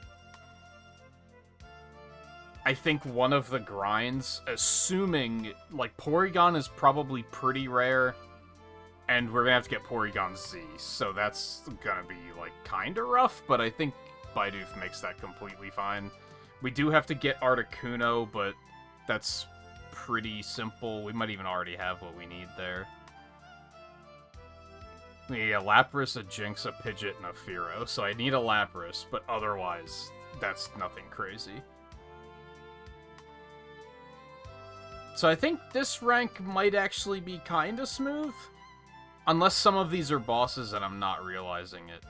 I think one of the grinds, assuming, like, Porygon is probably pretty rare, and we're gonna have to get Porygon Z, so that's gonna be, like, kinda rough, but I think Bidoof makes that completely fine. We do have to get Articuno, but that's pretty simple. We might even already have what we need there. Yeah, Lapras, a Jinx, a Pidgeot, and a Fearow, so I need a Lapras, but otherwise, that's nothing crazy. So I think this rank might actually be kinda smooth, unless some of these are bosses and I'm not realizing it.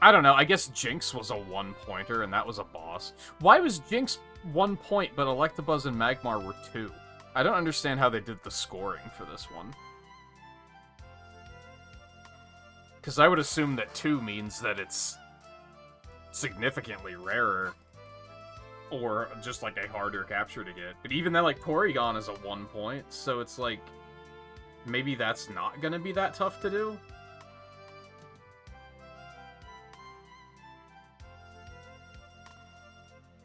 I don't know, I guess Jinx was a one-pointer, and that was a boss. Why was Jinx 1 point, but Electabuzz and Magmar were 2? I don't understand how they did the scoring for this one. Because I would assume that 2 means that it's significantly rarer. Or just, like, a harder capture to get. But even then, like, Porygon is a 1 point, so it's like... Maybe that's not gonna be that tough to do?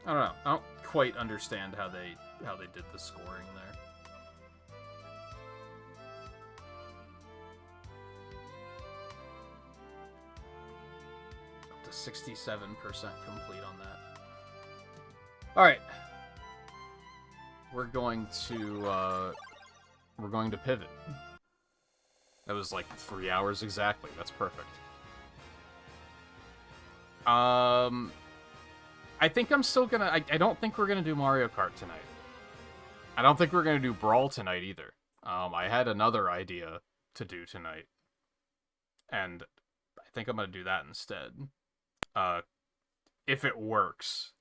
I don't know. I don't quite understand how they did the scoring there. Up to 67% complete on that. Alright. We're going to pivot. That was like 3 hours exactly. That's perfect. I think I'm still gonna... I don't think we're gonna do Mario Kart tonight. I don't think we're gonna do Brawl tonight either. I had another idea to do tonight. And I think I'm gonna do that instead. If it works.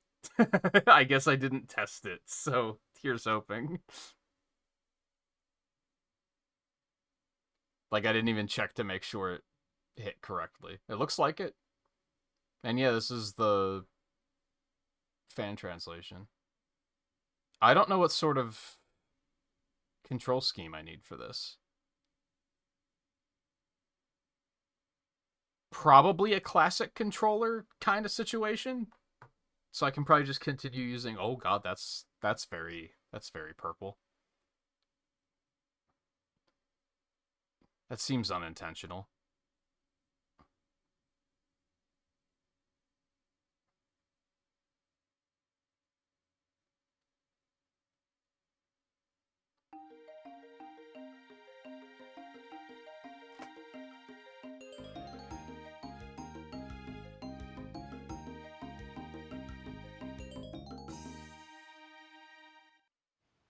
I guess I didn't test it, so here's hoping. Like, I didn't even check to make sure it hit correctly. It looks like it. And yeah, this is the fan translation. I don't know what sort of control scheme I need for this. Probably a classic controller kind of situation. So I can probably just continue using... Oh god, that's very purple. That seems unintentional.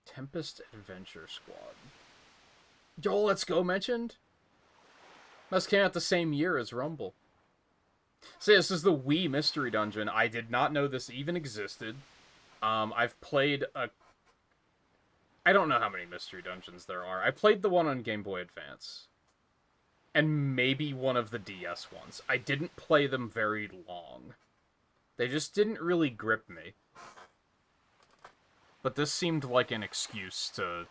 Tempest Adventure Squad. Yo, Let's Go mentioned? Must came out the same year as Rumble. So this is the Wii Mystery Dungeon. I did not know this even existed. I've played a... I don't know how many Mystery Dungeons there are. I played the one on Game Boy Advance. And maybe one of the DS ones. I didn't play them very long. They just didn't really grip me. But this seemed like an excuse to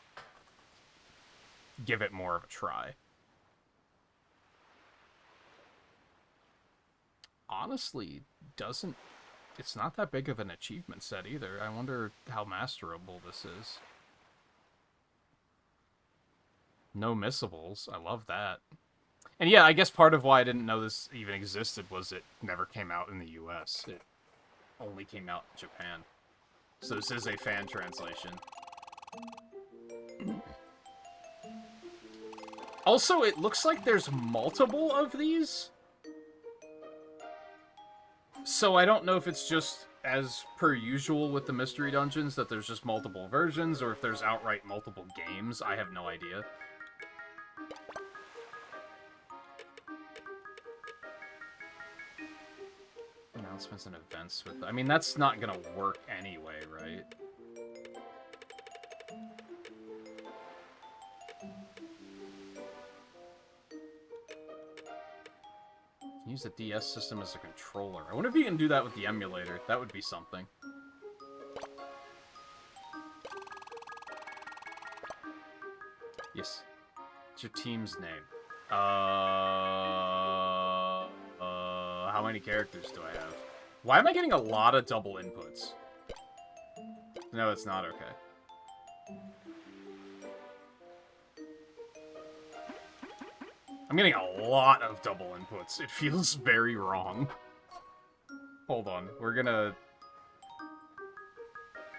give it more of a try. Honestly, it's not that big of an achievement set either. I wonder how masterable this is. No missables. I love that. And yeah, I guess part of why I didn't know this even existed was it never came out in the US. It only came out in Japan. So this is a fan translation. Also, it looks like there's multiple of these. So I don't know if it's just as per usual with the Mystery Dungeons that there's just multiple versions, or if there's outright multiple games. I have no idea. Announcements and events with... I mean, that's not gonna work anyway, right? Use the DS system as a controller. I wonder if you can do that with the emulator. That would be something. Yes. What's your team's name? How many characters do I have? Why am I getting a lot of double inputs? No, it's not okay. I'm getting a lot of double inputs. It feels very wrong. Hold on. We're gonna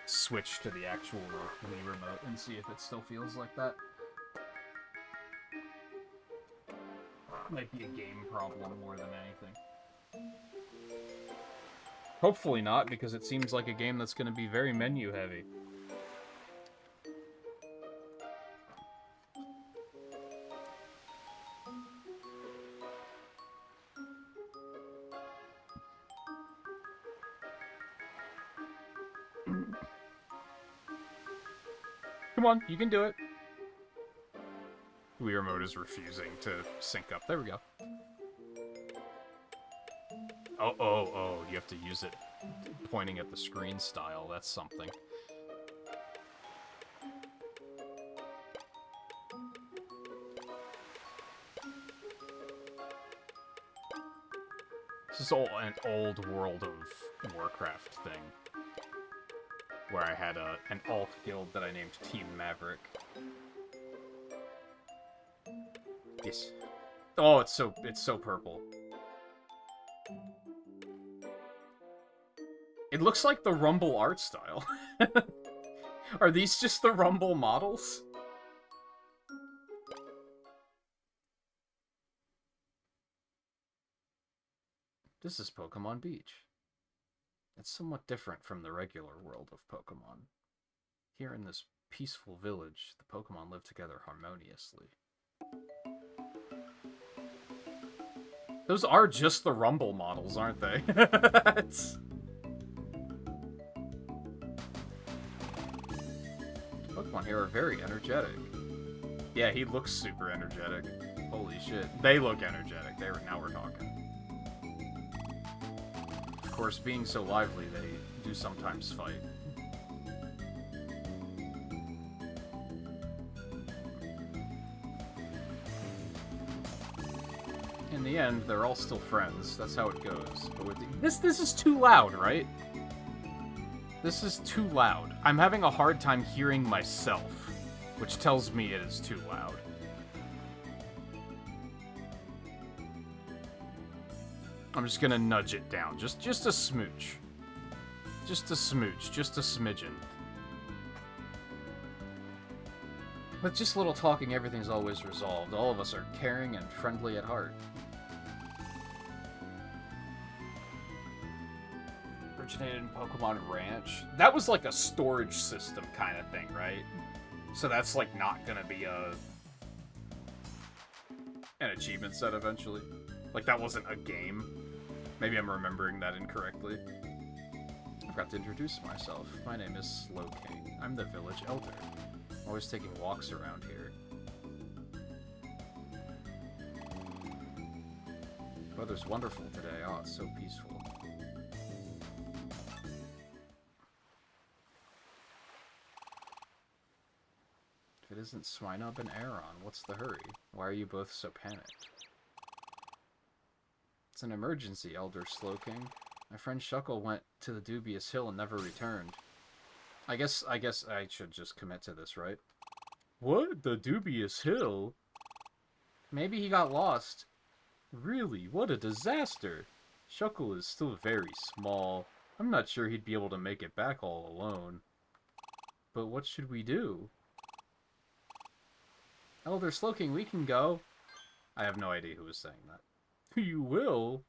switch to the actual Wii remote and see if it still feels like that. Might be a game problem more than anything. Hopefully not, because it seems like a game that's going to be very menu heavy. Come on, you can do it. Wii Remote is refusing to sync up. There we go. Oh, you have to use it pointing at the screen style. That's something. This is an old World of Warcraft thing, where I had an alt guild that I named Team Maverick. Yes. Oh, it's so purple. It looks like the Rumble art style. Are these just the Rumble models? This is Pokemon Beach. It's somewhat different from the regular world of Pokemon. Here in this peaceful village, the Pokemon live together harmoniously. Those are just the Rumble models, aren't they? Pokemon here are very energetic. Yeah, he looks super energetic. Holy shit. They look energetic. Now we're talking. Of course, being so lively, they do sometimes fight. In the end, they're all still friends. That's how it goes. But with this is too loud, right? This is too loud. I'm having a hard time hearing myself, which tells me it is too loud. I'm just gonna nudge it down. Just a smooch. Just a smooch. Just a smidgen. With just little talking, everything's always resolved. All of us are caring and friendly at heart. Originated in Pokemon Ranch. That was like a storage system kind of thing, right? So that's like not gonna be an achievement set eventually. Like that wasn't a game. Maybe I'm remembering that incorrectly. I forgot to introduce myself. My name is Slow King. I'm the village elder. I'm always taking walks around here. Weather's wonderful today. Oh, it's so peaceful. If it isn't Swinub and Aeron, what's the hurry? Why are you both so panicked? It's an emergency, Elder Slowking. My friend Shuckle went to the dubious hill and never returned. I guess I should just commit to this, right? What? The dubious hill? Maybe he got lost. Really? What a disaster! Shuckle is still very small. I'm not sure he'd be able to make it back all alone. But what should we do? Elder Slowking, we can go. I have no idea who was saying that. You will?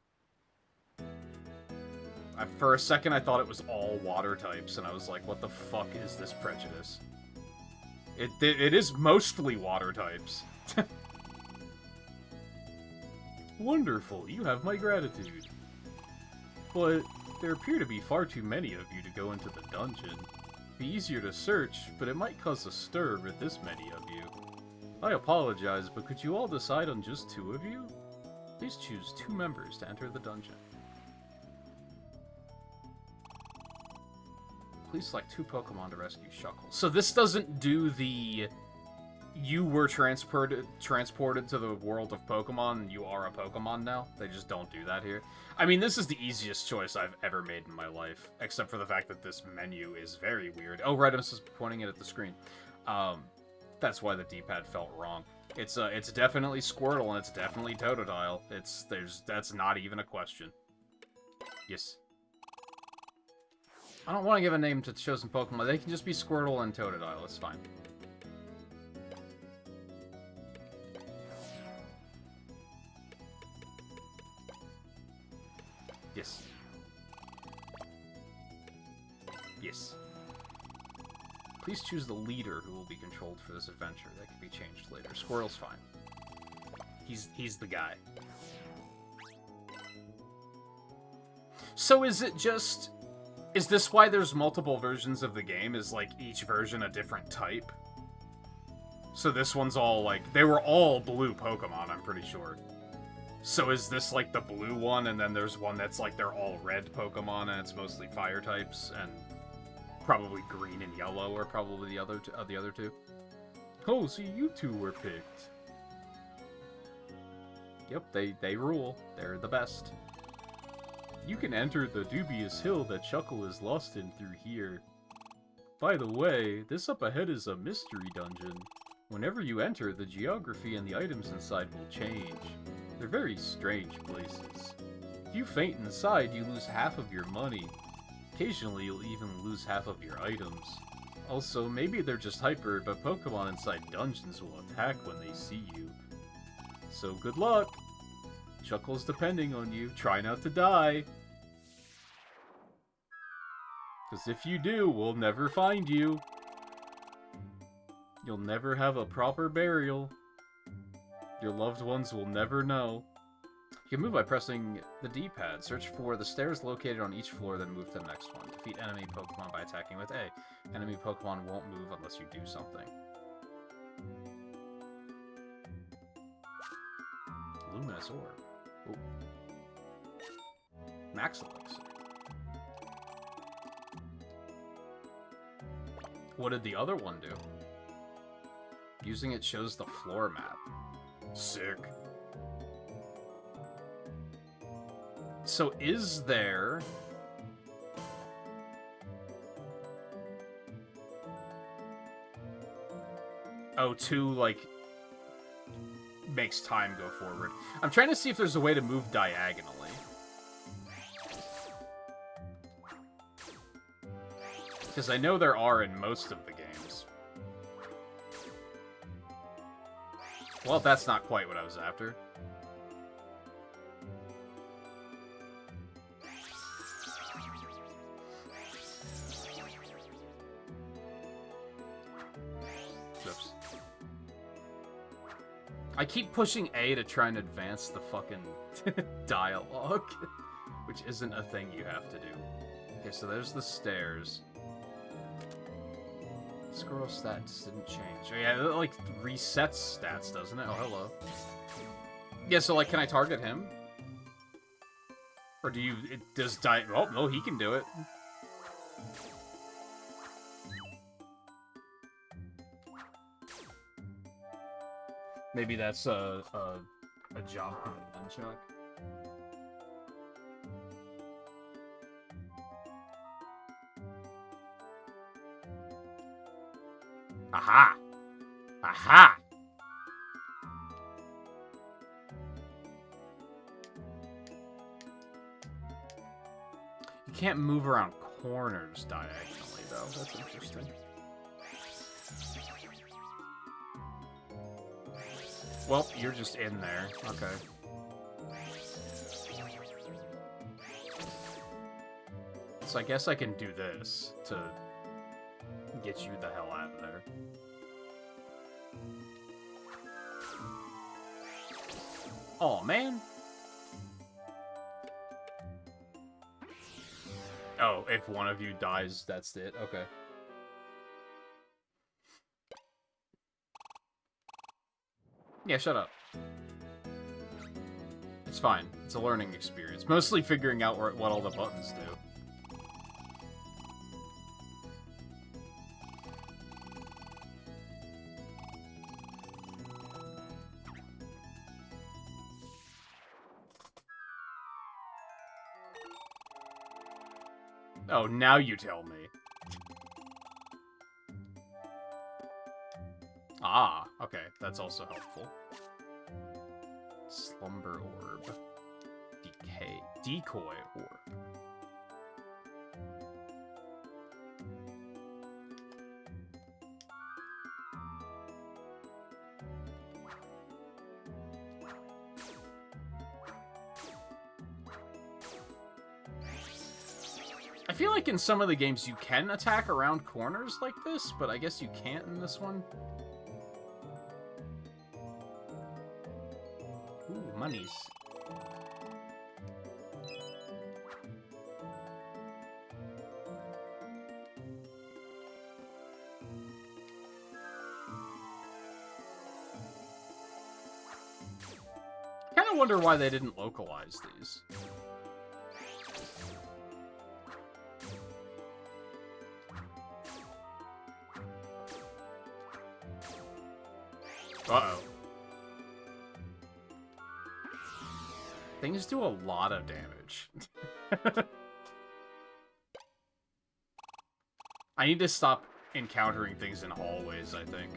For a second, I thought it was all water types, and I was like, what the fuck is this prejudice? It is mostly water types. Wonderful, you have my gratitude. But there appear to be far too many of you to go into the dungeon. It'd be easier to search, but it might cause a stir with this many of you. I apologize, but could you all decide on just 2 of you? Please choose 2 members to enter the dungeon. Please select 2 Pokemon to rescue Shuckle. So this doesn't do the... You were transported to the world of Pokemon, and you are a Pokemon now. They just don't do that here. I mean, this is the easiest choice I've ever made in my life, except for the fact that this menu is very weird. Oh, right, I'm just pointing it at the screen. That's why the D-pad felt wrong. It's definitely Squirtle, and it's definitely Totodile. That's not even a question. Yes. I don't want to give a name to chosen Pokemon. They can just be Squirtle and Totodile. It's fine. Yes. Yes. Please choose the leader who will be controlled for this adventure. That can be changed later. Squirrel's fine. He's the guy. So is it just... Is this why there's multiple versions of the game? Is, like, each version a different type? So this one's all, like... They were all blue Pokemon, I'm pretty sure. So is this like the blue one, and then there's one that's like they're all red Pokemon, and it's mostly fire types, and probably green and yellow are probably the other two. Oh, so you two were picked. Yep, they rule. They're the best. You can enter the dubious hill that Chuckle is lost in through here. By the way, this up ahead is a mystery dungeon. Whenever you enter, the geography and the items inside will change. They're very strange places. If you faint inside, you lose half of your money. Occasionally, you'll even lose half of your items. Also, maybe they're just hyper, but Pokemon inside dungeons will attack when they see you. So good luck! Chuckle's depending on you. Try not to die. Because if you do, we'll never find you. You'll never have a proper burial. Your loved ones will never know. You can move by pressing the D-pad. Search for the stairs located on each floor, then move to the next one. Defeat enemy Pokemon by attacking with A. Enemy Pokemon won't move unless you do something. Luminous Orb. Ooh. Max Elixir. What did the other one do? Using it shows the floor map. Sick. So is there... Oh, 2, like, makes time go forward. I'm trying to see if there's a way to move diagonally. Because I know there are in most of the games. Well, that's not quite what I was after. Oops. I keep pushing A to try and advance the fucking dialogue, which isn't a thing you have to do. Okay, so there's the stairs. Squirrel stats didn't change. Oh, yeah, it, like, resets stats, doesn't it? Oh, hello. Yeah, so, like, can I target him? Or do you... does oh, no, he can do it. Maybe that's a job from the nunchuck. Aha! Aha! You can't move around corners diagonally, though. That's interesting. Well, you're just in there. Okay. So I guess I can do this to get you the hell out of there. Oh man. Oh, if one of you dies, that's it. Okay. Yeah, shut up. It's fine. It's a learning experience. Mostly figuring out what all the buttons do. Oh, now you tell me. Ah, okay. That's also helpful. Slumber Orb. Decay. Decoy Orb. I feel like in some of the games you can attack around corners like this, but I guess you can't in this one. Ooh, monies. Kinda of wonder why they didn't localize these. Uh-oh. Things do a lot of damage. I need to stop encountering things in hallways, I think.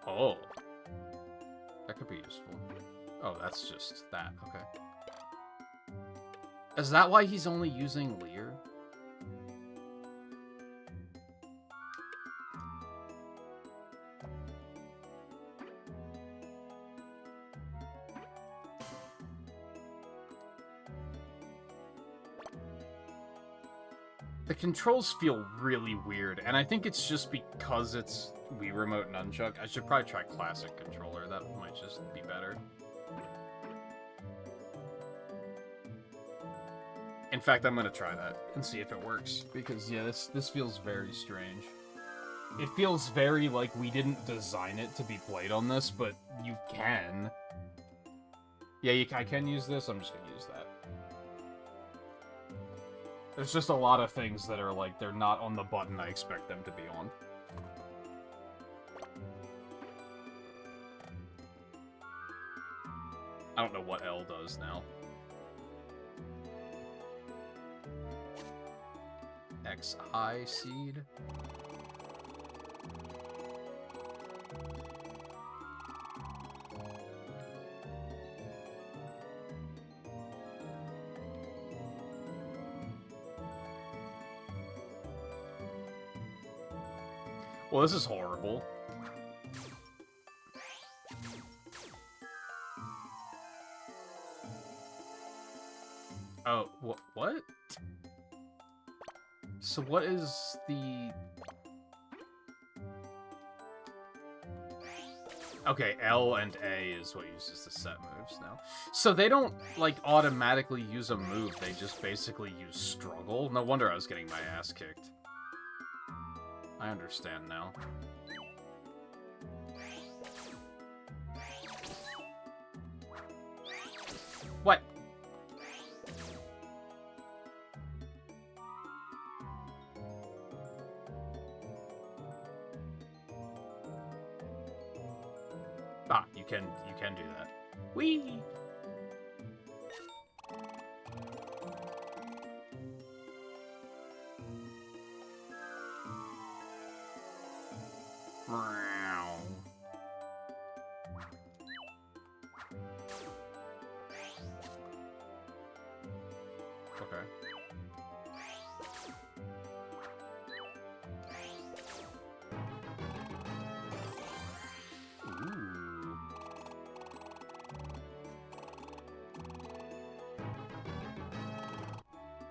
Oh. That could be useful. Oh, that's just that. Okay. Is that why he's only using Leer? The controls feel really weird, and I think it's just because it's Wii Remote Nunchuck. I should probably try Classic Controller. That might just be better. In fact, I'm gonna try that and see if it works. Because, yeah, this feels very strange. It feels very like we didn't design it to be played on this, but you can. Yeah, I can use this. I'm just gonna use that. There's just a lot of things that are like, they're not on the button I expect them to be on. I don't know what L does now. XI seed? Well, this is horrible. Oh, what? So what is the... Okay, L and A is what uses the set moves now. So they don't, like, automatically use a move, they just basically use struggle? No wonder I was getting my ass kicked. I understand now. What? Ah, you can do that. Whee! Okay. Ooh.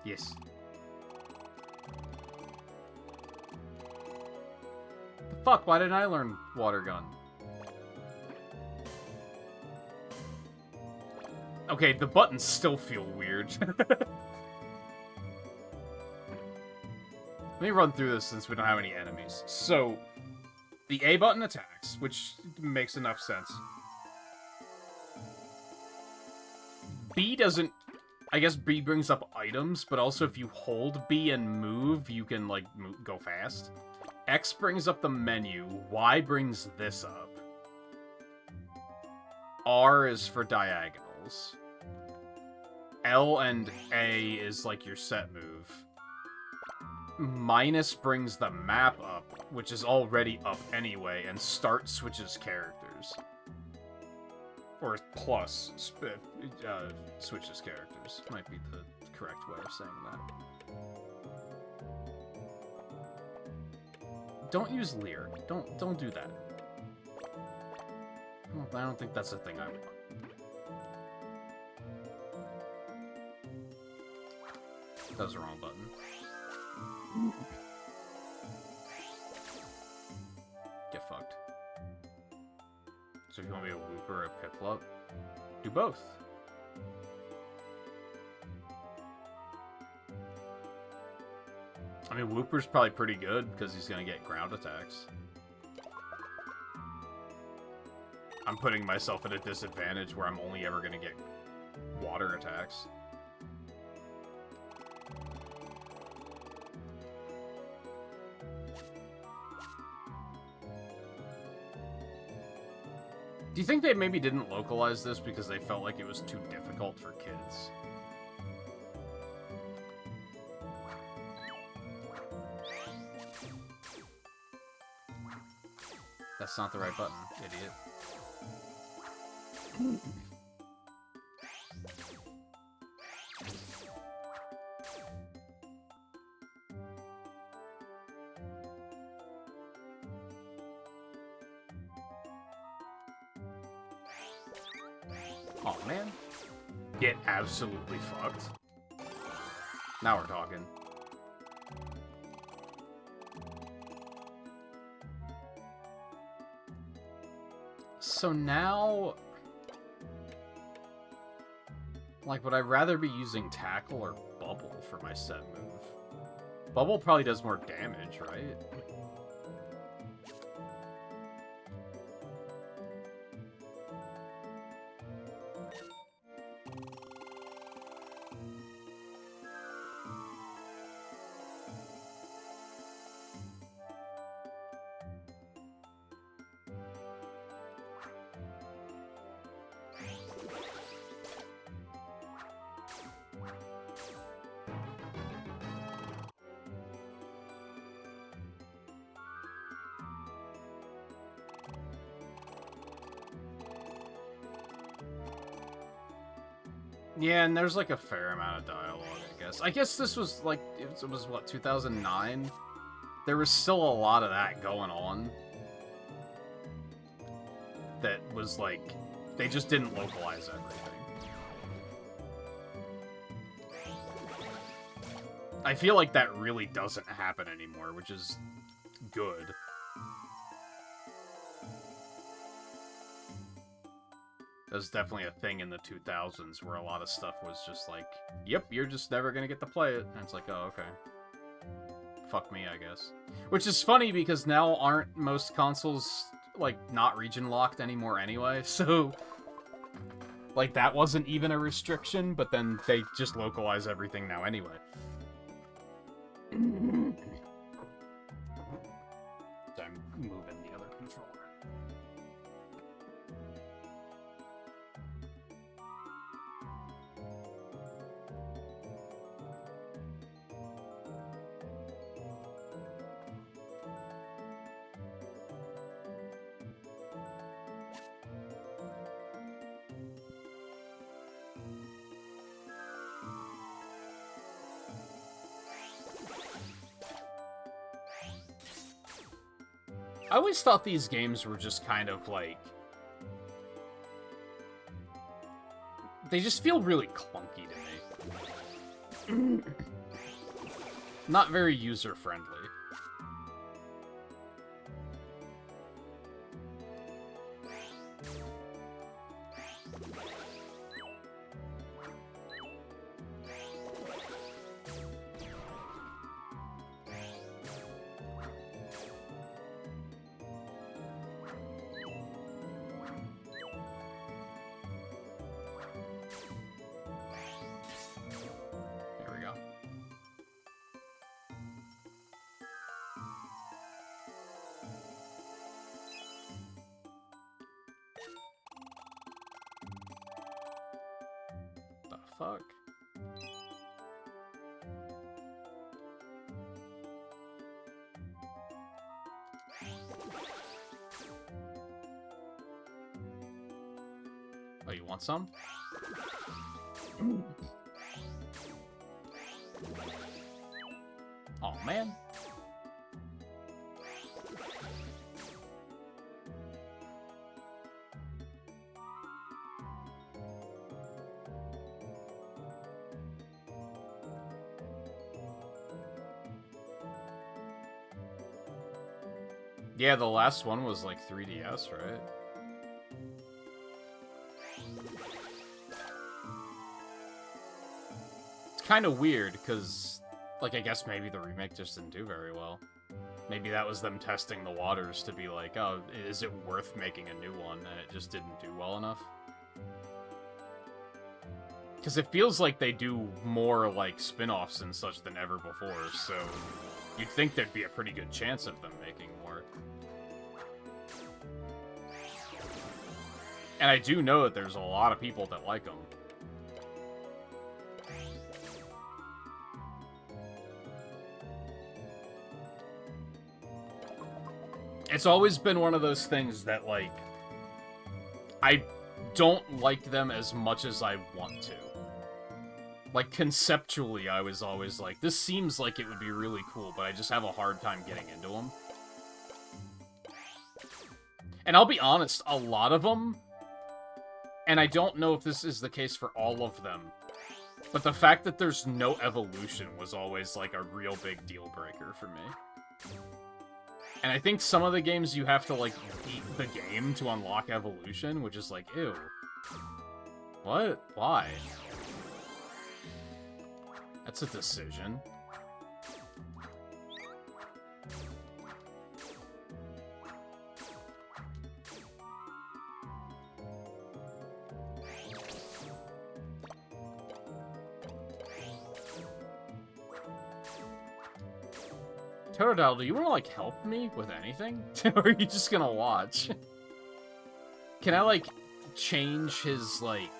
Yes. The fuck? Why didn't I learn water gun? Okay, the buttons still feel weird. Let me run through this since we don't have any enemies. So, the A button attacks, which makes enough sense. B doesn't... I guess B brings up items, but also if you hold B and move, you can, like, go fast. X brings up the menu. Y brings this up. R is for diagonals. L and A is, like, your set move. Minus brings the map up, which is already up anyway, and start switches characters. Or plus switches characters. Might be the correct way of saying that. Don't use Leer. Don't do that. I don't think that's the thing I want. That was the wrong button. Get fucked. So if you want to be a Wooper or a Piplup, do both. I mean, Wooper's probably pretty good because he's going to get ground attacks. I'm putting myself at a disadvantage where I'm only ever going to get water attacks. Do you think they maybe didn't localize this because they felt like it was too difficult for kids? That's not the right button, idiot. Oh, man. Get absolutely fucked. Now we're talking. So now... like, would I rather be using Tackle or Bubble for my set move? Bubble probably does more damage, right? Yeah, and there's like a fair amount of dialogue, I guess. I guess this was like, it was what, 2009? There was still a lot of that going on. That was like, they just didn't localize everything. I feel like that really doesn't happen anymore, which is good. That was definitely a thing in the 2000s where a lot of stuff was just like, yep, you're just never gonna get to play it. And it's like, oh, okay. Fuck me, I guess. Which is funny because now aren't most consoles, like, not region locked anymore anyway, so... like, that wasn't even a restriction, but then they just localize everything now anyway. So I'm moving the other controller. I always thought these games were just kind of like... they just feel really clunky to me. Not very user-friendly. Fuck. Oh, you want some? Oh, man. Yeah, the last one was like 3DS, right? It's kind of weird, because, like, I guess maybe the remake just didn't do very well. Maybe that was them testing the waters to be like, oh, is it worth making a new one? And it just didn't do well enough. Because it feels like they do more, like, spin-offs and such than ever before, so you'd think there'd be a pretty good chance of them making more. And I do know that there's a lot of people that like them. It's always been one of those things that, like, I don't like them as much as I want to. Like, conceptually, I was always like, this seems like it would be really cool, but I just have a hard time getting into them. And I'll be honest, a lot of them, and I don't know if this is the case for all of them, but the fact that there's no evolution was always, like, a real big deal breaker for me. And I think some of the games you have to, like, beat the game to unlock evolution, which is like, ew. What? Why? That's a decision. Totodile, do you want to, like, help me with anything? Or are you just gonna watch? Can I, like, change his, like...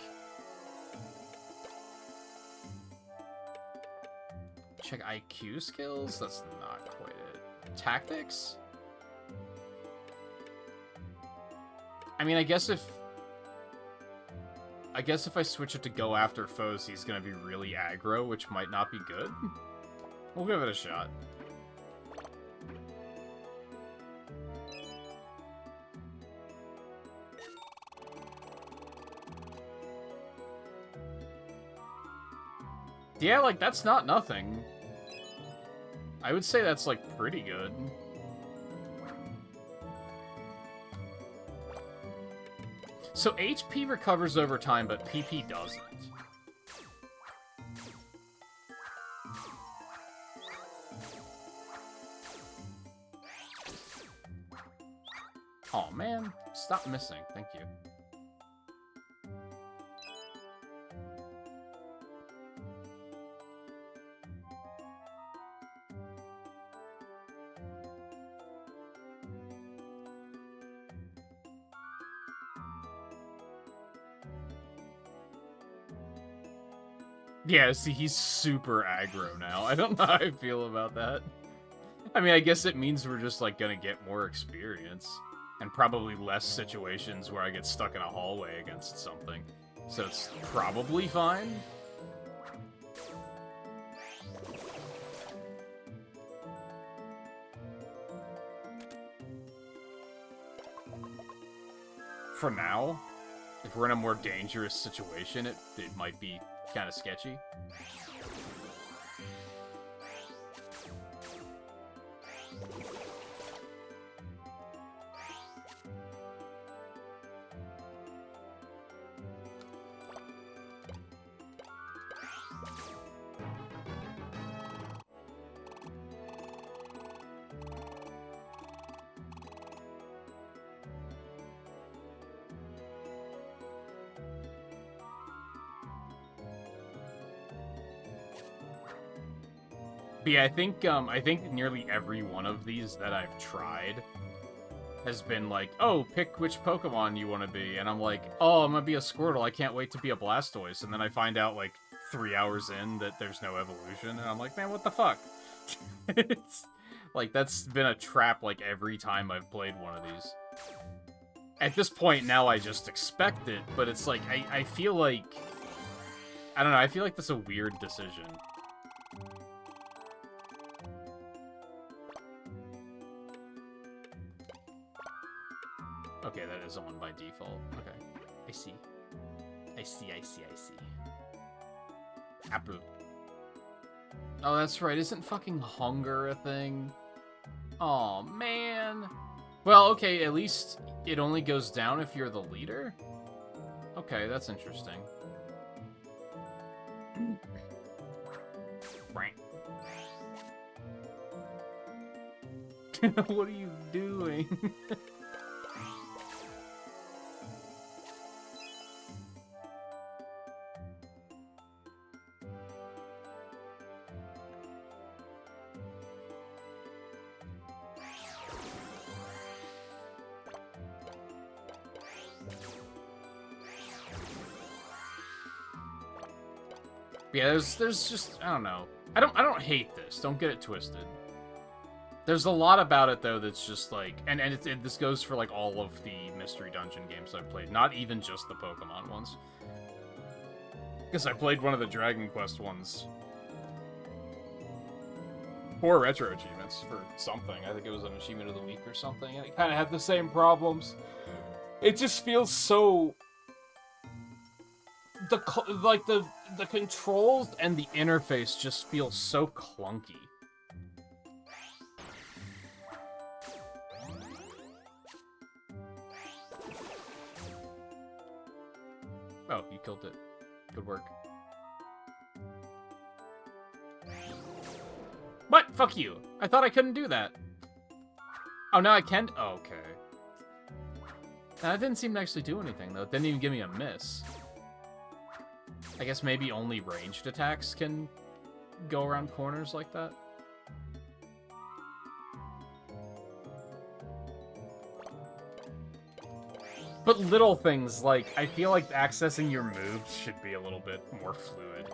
Check IQ skills? That's not quite it. Tactics? I mean, I guess if I switch it to go after foes, he's gonna be really aggro, which might not be good. We'll give it a shot. Yeah, like, that's not nothing. I would say that's, like, pretty good. So HP recovers over time, but PP doesn't. Oh man, stop missing. Thank you. Yeah, see, he's super aggro now. I don't know how I feel about that. I mean, I guess it means we're just, like, gonna get more experience. And probably less situations where I get stuck in a hallway against something. So it's probably fine. For now, if we're in a more dangerous situation, it might be kind of sketchy. But yeah, I think nearly every one of these that I've tried has been like, oh, pick which Pokemon you want to be. And I'm like, oh, I'm going to be a Squirtle. I can't wait to be a Blastoise. And then I find out, like, 3 hours in that there's no evolution. And I'm like, man, what the fuck? It's, like, that's been a trap, like, every time I've played one of these. At this point, now I just expect it. But it's like, I feel like... I don't know, I feel like that's a weird decision. Okay, that is on by default. Okay. I see. I see. Apple. Oh, that's right. Isn't fucking hunger a thing? Oh man. Well, okay, at least it only goes down if you're the leader? Okay, that's interesting. What are you doing? Yeah, there's just, I don't know. I don't hate this. Don't get it twisted. There's a lot about it though that's just like, and this goes for like all of the Mystery Dungeon games I've played, not even just the Pokemon ones. Because I played one of the Dragon Quest ones for RetroAchievements for something. I think it was an Achievement of the Week or something, and it kind of had the same problems. It just feels so... The controls and the interface just feel so clunky. Oh, you killed it. Good work. What? Fuck you. I thought I couldn't do that. Oh, now I can? Oh, okay. That didn't seem to actually do anything, though. It didn't even give me a miss. I guess maybe only ranged attacks can go around corners like that. But little things, like, I feel like accessing your moves should be a little bit more fluid.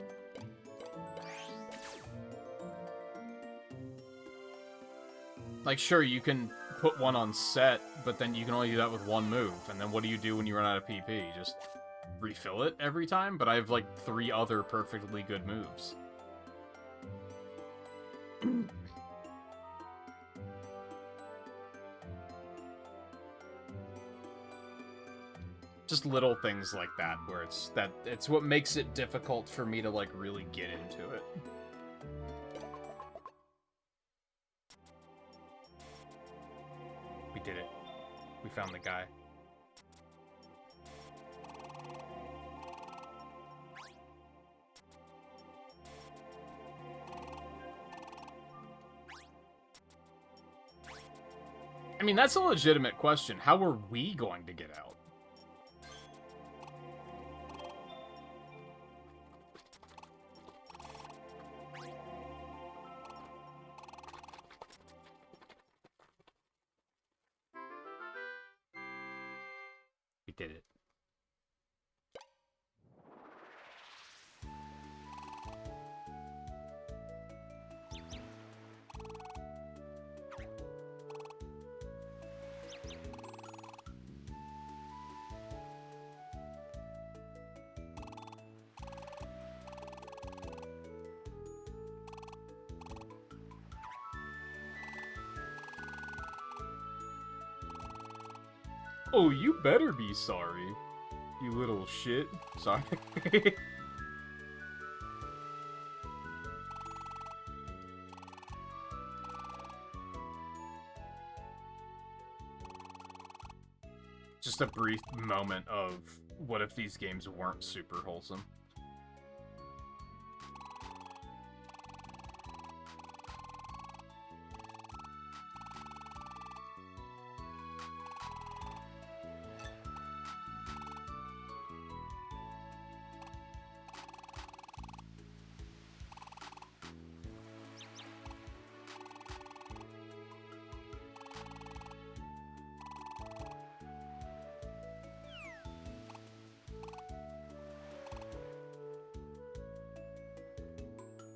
Like, sure, you can put one on set, but then you can only do that with one move. And then what do you do when you run out of PP? Just refill it every time? But I have, like, 3 other perfectly good moves. Just little things like that, where it's what makes it difficult for me to, like, really get into it. We did it. We found the guy. I mean, that's a legitimate question. How are we going to get out? We did it. Oh, you better be sorry, you little shit. Sorry. Just a brief moment of what if these games weren't super wholesome.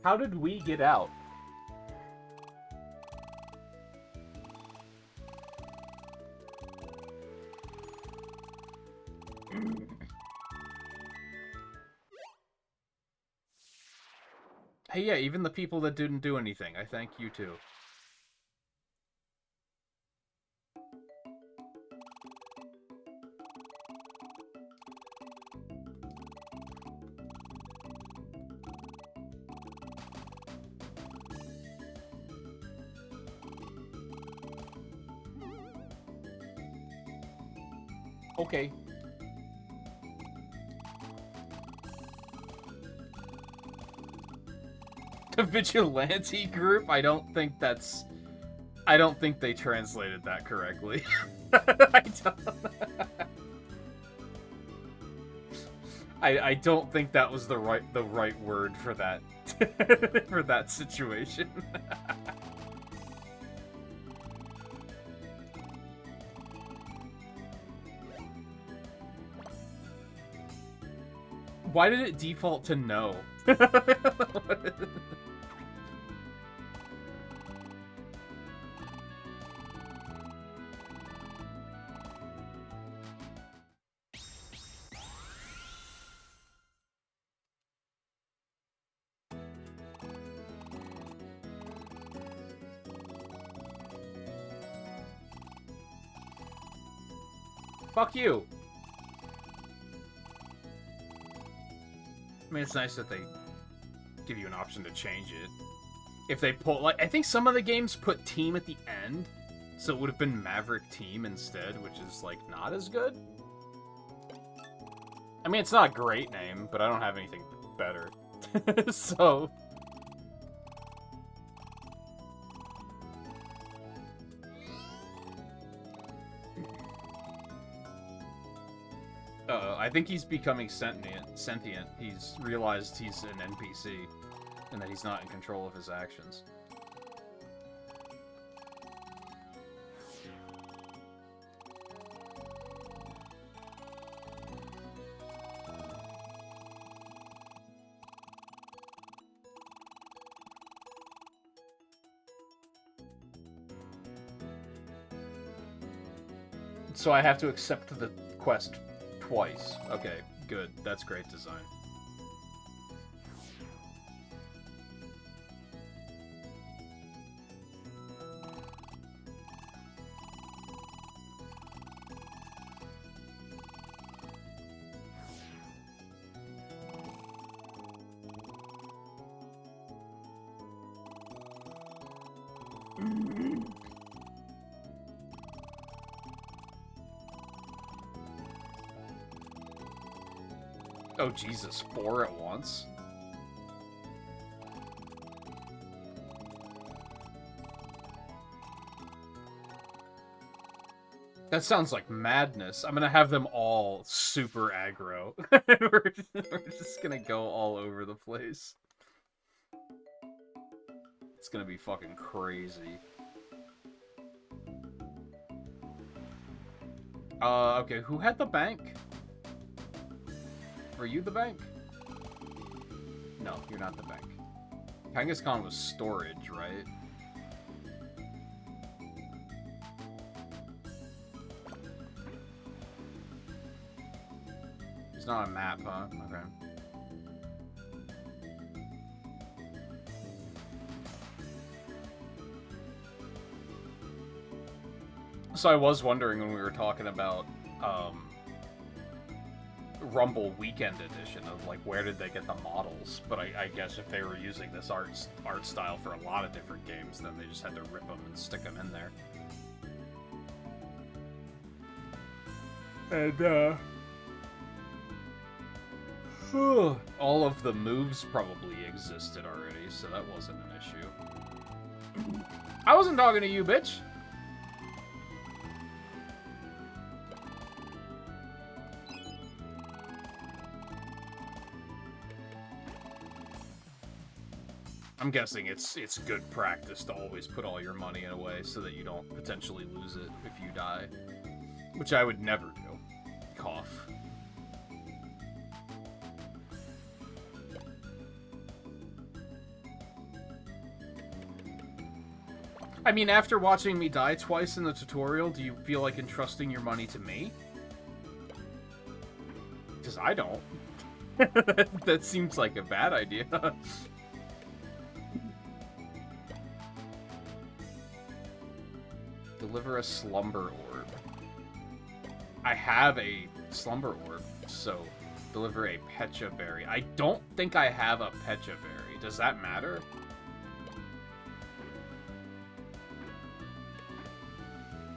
How did we get out? Hey, yeah, even the people that didn't do anything, I thank you too. Okay. The vigilante group? I don't think they translated that correctly. I don't think that was the right word for that for that situation. Why did it default to no? Fuck you. I mean, it's nice that they give you an option to change it. If they pull, like, I think some of the games put team at the end, so it would have been Maverick Team instead, which is, like, not as good. I mean, it's not a great name, but I don't have anything better. So... I think he's becoming sentient. He's realized he's an NPC, and that he's not in control of his actions. So I have to accept the quest twice. Okay, good. That's great design. Oh, Jesus, 4 at once? That sounds like madness. I'm gonna have them all super aggro. we're just gonna go all over the place. It's gonna be fucking crazy. Okay, who had the bank? Were you the bank? No, you're not the bank. Kangaskhan was storage, right? It's not a map, huh? Okay. So I was wondering when we were talking about, Rumble Weekend Edition of, like, where did they get the models? But I guess if they were using this art style for a lot of different games, then they just had to rip them and stick them in there. And, all of the moves probably existed already, so that wasn't an issue. I wasn't talking to you, bitch! I'm guessing it's good practice to always put all your money in a way so that you don't potentially lose it if you die. Which I would never do. Cough. I mean, after watching me die twice in the tutorial, do you feel like entrusting your money to me? Because I don't. That seems like a bad idea. Deliver a slumber orb. I have a slumber orb, so deliver a Pecha berry. I don't think I have a Pecha berry. Does that matter?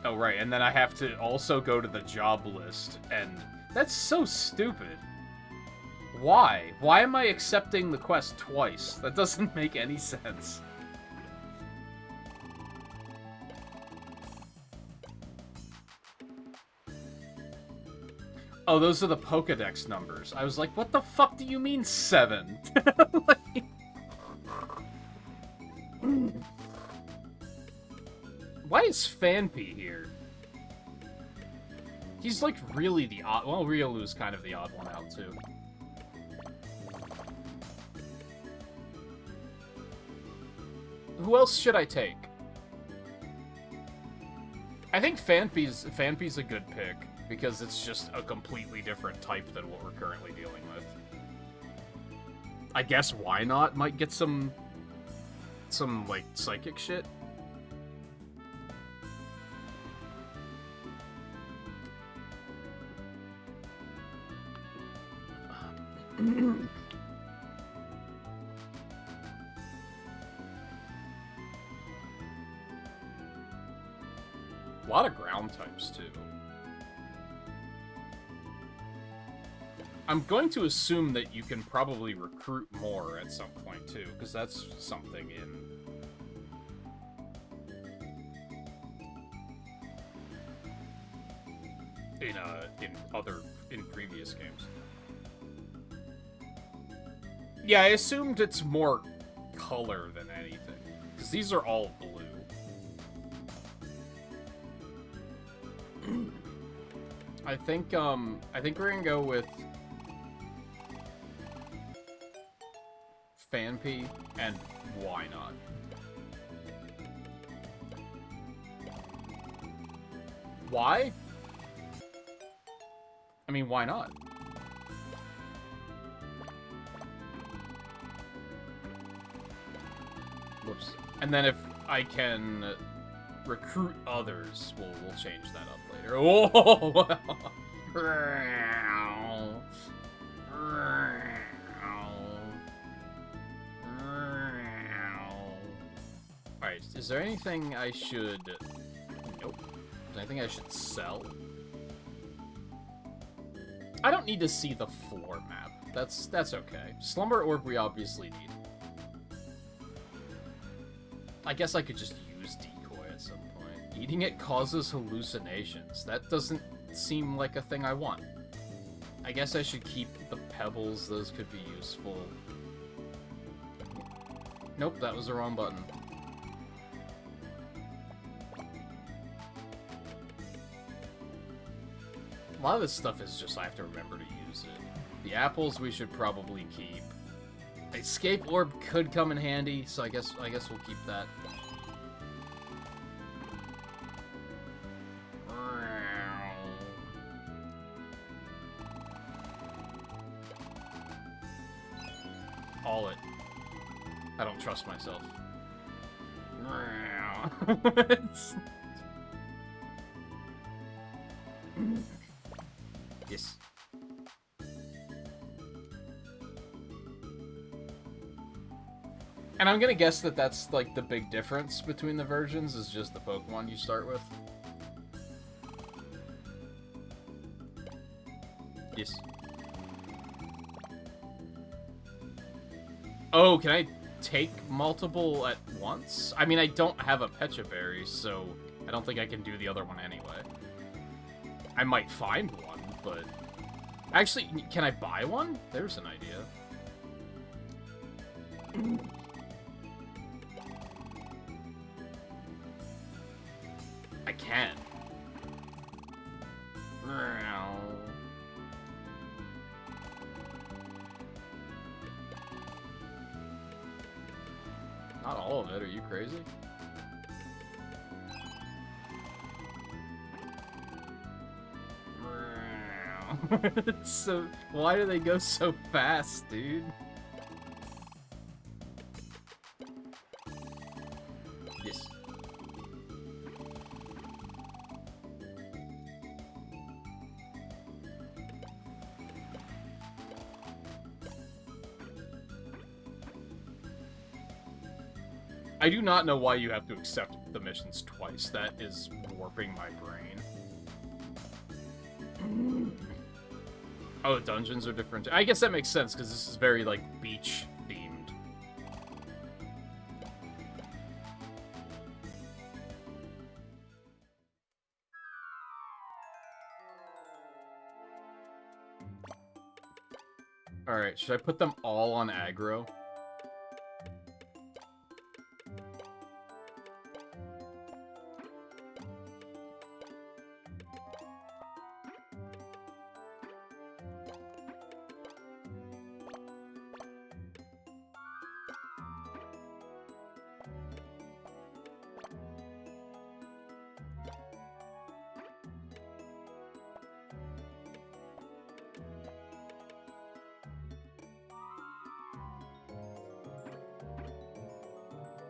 Oh, right, and then I have to also go to the job list, and that's so stupid. Why? Why am I accepting the quest twice? That doesn't make any sense. Oh, those are the Pokedex numbers. I was like, what the fuck do you mean 7? Like... Why is Fanpy here? He's like really the odd... Well, Riolu's kind of the odd one out, too. Who else should I take? I think Fanpy's a good pick, because it's just a completely different type than what we're currently dealing with. I guess Why Not might get some like, psychic shit. A lot of ground types, too. I'm going to assume that you can probably recruit more at some point, too, because that's something in previous games. Yeah, I assumed it's more color than anything, because these are all blue. I think we're gonna go with Fanpy and Why Not. Why? I mean, why not? Whoops. And then if I can recruit others, we'll change that up later. Oh! Alright, is there anything I should... Nope. Is there anything I should sell? I don't need to see the floor map. That's okay. Slumber Orb we obviously need. I guess I could just use Decoy at some point. Eating it causes hallucinations. That doesn't seem like a thing I want. I guess I should keep the pebbles. Those could be useful. Nope, that was the wrong button. A lot of this stuff is just I have to remember to use it. The apples we should probably keep. Escape Orb could come in handy, so I guess we'll keep that. All it. I don't trust myself. Yes. And I'm gonna guess that that's, like, the big difference between the versions, is just the Pokemon you start with. Yes. Oh, can I take multiple at once? I mean, I don't have a Pecha Berry, so I don't think I can do the other one anyway. I might find one, but... Actually, can I buy one? There's an idea. I can. Not all of it, are you crazy? So, why do they go so fast, dude? Yes. I do not know why you have to accept the missions twice. That is warping my brain. Oh, dungeons are different. I guess that makes sense, because this is very, like, beach-themed. Alright, should I put them all on aggro?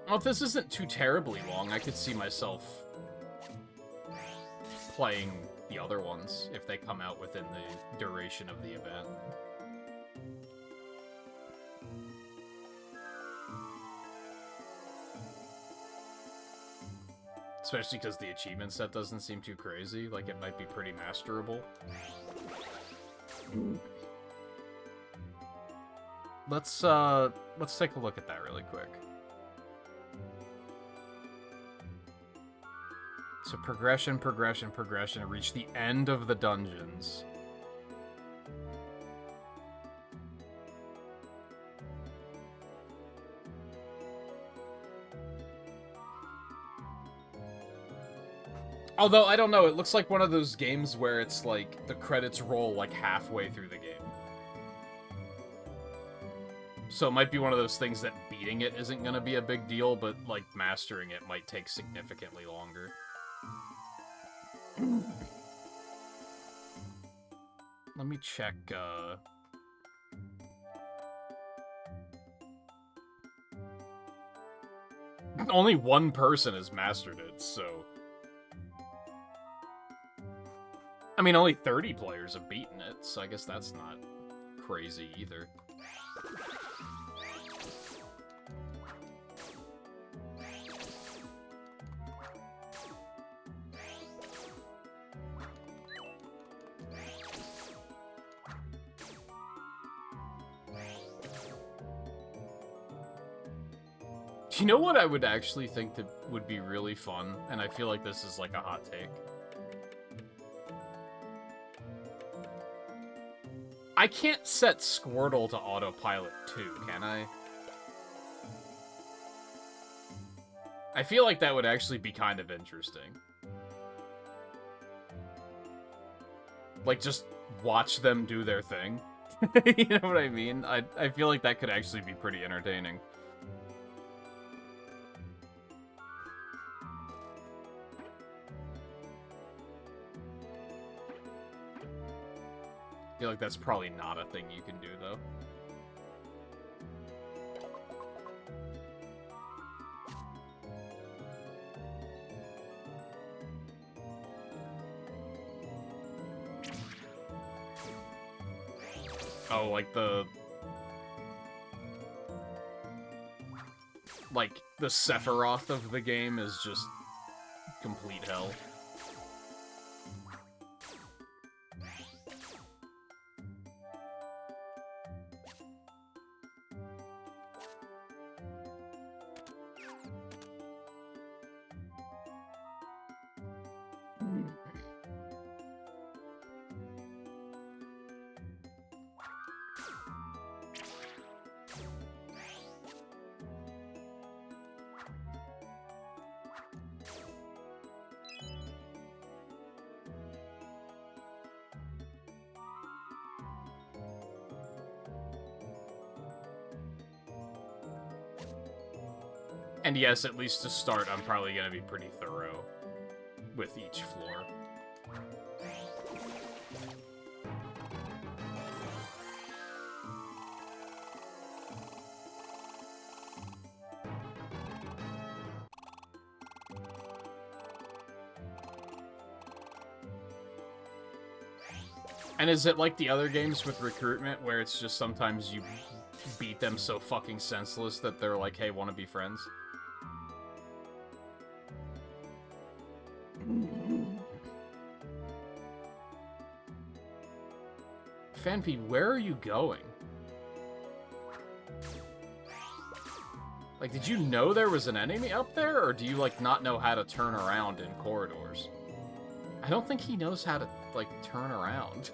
Well, if this isn't too terribly long, I could see myself playing the other ones if they come out within the duration of the event. Especially because the achievement set doesn't seem too crazy, like it might be pretty masterable. Let's take a look at that really quick. So progression, progression, progression, reach the end of the dungeons. Although, I don't know, it looks like one of those games where it's like, the credits roll like halfway through the game. So it might be one of those things that beating it isn't gonna be a big deal, but like mastering it might take significantly longer. Let me check, only one person has mastered it, so... I mean, only 30 players have beaten it, so I guess that's not crazy either. You know what I would actually think that would be really fun? And I feel like this is like a hot take. I can't set Squirtle to autopilot too, can I? I feel like that would actually be kind of interesting. Like, just watch them do their thing. You know what I mean? I feel like that could actually be pretty entertaining. I feel like that's probably not a thing you can do, though. Oh, like the Sephiroth of the game is just complete hell. And yes, at least to start, I'm probably going to be pretty thorough with each floor. And is it like the other games with recruitment, where it's just sometimes you beat them so fucking senseless that they're like, hey, wanna be friends? Fanpy, where are you going? Like, did you know there was an enemy up there, or do you, like, not know how to turn around in corridors? I don't think he knows how to, like, turn around.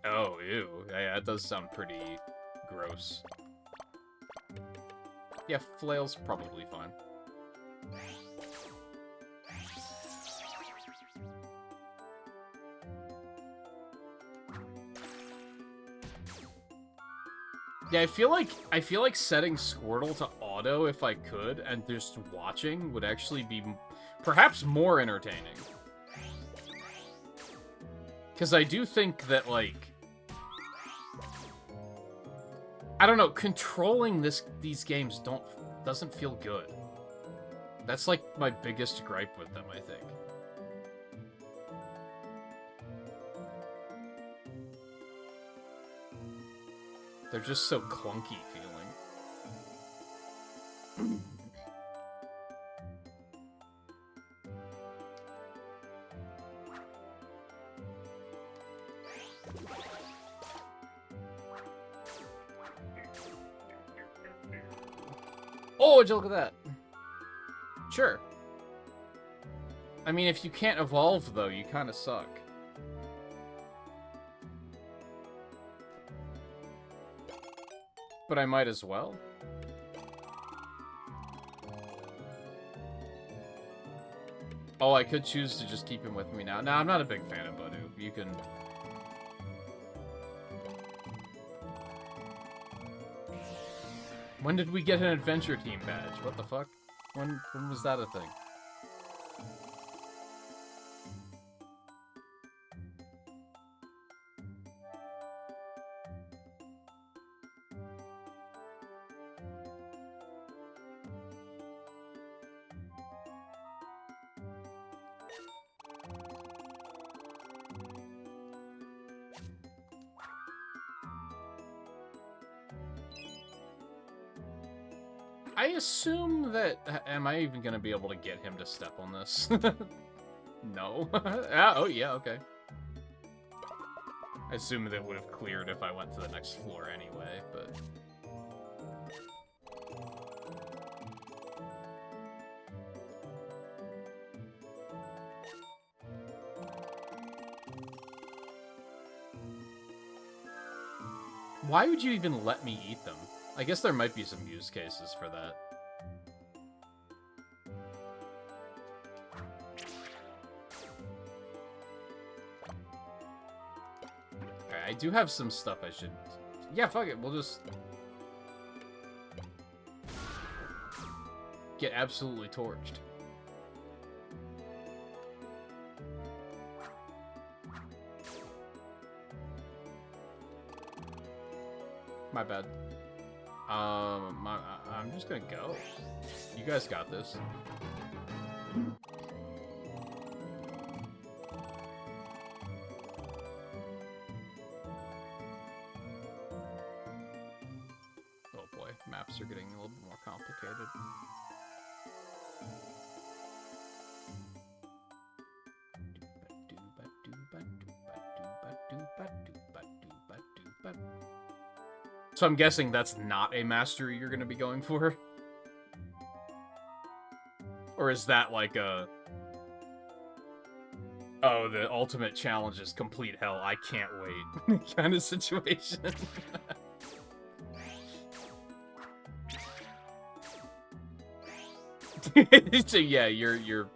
Oh, ew. Yeah, that does sound pretty gross. Yeah, flail's probably fine. Yeah, I feel like setting Squirtle to auto if I could, and just watching would actually be perhaps more entertaining. Because I do think that, like, I don't know, controlling these games doesn't feel good. That's like my biggest gripe with them, I think. They're just so clunky feeling. Oh, would you look at that? Sure. I mean, if you can't evolve, though, you kind of suck. But I might as well. Oh, I could choose to just keep him with me now. Nah, I'm not a big fan of Budu. You can... When did we get an adventure team badge? What the fuck? When was that a thing? I assume that... Am I even going to be able to get him to step on this? No. Oh, yeah, okay. I assume that it would have cleared if I went to the next floor anyway, but... Why would you even let me eat them? I guess there might be some use cases for that. Alright, I do have some stuff I should... Yeah, fuck it, we'll just... get absolutely torched. My bad. I'm just gonna go. You guys got this. Oh boy, maps are getting a little bit more complicated. So I'm guessing that's not a mastery you're going to be going for? Or is that like a... Oh, the ultimate challenge is complete hell, I can't wait kind of situation? So yeah, you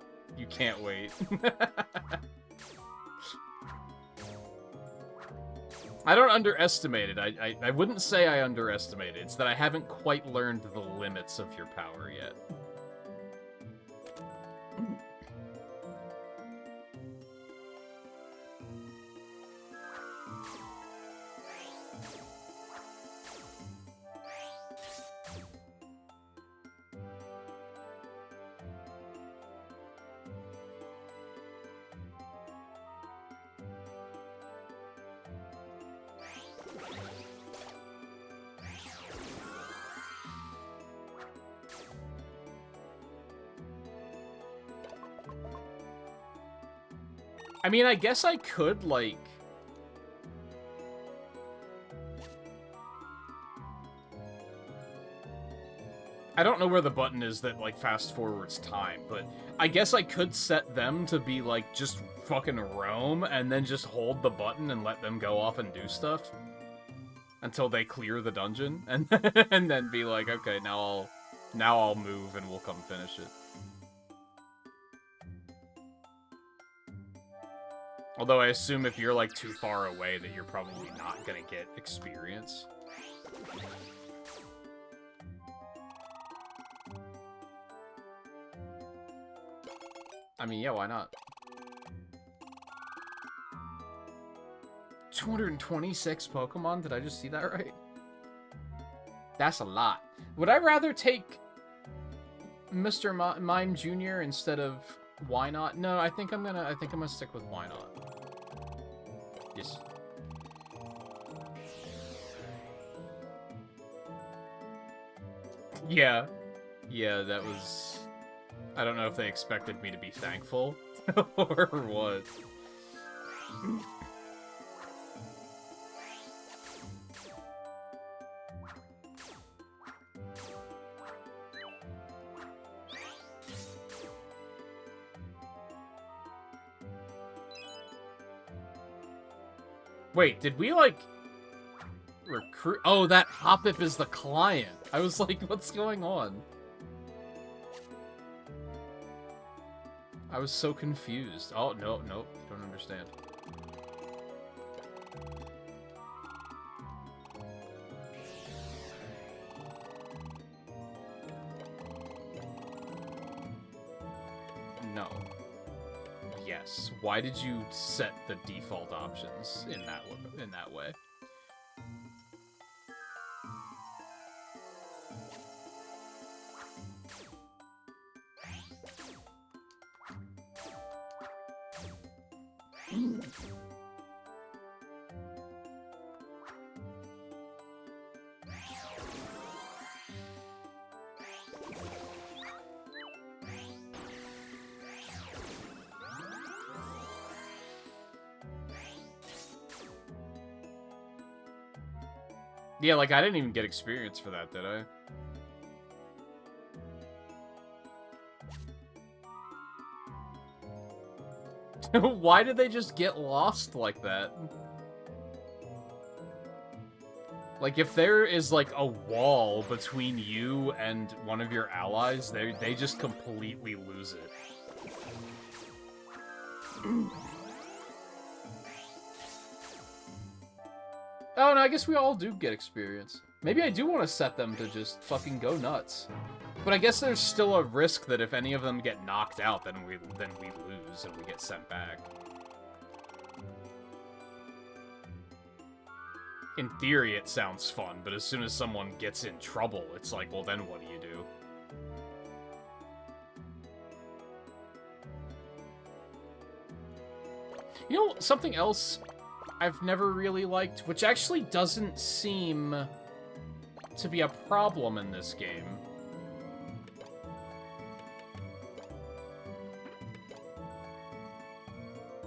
can't wait. I don't underestimate it. I wouldn't say I underestimate it. It's that I haven't quite learned the limits of your power yet. I mean, I guess I could, like... I don't know where the button is that, like, fast-forwards time, but I guess I could set them to be, like, just fucking roam, and then just hold the button and let them go off and do stuff. Until they clear the dungeon, and, and then be like, okay, now I'll move and we'll come finish it. Although I assume if you're, like, too far away that you're probably not gonna get experience. I mean, yeah, why not? 226 Pokemon? Did I just see that right? That's a lot. Would I rather take Mr. Mime Jr. instead of Why Not? No, I think I'm gonna stick with Why Not. Yes. Yeah. Yeah, that was... I don't know if they expected me to be thankful or what. Wait, did we, like, recruit? Oh, that Hoppip is the client. I was like, what's going on? I was so confused. Oh, no, nope, don't understand. No. Yes. Why did you set the default options in that way? Yeah, like, I didn't even get experience for that, did I? Why did they just get lost like that? Like, if there is, like, a wall between you and one of your allies, they just completely lose it. Oh, no, I guess we all do get experience. Maybe I do want to set them to just fucking go nuts. But I guess there's still a risk that if any of them get knocked out, then we lose and we get sent back. In theory, it sounds fun, but as soon as someone gets in trouble, it's like, well, then what do you do? You know, something else I've never really liked, which actually doesn't seem to be a problem in this game.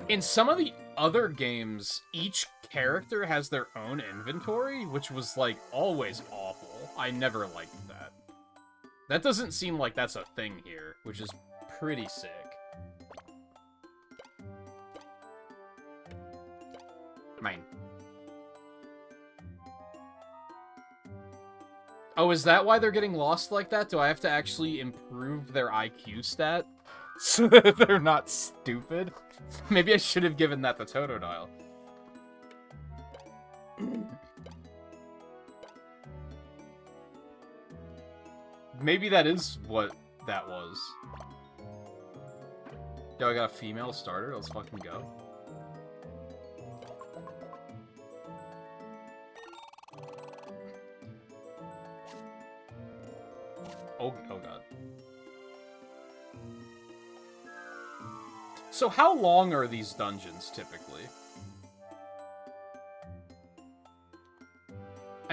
In some of the other games, each character has their own inventory, which was, like, always awful. I never liked that. That doesn't seem like that's a thing here, which is pretty sick. Mine. Oh, is that why they're getting lost like that? Do I have to actually improve their IQ stat so that they're not stupid? Maybe I should have given that the Totodile. Maybe that is what that was. Yo, I got a female starter. Let's fucking go. Oh god. So how long are these dungeons, typically?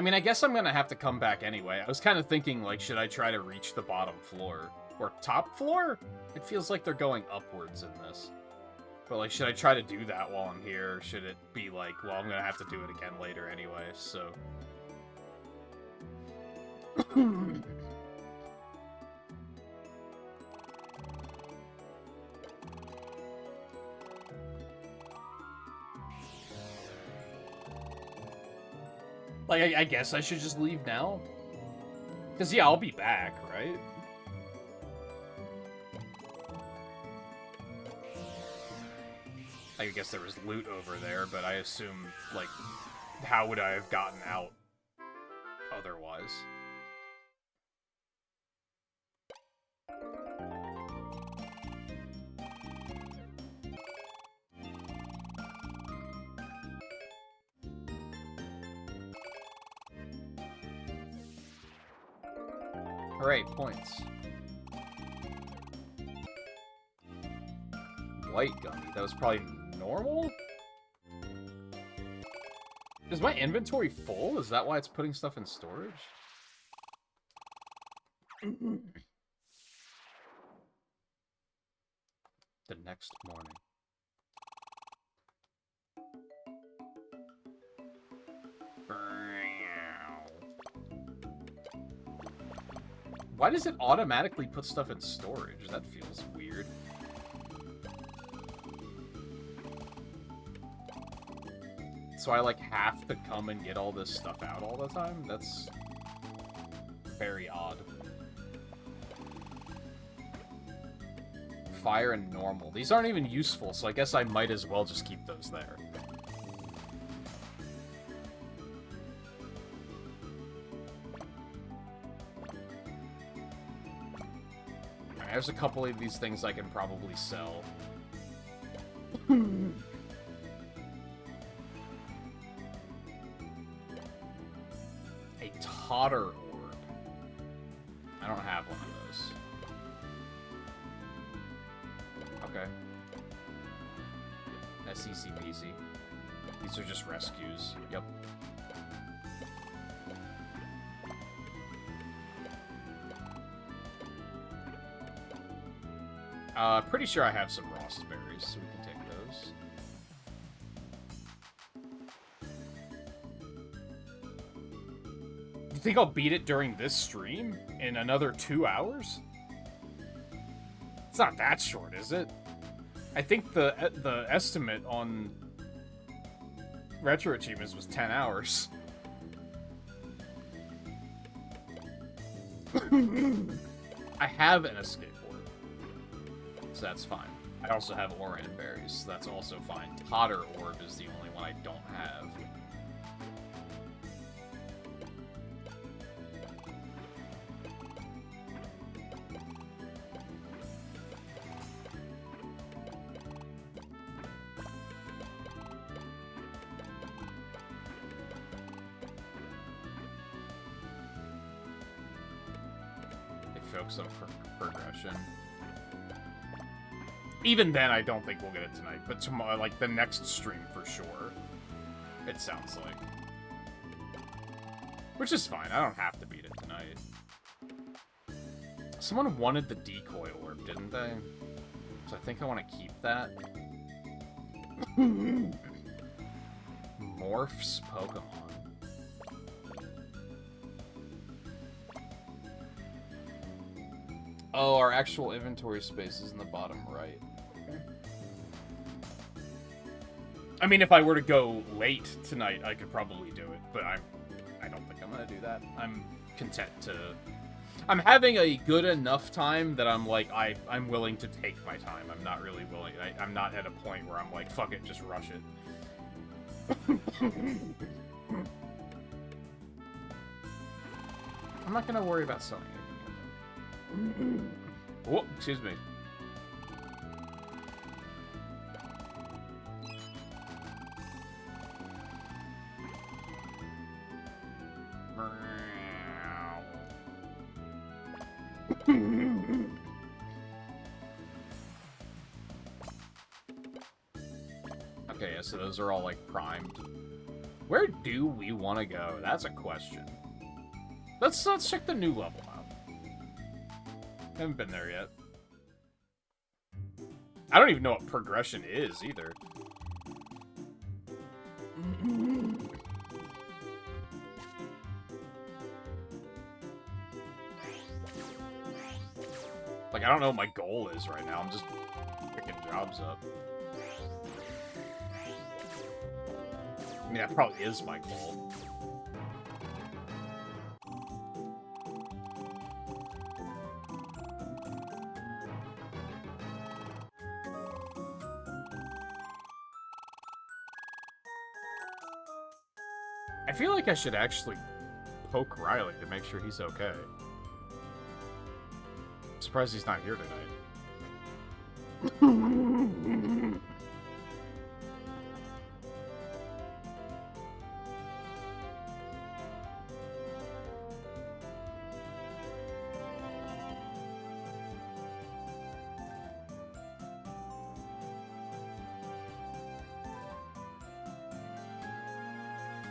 I mean, I guess I'm gonna have to come back anyway. I was kind of thinking, like, should I try to reach the bottom floor? Or top floor? It feels like they're going upwards in this. But, like, should I try to do that while I'm here? Or should it be like, well, I'm gonna have to do it again later anyway, so... Like, I guess I should just leave now? Because, yeah, I'll be back, right? I guess there was loot over there, but I assume, like, how would I have gotten out otherwise? Alright, points. White gummy. That was probably normal? Is my inventory full? Is that why it's putting stuff in storage? The next morning. Why does it automatically put stuff in storage? That feels weird. So I, like, have to come and get all this stuff out all the time? That's very odd. Fire and normal. These aren't even useful, so I guess I might as well just keep those there. There's a couple of these things I can probably sell. A totter orb. I don't have one of those. Okay. That's easy peasy. These are just rescues. Yep. Pretty sure I have some Rost berries, so we can take those. You think I'll beat it during this stream? In another 2 hours? It's not that short, is it? I think the estimate on RetroAchievements was 10 hours. I have an escape. So that's fine. I also have Oran berries, so that's also fine. Totter orb is the only one I don't have. They focus on progression. Even then, I don't think we'll get it tonight, but tomorrow, like, the next stream for sure, it sounds like. Which is fine, I don't have to beat it tonight. Someone wanted the decoy orb, didn't they? So I think I want to keep that. Morphs Pokemon. Oh, our actual inventory space is in the bottom right. I mean, if I were to go late tonight, I could probably do it, but I don't think I'm gonna do that. I'm content to... I'm having a good enough time that I'm like, I'm willing to take my time. I'm not really willing... I'm not at a point where I'm like, fuck it, just rush it. I'm not gonna worry about selling anything. Oh, excuse me. Okay, yeah, so those are all, like, primed. Where do we want to go? That's a question. Let's check the new level out. Haven't been there yet. I don't even know what progression is either. Like, I don't know what my goal is right now. I'm just picking jobs up. I mean, that probably is my goal. I feel like I should actually poke Riley to make sure he's okay. I'm surprised he's not here tonight.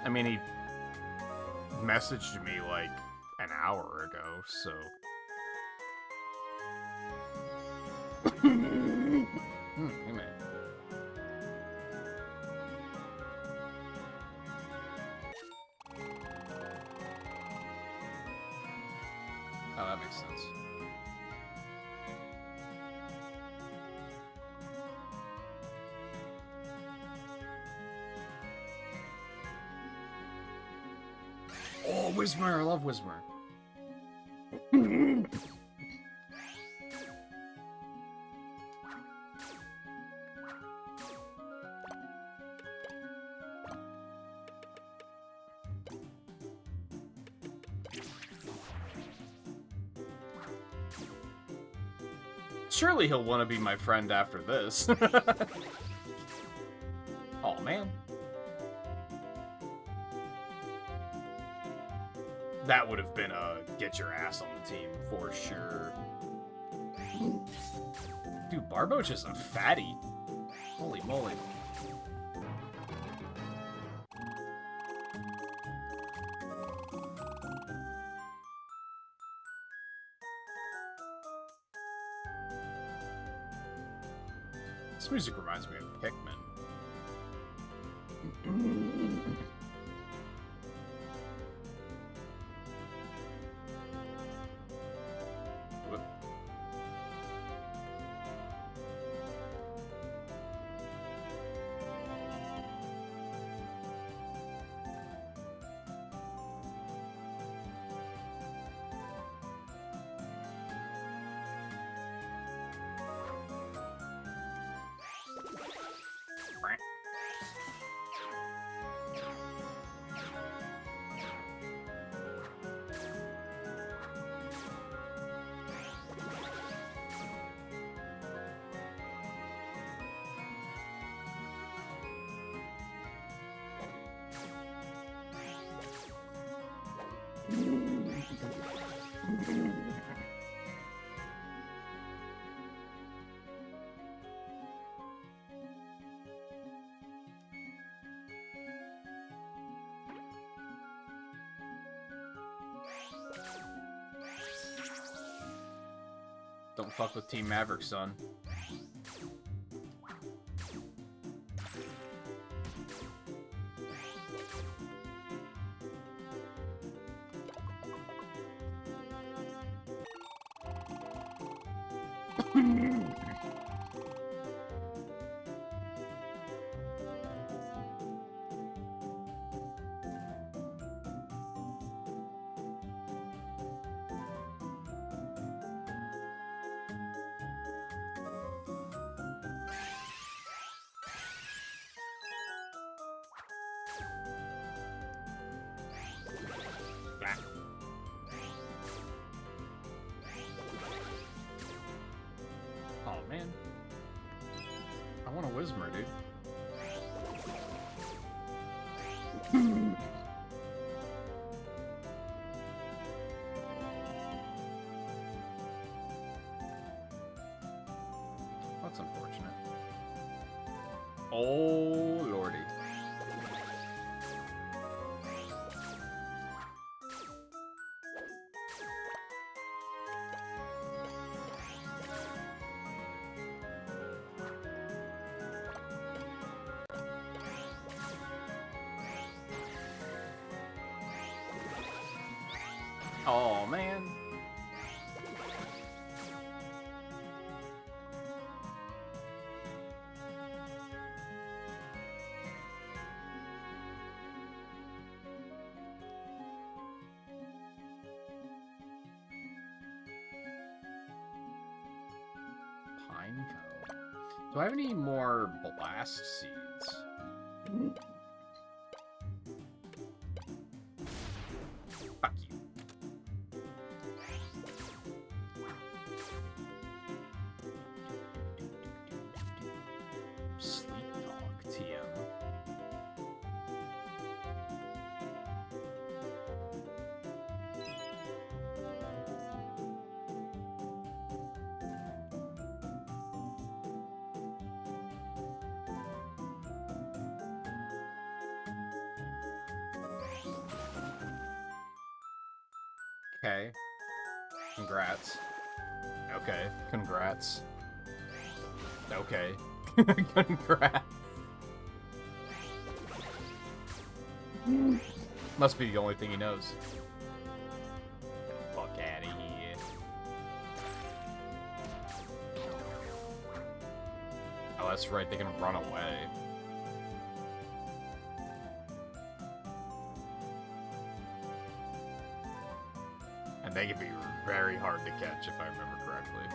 I mean, he messaged me like an hour ago, so... Hey, man. Oh, that makes sense. Oh, Whismer! I love Whismer. Surely he'll want to be my friend after this. Oh, man. That would have been a get your ass on the team for sure. Dude, Barboach is a fatty. Holy moly. This music reminds me of Pikmin. Whoop. Don't fuck with Team Maverick, son. Oh, man. I want a Whismer, dude. That's unfortunate. Oh, lordy. Oh, man. Pineco. Do I have any more blast seeds? Fuck you. Sleep Talk, TM. Okay. Congrats. Okay. Congrats. Okay. Congrats. Must be the only thing he knows. Fuck out of here. Oh, that's right. They can run away. And they can be very hard to catch, if I remember correctly.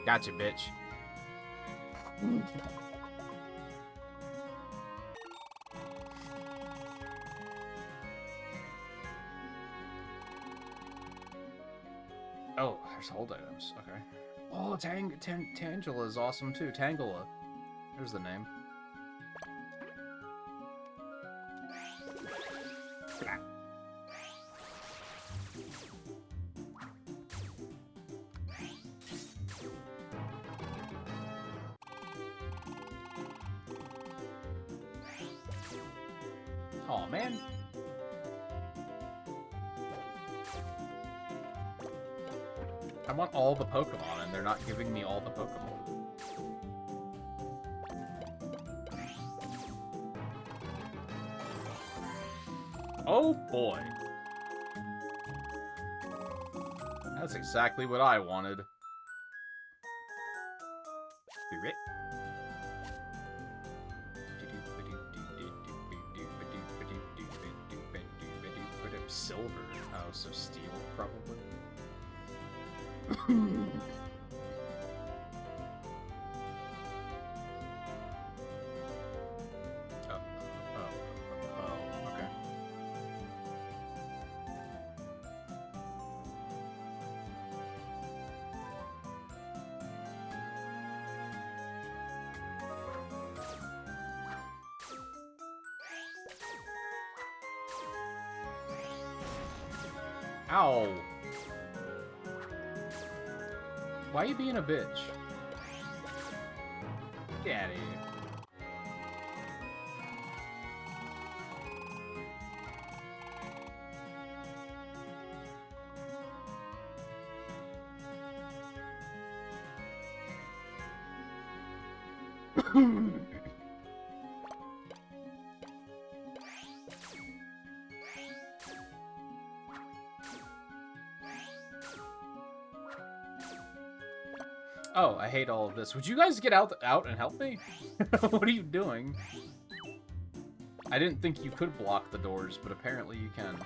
Gotcha, bitch. Oh, there's hold items. Okay. Oh, Tangela is awesome too. Tangela. There's the name. Oh man. I want all the Pokemon, and they're not giving me all the Pokemon. Oh boy. That's exactly what I wanted. Silver. Oh, so steel, probably. Okay. Ow! Why are you being a bitch? Get out of here. Oh, I hate all of this. Would you guys get out and help me? What are you doing? I didn't think you could block the doors, but apparently you can.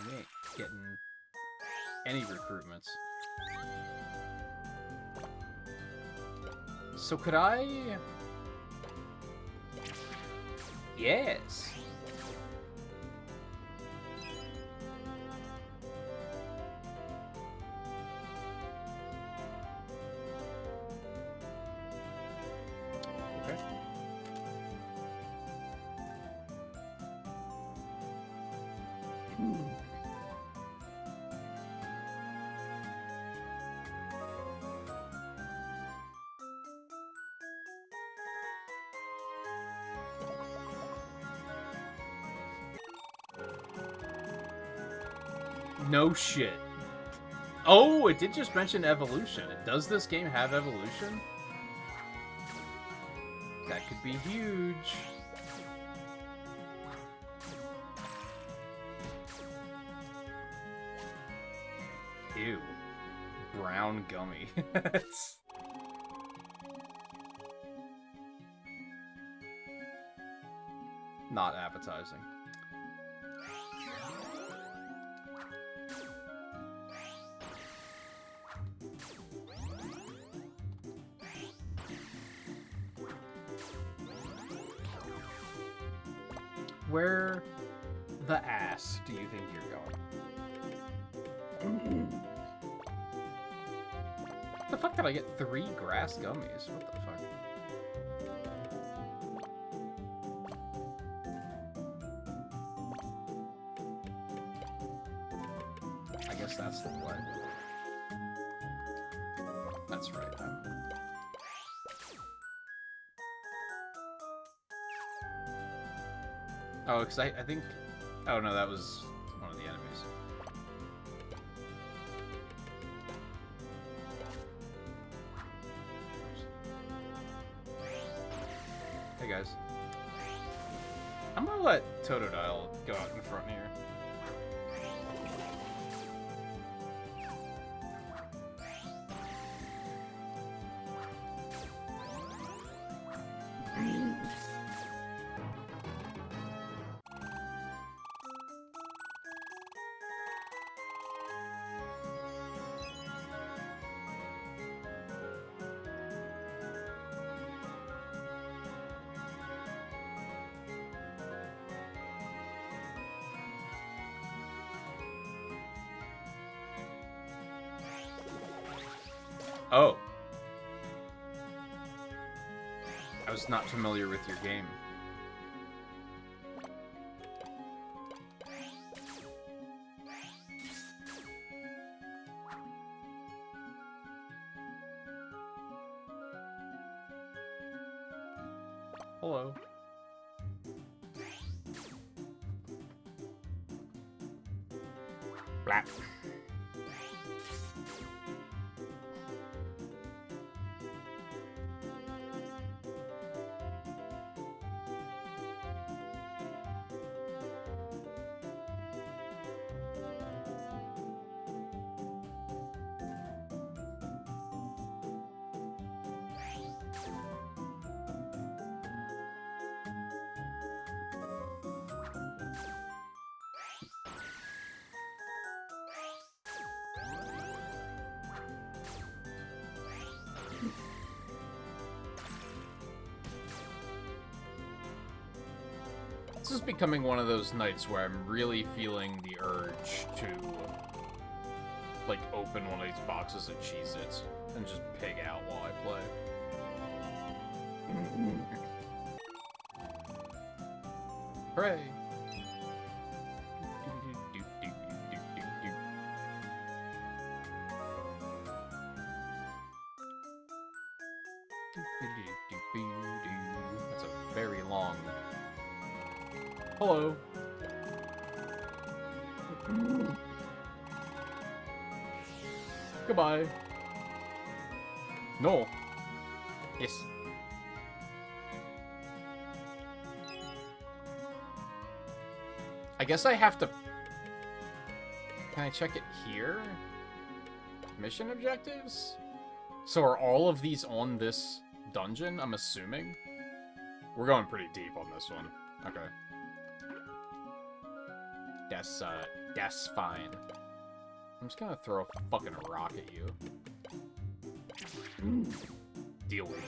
We ain't getting any recruitments. So could I... Yes. No shit. Oh, it did just mention evolution. Does this game have evolution? That could be huge. Ew. Brown gummy. It's... not appetizing. Where the ass do you think you're going? The fuck did I get 3 grass gummies? What the fuck? I guess that's the play. That's right then. Oh, because I think... oh, no, that was one of the enemies. Hey, guys. I'm gonna let Totodile go out in front here. Oh. I was not familiar with your game. Hello. Blah. This is becoming one of those nights where I'm really feeling the urge to, like, open one of these boxes of Cheez-Its and just pig out while I play. Hooray! That's a very long... hello. Goodbye. No. Yes. I guess I have to... can I check it here? Mission objectives? So are all of these on this dungeon, I'm assuming? We're going pretty deep on this one. Okay. That's fine. I'm just gonna throw a fucking rock at you. Deal with it.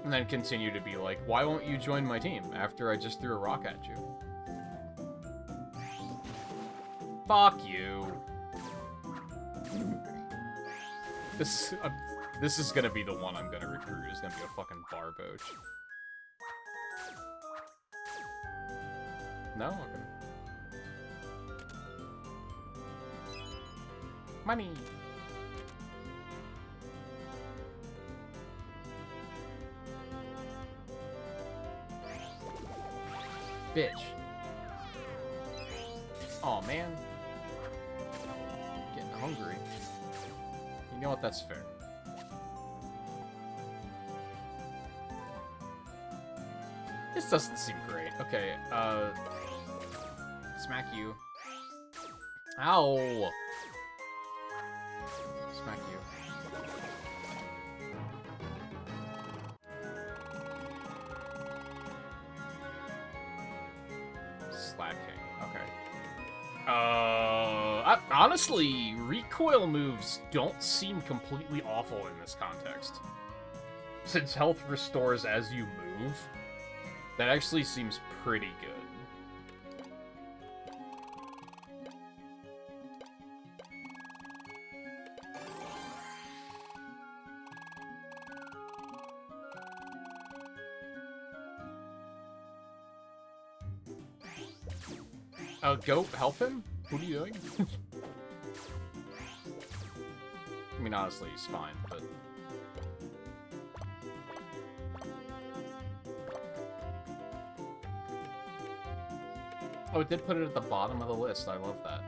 And then continue to be like, why won't you join my team after I just threw a rock at you? Fuck you. This is gonna be the one I'm gonna recruit. It's gonna be a fucking barboach. No? Okay. Money! bitch. Aw, man. Getting hungry. You know what? That's fair. This doesn't seem great. Okay, smack you. Ow! Smack you. Slacking. Okay. Honestly, recoil moves don't seem completely awful in this context. Since health restores as you move, that actually seems pretty good. Go help him? What are you doing? I mean, honestly, he's fine, but... Oh, it did put it at the bottom of the list. I love that.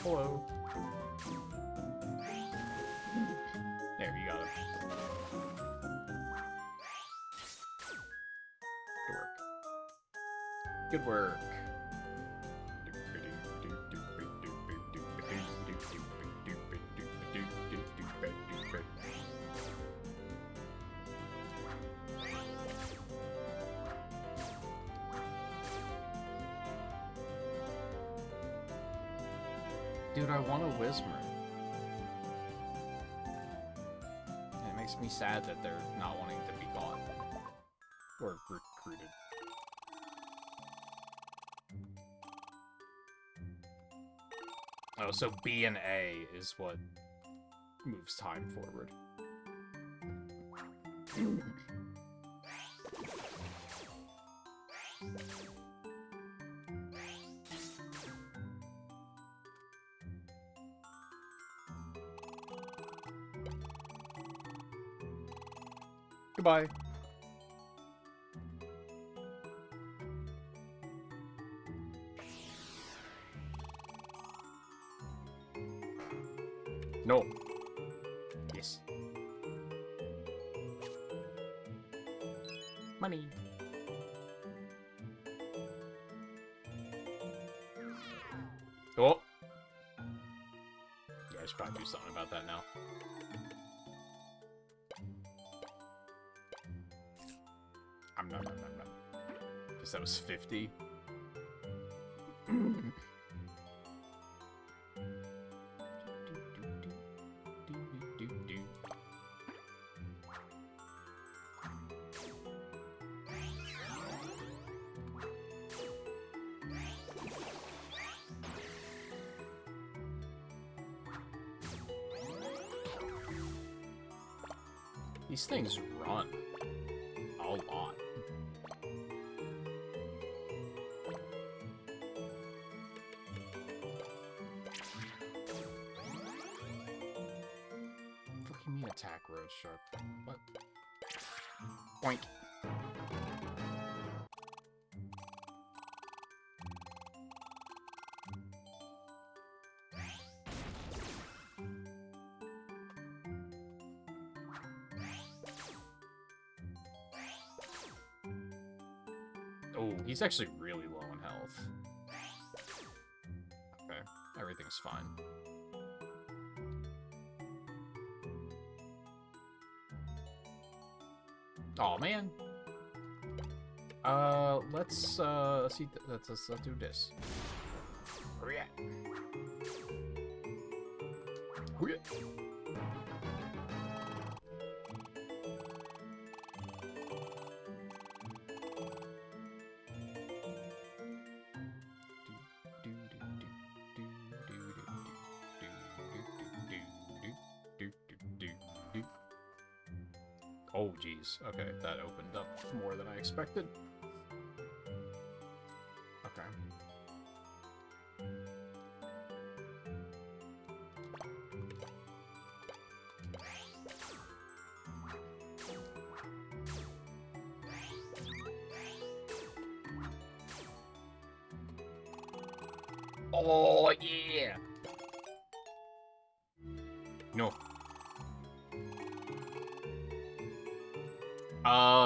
Hello. There, you got it. Good work. Dude, I want a Whismer. And it makes me sad that they're not wanting to be caught. Or recruited. Oh, so B and A is what moves time forward. Goodbye. No. Yes. Money. Oh. Yeah, I should probably do something about that now. I'm not. Guess that was 50. These things run a lot. Look at me attack Road Shark. What? Point. Oh, he's actually really low in health. Okay, everything's fine. Oh man. Let's see. Let's do this. Hurry up. Hurry up. Oh, geez. Okay, that opened up more than I expected. Okay. Oh, yeah! No.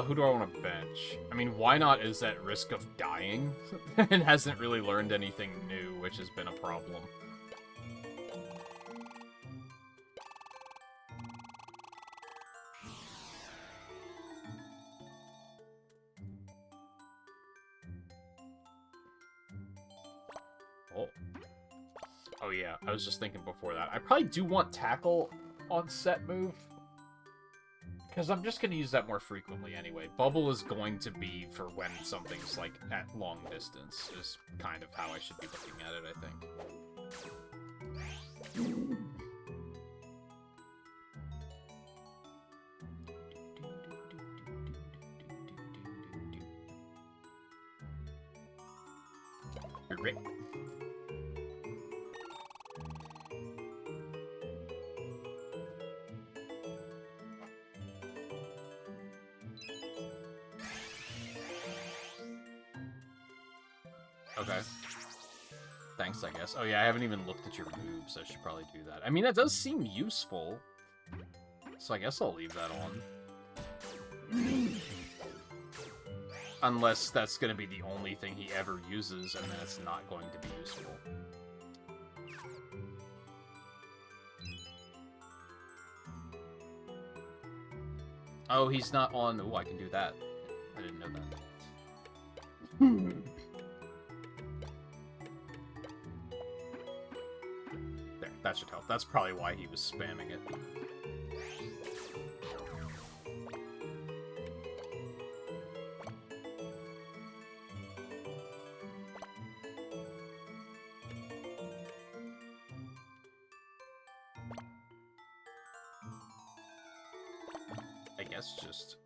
Who do I want to bench? I mean, why not is at risk of dying and hasn't really learned anything new, which has been a problem. Oh. Oh yeah, I was just thinking before that. I probably do want tackle on set move. Because I'm just going to use that more frequently anyway. Bubble is going to be for when something's, like, at long distance, is kind of how I should be looking at it, I think. Great. Okay. Thanks, I guess. Oh yeah, I haven't even looked at your moves. I should probably do that. I mean, that does seem useful. So I guess I'll leave that on. Unless that's going to be the only thing he ever uses, and then it's not going to be useful. Oh, he's not on... Oh, I can do that. I didn't know that. There, that should help. That's probably why he was spamming it. I guess just...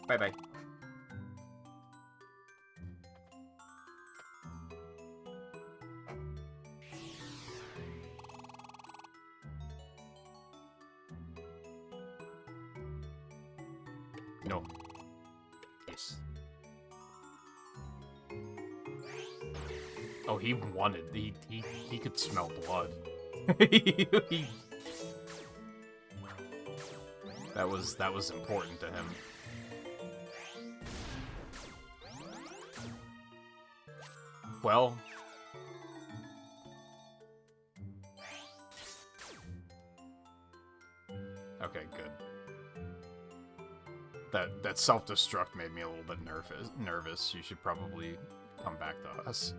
Bye-bye. No. Yes. Oh, he wanted... He could smell blood. That was important to him. Well... Okay, good. That self-destruct made me a little bit nervous. You should probably come back to us.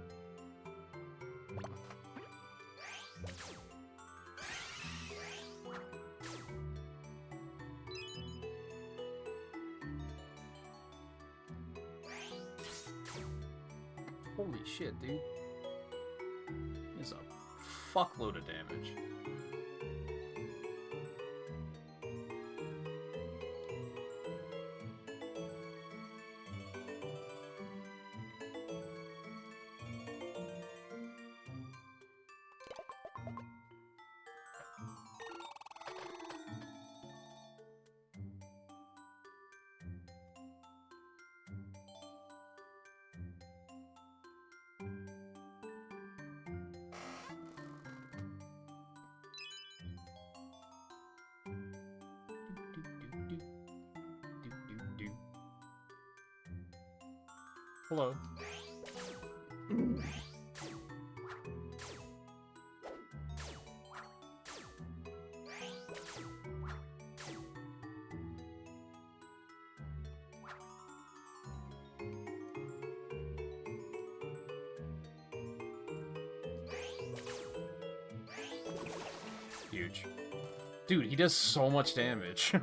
Holy shit, dude. He's a fuckload of damage. Hello. Huge. Dude, he does so much damage.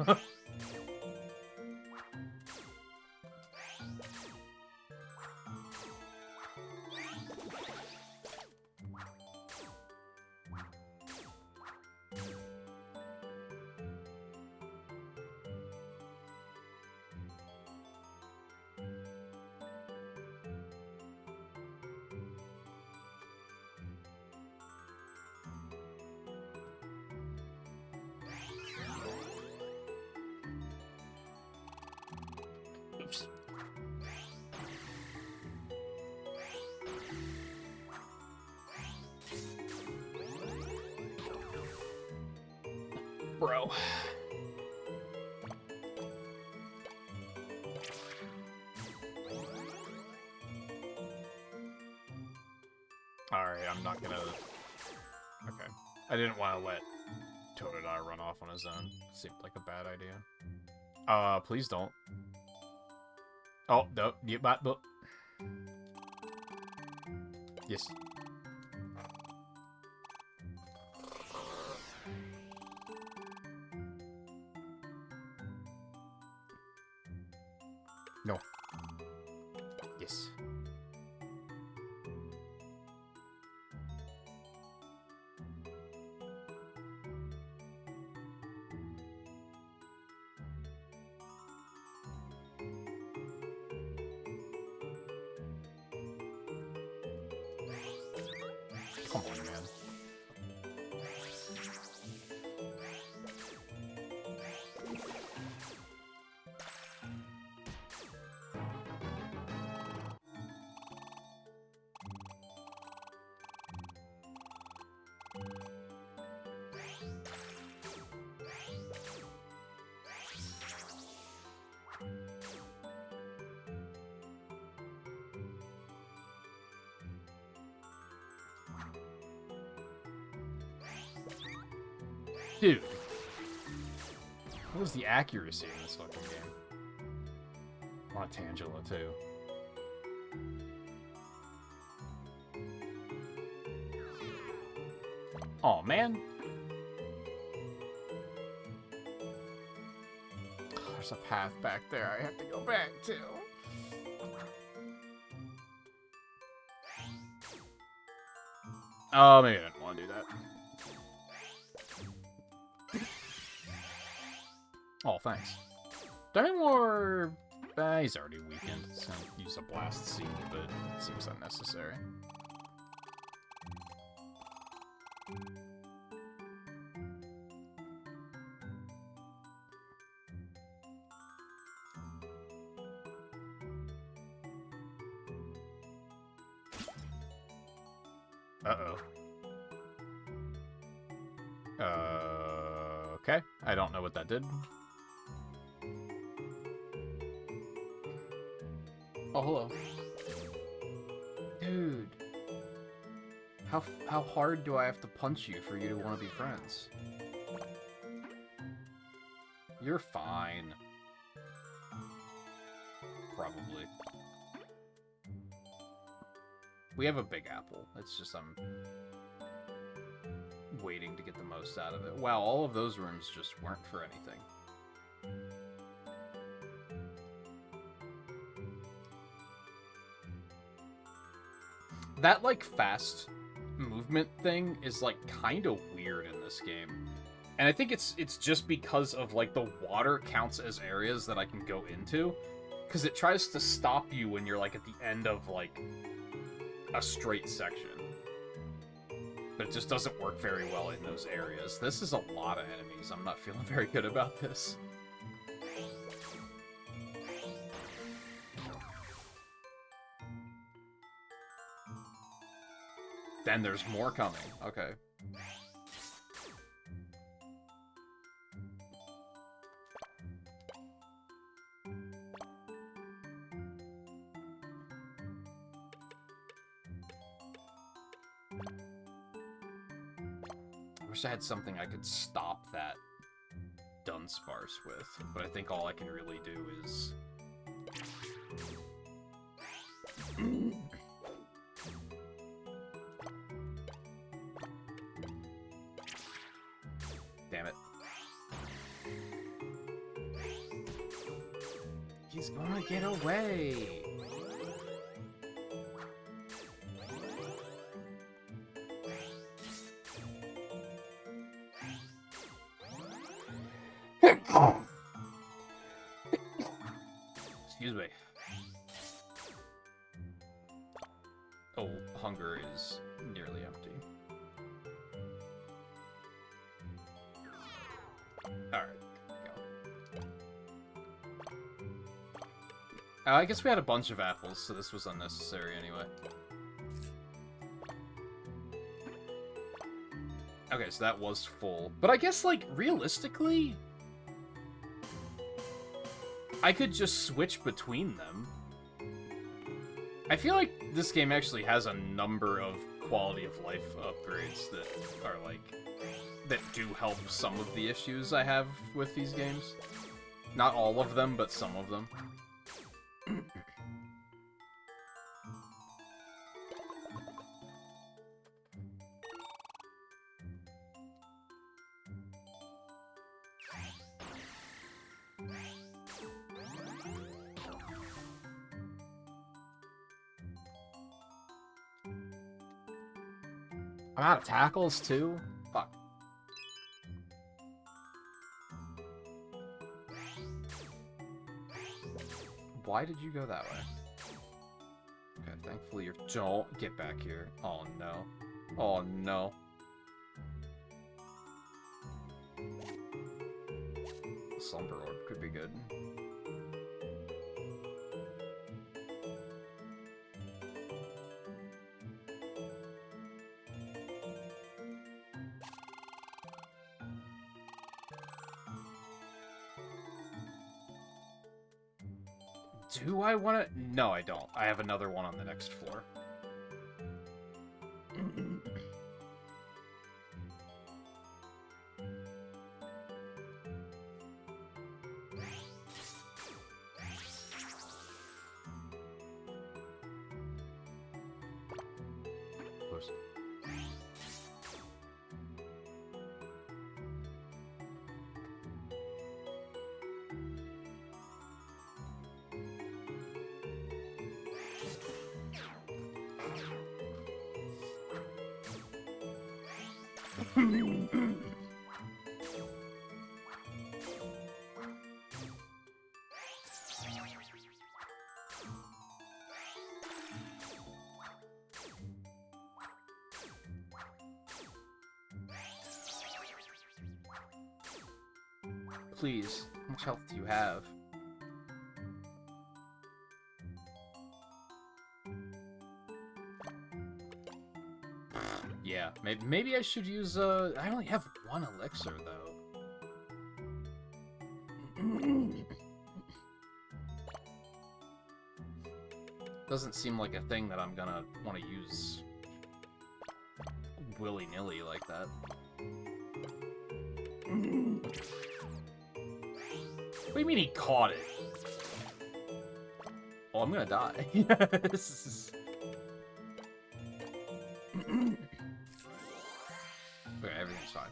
bro. Alright, I'm not gonna... Okay. I didn't want to let Totodile run off on his own. Seemed like a bad idea. Please don't. Oh, no, you bot book. Yes. No. Yes. Come on, man. Dude. What was the accuracy in this fucking game? I want Tangela, too. Aw, man. There's a path back there I have to go back to. Oh, maybe I didn't want to do that. Oh, thanks. Do I have more... he's already weakened. It's gonna use a blast seed, but it seems unnecessary. Uh-oh. Okay. I don't know what that did. Oh, hello. Dude. How hard do I have to punch you for you to want to be friends? You're fine. Probably. We have a big apple. It's just I'm waiting to get the most out of it. Wow, all of those rooms just weren't for anything. That, like, fast movement thing is, like, kind of weird in this game. And I think it's just because of, like, the water counts as areas that I can go into. Because it tries to stop you when you're, like, at the end of, like, a straight section. But it just doesn't work very well in those areas. This is a lot of enemies. I'm not feeling very good about this. Then there's more coming. Okay. I wish I had something I could stop that Dunsparce with, but I think all I can really do is... Damn it. He's gonna get away! Excuse me. Oh, hunger is nearly empty. Alright, go. I guess we had a bunch of apples, so this was unnecessary anyway. Okay. Okay, so that was full. But I guess, like, realistically, I could just switch between them. I feel like this game actually has a number of quality of life upgrades that are, like, that do help some of the issues I have with these games. Not all of them, but some of them. I'm out of tackles, too? Fuck. Why did you go that way? Okay, thankfully you're... Don't get back here. Oh, no. Oh, no. Slumber Orb could be good. Do I want to? No, I don't. I have another one on the next floor. Close. Please, how much health do you have? Yeah, maybe I should use, I only have one elixir, though. Doesn't seem like a thing that I'm gonna want to use willy-nilly like that. What do you mean he caught it? Oh, I'm gonna die. This is... Okay, everything's fine.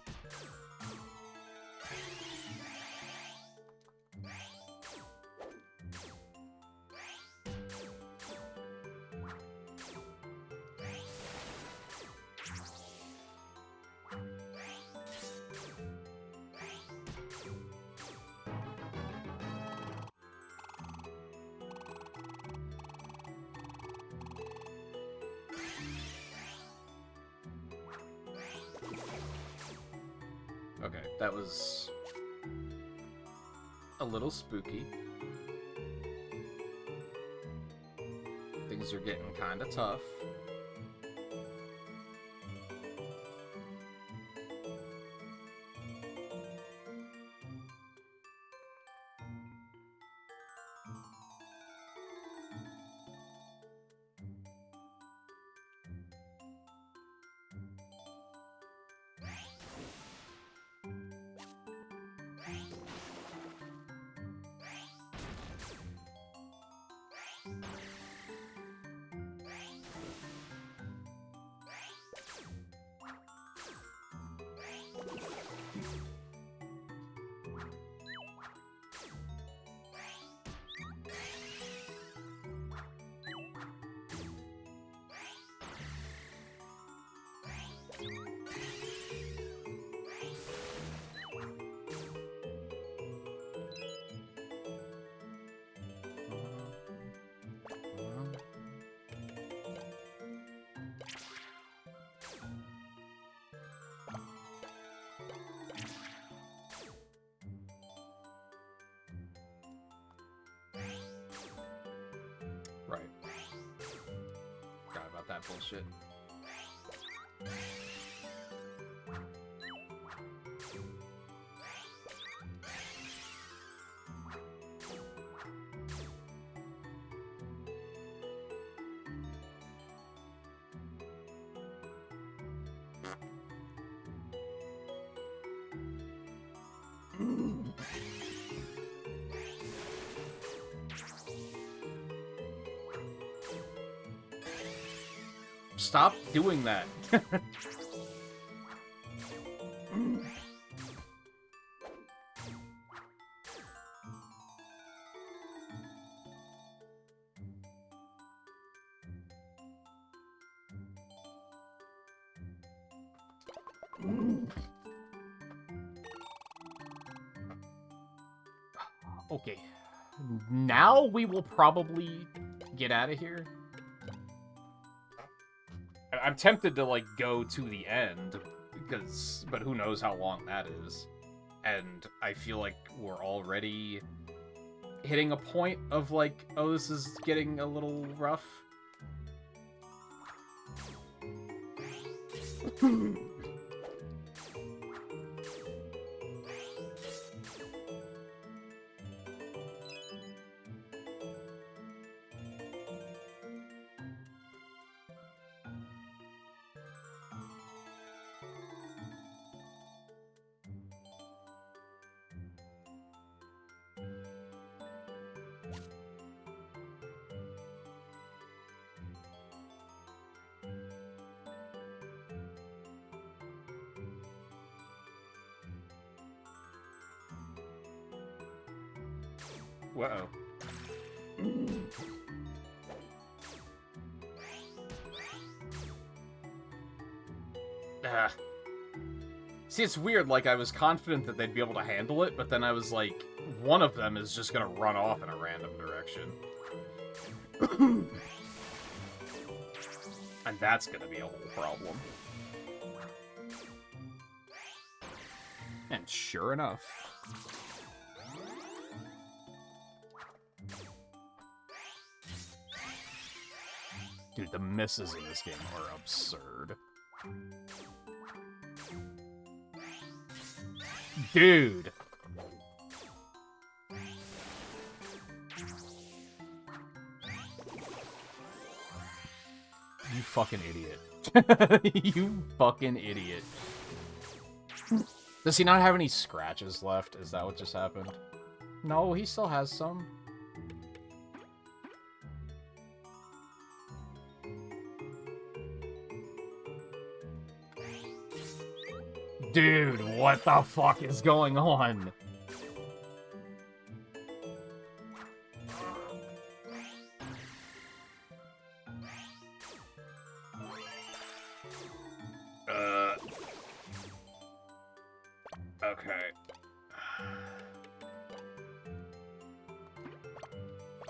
Okay, that was a little spooky. Things are getting kind of tough. Right. Forgot about that bullshit. Stop doing that. Okay. Now we will probably get out of here. I'm tempted to, like, go to the end, but who knows how long that is. And I feel like we're already hitting a point of, like, oh, this is getting a little rough. Whoa. See, it's weird, like, I was confident that they'd be able to handle it, but then I was like, one of them is just gonna run off in a random direction. And that's gonna be a whole problem. And sure enough... Dude, the misses in this game are absurd. Dude! You fucking idiot. You fucking idiot. Does he not have any scratches left? Is that what just happened? No, he still has some. Dude, what the fuck is going on? Okay.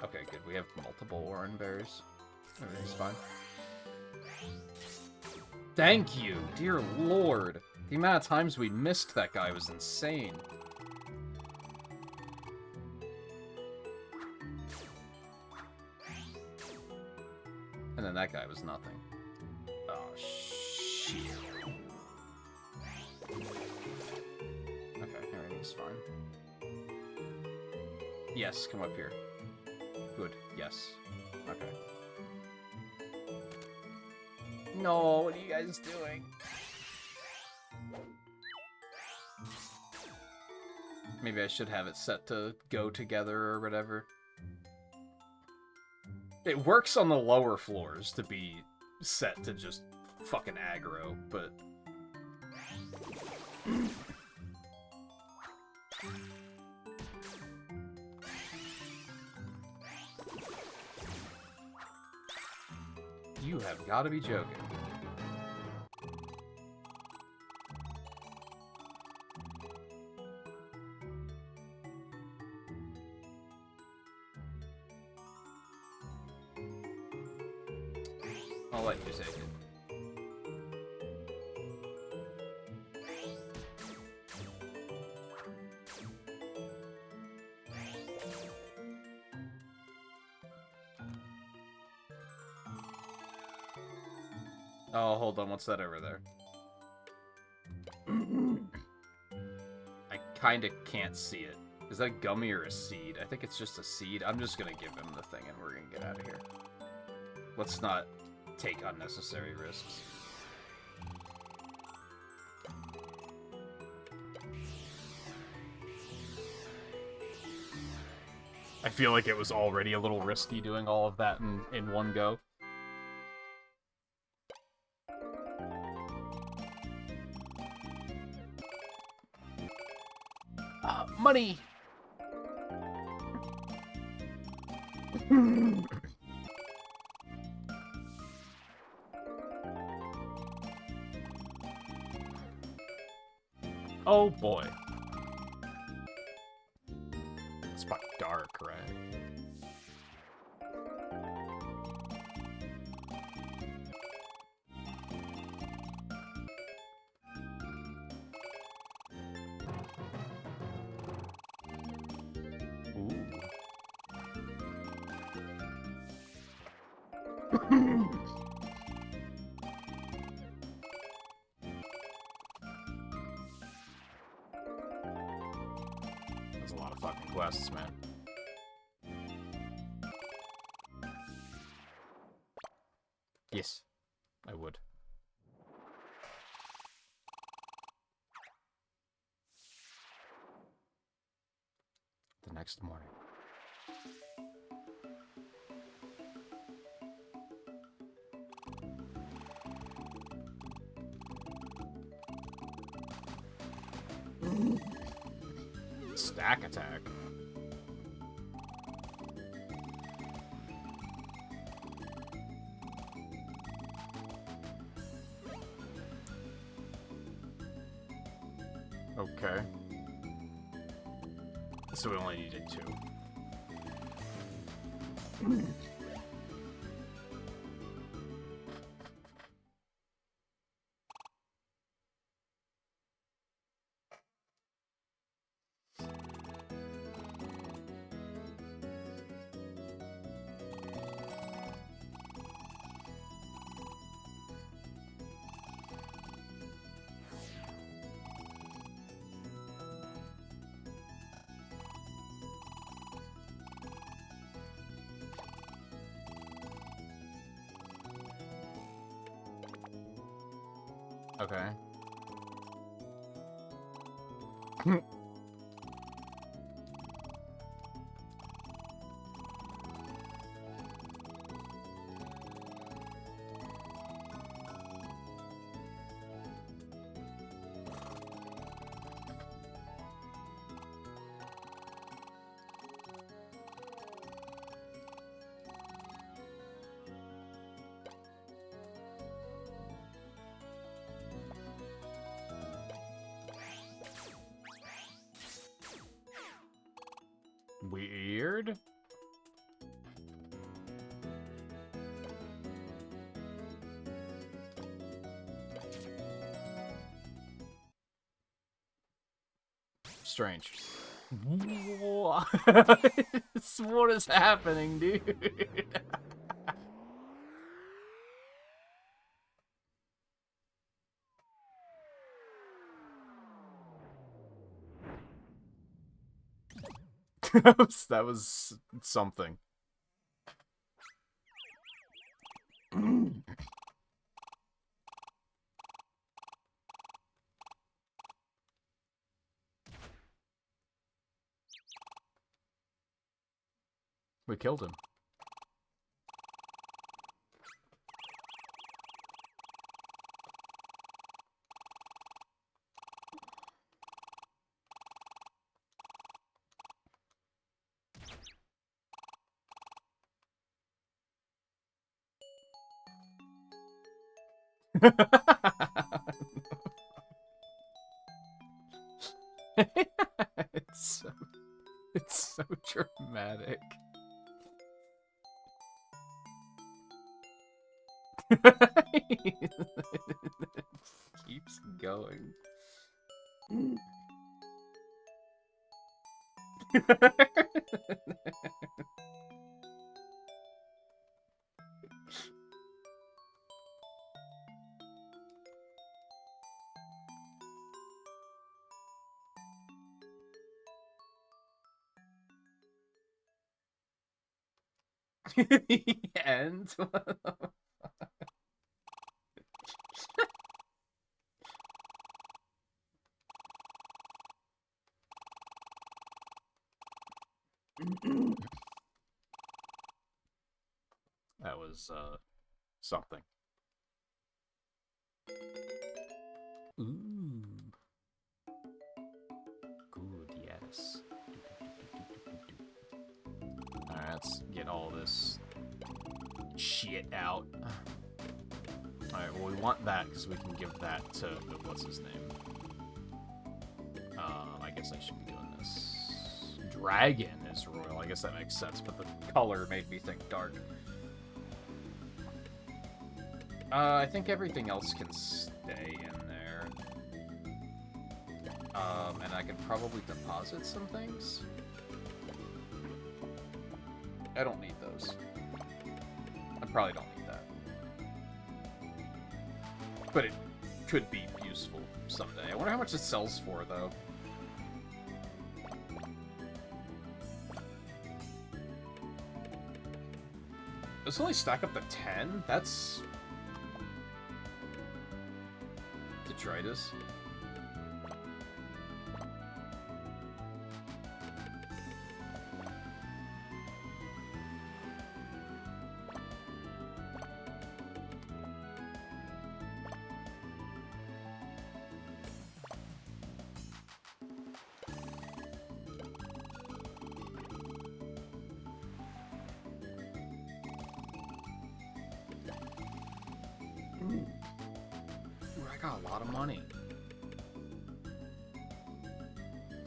Okay, good. We have multiple orange berries. Everything's fine. Thank you, dear lord. The amount of times we missed that guy was insane. And then that guy was nothing. Oh, shit. Okay, everything's fine. Yes, come up here. Good, yes. Okay. No, what are you guys doing? Maybe I should have it set to go together or whatever. It works on the lower floors to be set to just fucking aggro, but... You have got to be joking. I'll let you take it. Oh, hold on, what's that over there? I kinda can't see it. Is that a gummy or a seed? I think it's just a seed. I'm just gonna give him the thing and we're gonna get out of here. Let's not take unnecessary risks. I feel like it was already a little risky doing all of that in one go. Money! Oh boy. It's about dark, right? There's a lot of fucking quests, man. Yes, I would. The next morning. Stack attack. Okay. So we only needed 2. Okay. Weird. Strange. What? What is happening, dude? That was something. We killed him. it's so dramatic. It keeps going. And That was, something. Ooh. Good, yes. Alright, let's get all this shit out. Alright, well, we want that because we can give that to, what's his name? I guess I should be doing this. Dragon is royal. I guess that makes sense, but the color made me think dark. I think everything else can stay in there. And I can probably deposit some things. I don't need those. I probably don't need that. But it could be useful someday. I wonder how much it sells for, though. Does it only stack up to 10? That's... detritus.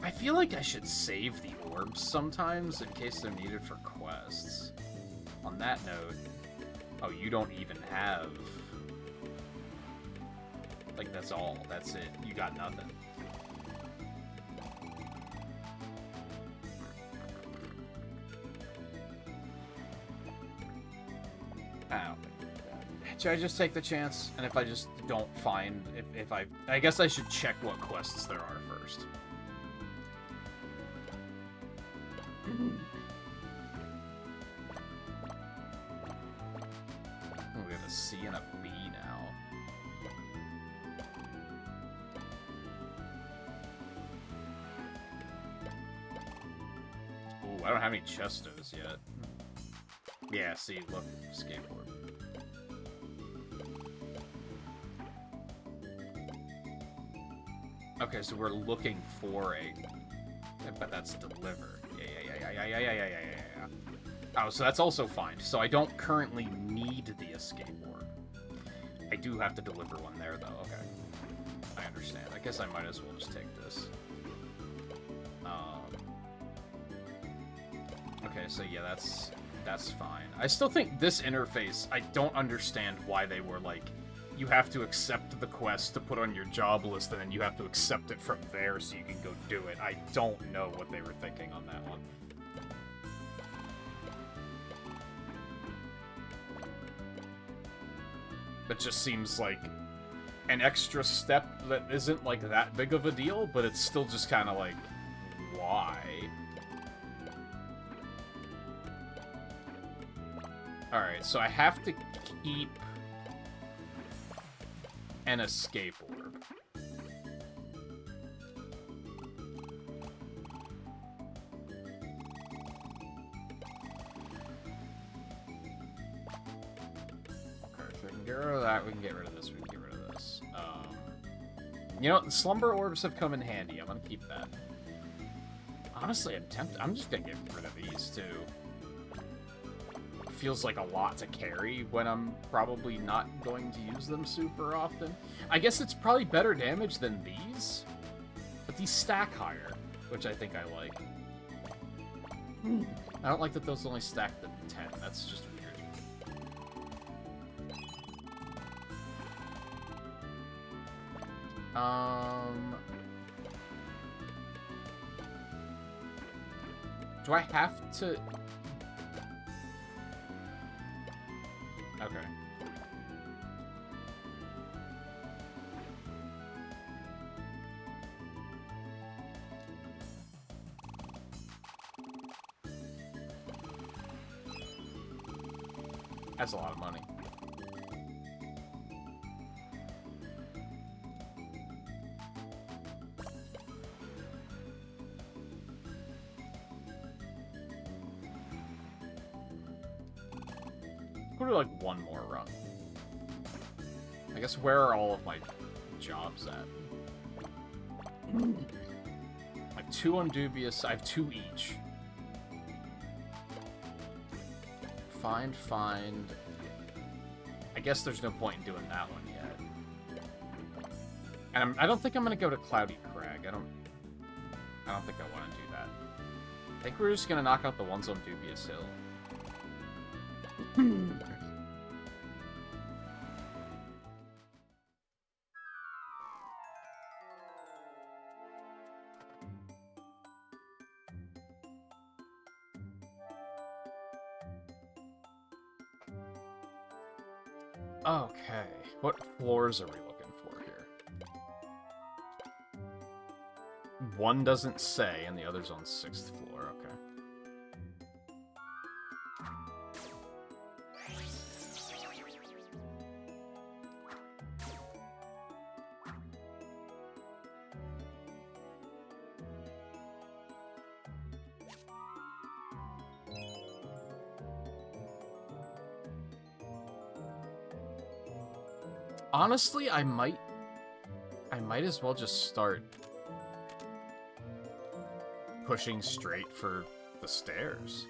I feel like I should save the orbs sometimes in case they're needed for quests. On that note, oh, you don't even have... like, that's all. That's it. You got nothing. I don't think that. Should I just take the chance? And if I just don't find... if I guess I should check what quests there are first. We have a C and a B now. Ooh, I don't have any chestos yet. Yeah, see, look, skateboard. Okay, so we're looking for a... but that's deliver. Yeah. Oh, so that's also fine. So I don't currently need the escape orb. I do have to deliver one there, though. Okay. I understand. I guess I might as well just take this. Okay, so yeah, that's fine. I still think this interface, I don't understand why they were like, you have to accept the quest to put on your job list, and then you have to accept it from there so you can go do it. I don't know what they were thinking on that one. It just seems like an extra step that isn't like that big of a deal, but it's still just kind of like, why? Alright, so I have to keep an escape orb. Okay, so we can get rid of that, we can get rid of this, we can get rid of this. You know, the slumber orbs have come in handy. I'm gonna keep that. Honestly, I'm tempted. I'm just gonna get rid of these, too. Feels like a lot to carry when I'm probably not going to use them super often. I guess it's probably better damage than these, but these stack higher, which I think I like. I don't like that those only stack to 10. That's just weird. Do I have to... Okay. That's a lot of money. we'll do like one more run. I guess where are all of my jobs at? I have 2 on Dubious. I have 2 each. Find. I guess there's no point in doing that one yet. And I don't think I'm gonna go to Cloudy Crag. I don't think I want to do that. I think we're just gonna knock out the ones on Dubious Hill. Okay, what floors are we looking for here? One doesn't say, and the other's on 6th floor, okay. Honestly, I might as well just start pushing straight for the stairs.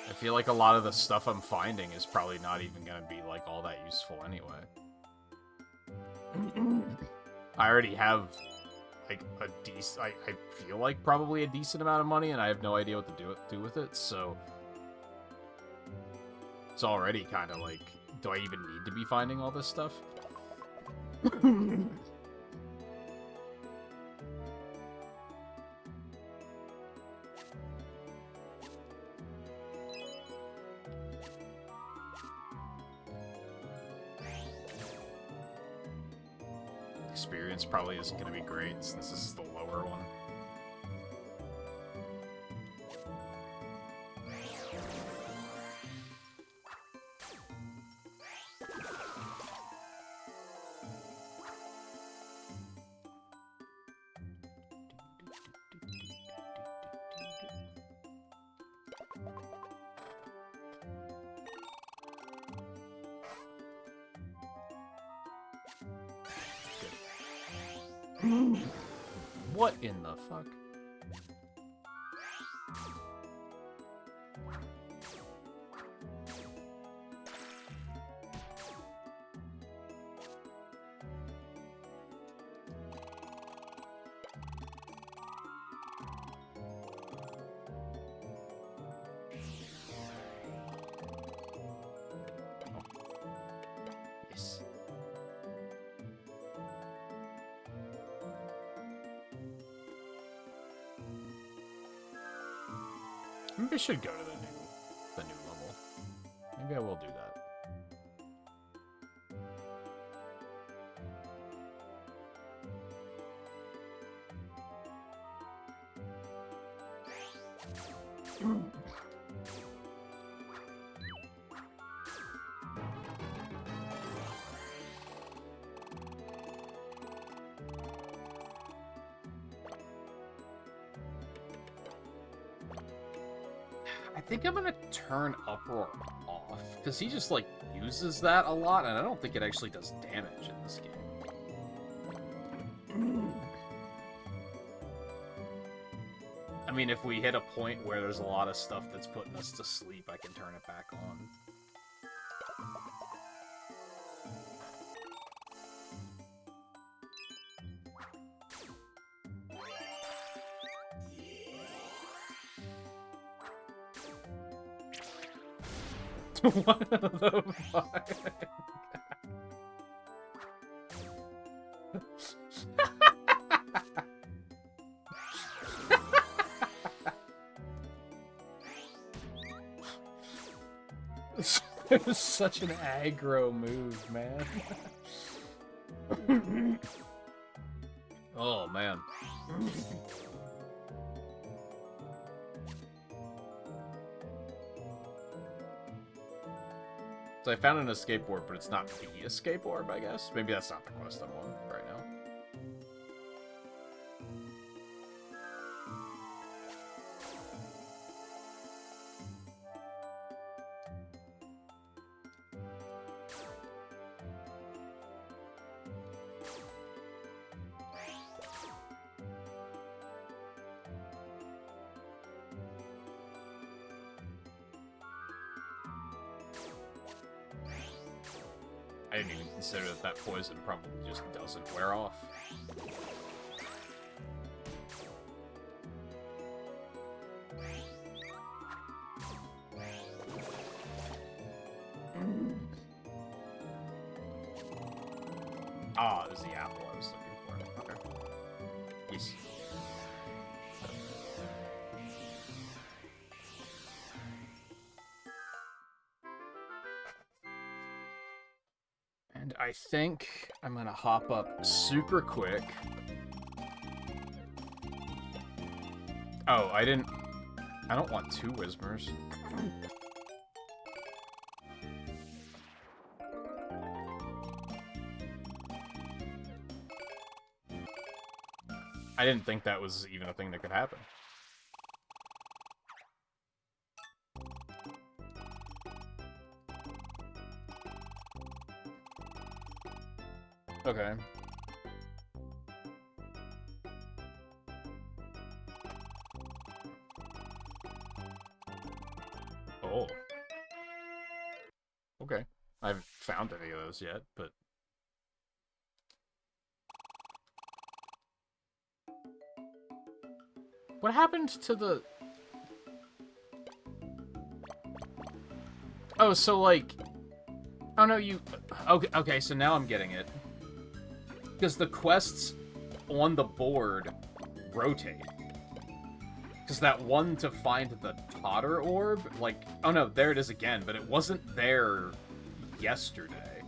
I feel like a lot of the stuff I'm finding is probably not even gonna be like all that useful anyway. I already have like a decent, I feel like probably a decent amount of money, and I have no idea what to do with it, so it's already kind of like, do I even need to be finding all this stuff? Experience probably isn't going to be great since this is the lower one. What in the fuck? Yes. Maybe I should go to the new level. Maybe I will do that. I think I'm gonna turn Uproar off, because he just, like, uses that a lot, and I don't think it actually does damage in this game. I mean, if we hit a point where there's a lot of stuff that's putting us to sleep, I can turn it back on. What the fuck? It was such an aggro move, man. Oh, man. So I found an escape orb, but it's not the escape orb, I guess. Maybe that's not the quest I'm on right now. I didn't even consider that that poison probably just doesn't wear off. Ah, it was the apple I was looking for. Okay. Yes. And I think I'm gonna hop up super quick. Oh, I don't want 2 Whismers. I didn't think that was even a thing that could happen. Okay. Oh. Okay. I haven't found any of those yet, but... What happened to the... Oh, so, like... Oh, no, you... Okay, so now I'm getting it. Because the quests on the board rotate. Because that one to find the Totter Orb, like... Oh, no, there it is again, but it wasn't there yesterday.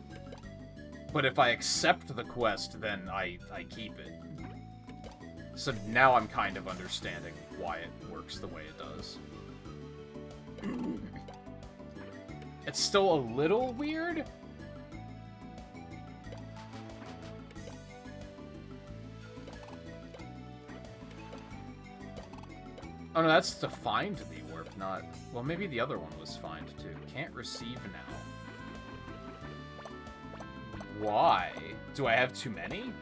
But if I accept the quest, then I keep it. So now I'm kind of understanding why it works the way it does. It's still a little weird. Oh no, that's to find the orb, not... Well, maybe the other one was find too. Can't receive now. Why? Do I have too many?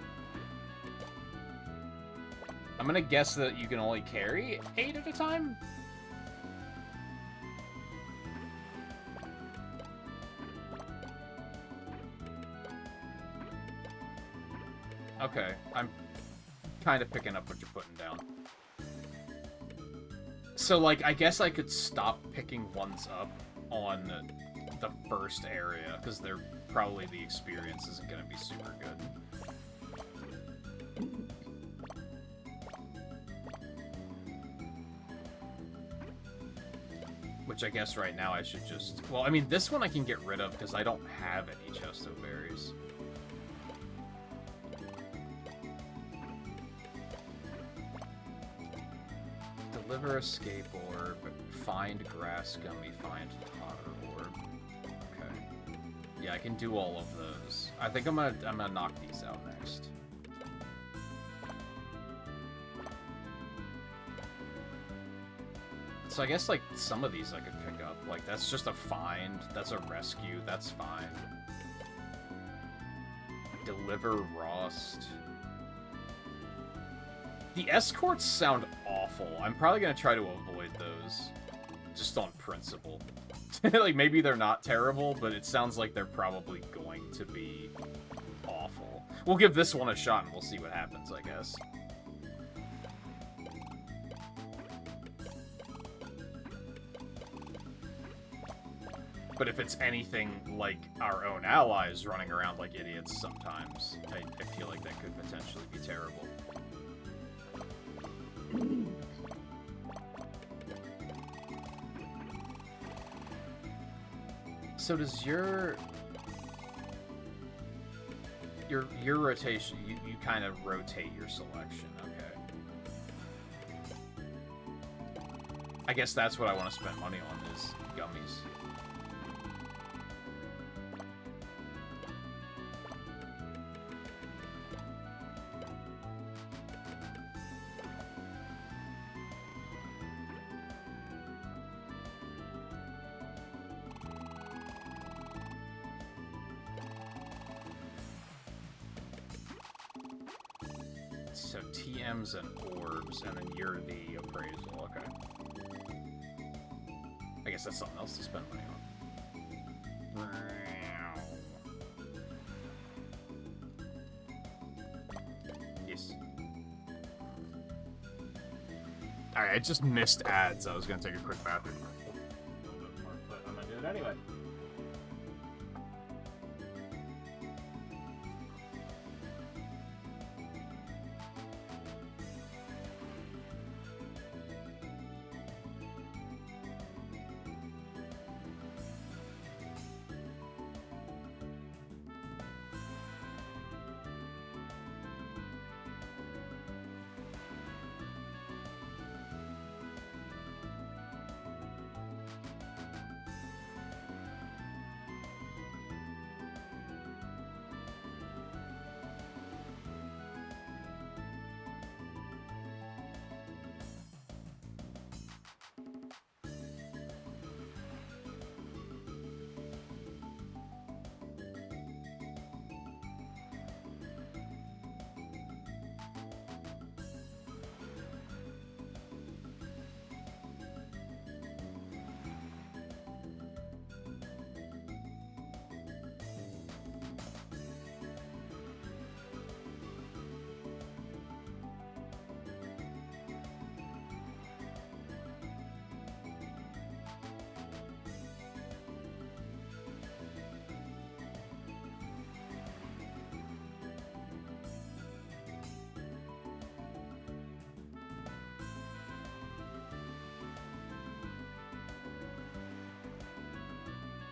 I'm gonna guess that you can only carry 8 at a time? Okay, I'm kind of picking up what you're putting down. So, like, I guess I could stop picking ones up on the first area, because they're probably the experience isn't gonna be super good. Which I guess right now I should just... Well, I mean, this one I can get rid of because I don't have any Chesto berries. Deliver Escape Orb, find Grass Gummy, find Totter Orb. Okay. Yeah, I can do all of those. I think I'm gonna knock these out next. So I guess, like, some of these I could pick up. Like, that's just a find. That's a rescue. That's fine. Deliver Rost. The escorts sound awful. I'm probably going to try to avoid those. Just on principle. Like, maybe they're not terrible, but it sounds like they're probably going to be awful. We'll give this one a shot and we'll see what happens, I guess. But if it's anything like our own allies running around like idiots sometimes, I feel like that could potentially be terrible. So does your rotation, you kind of rotate your selection, okay. I guess that's what I want to spend money on, is gummies. So TMs and orbs, and then you're the appraisal, okay. I guess that's something else to spend money on. Alright, I just missed ads. I was gonna take a quick bathroom. But I'm gonna do it anyway.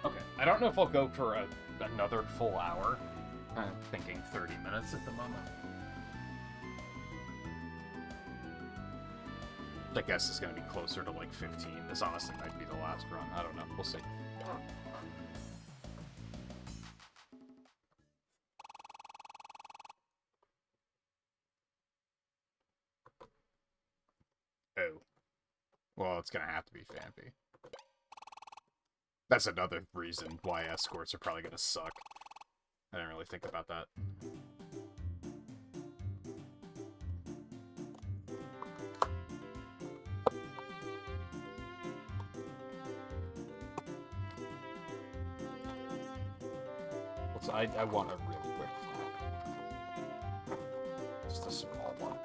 Okay, I don't know if I'll go for another full hour. I'm thinking 30 minutes at the moment. Which I guess is going to be closer to like 15. This honestly might be the last run. I don't know. We'll see. Oh. Well, it's going to have to be Fampy. That's another reason why escorts are probably gonna suck. I didn't really think about that. I want a really quick snack. Just a small one.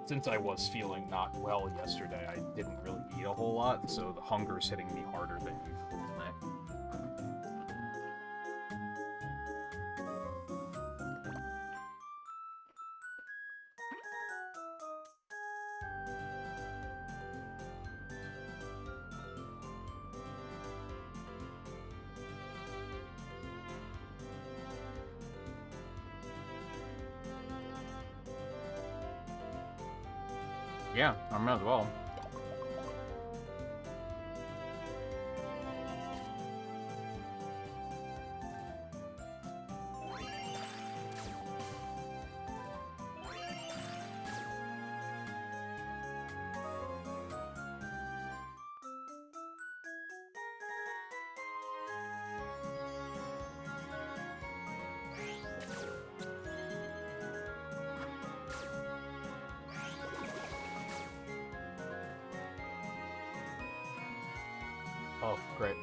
Since I was feeling not well yesterday, I didn't really eat a whole lot, so the hunger's hitting me harder than usual tonight. Yeah, I might as well. Oh, great.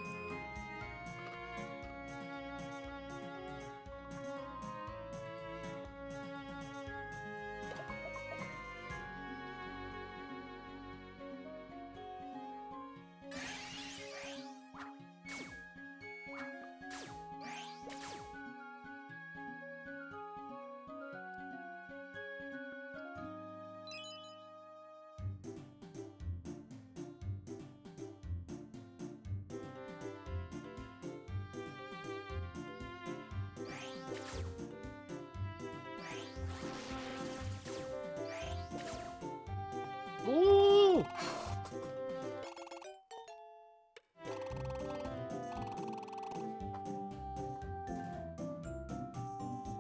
Ooh!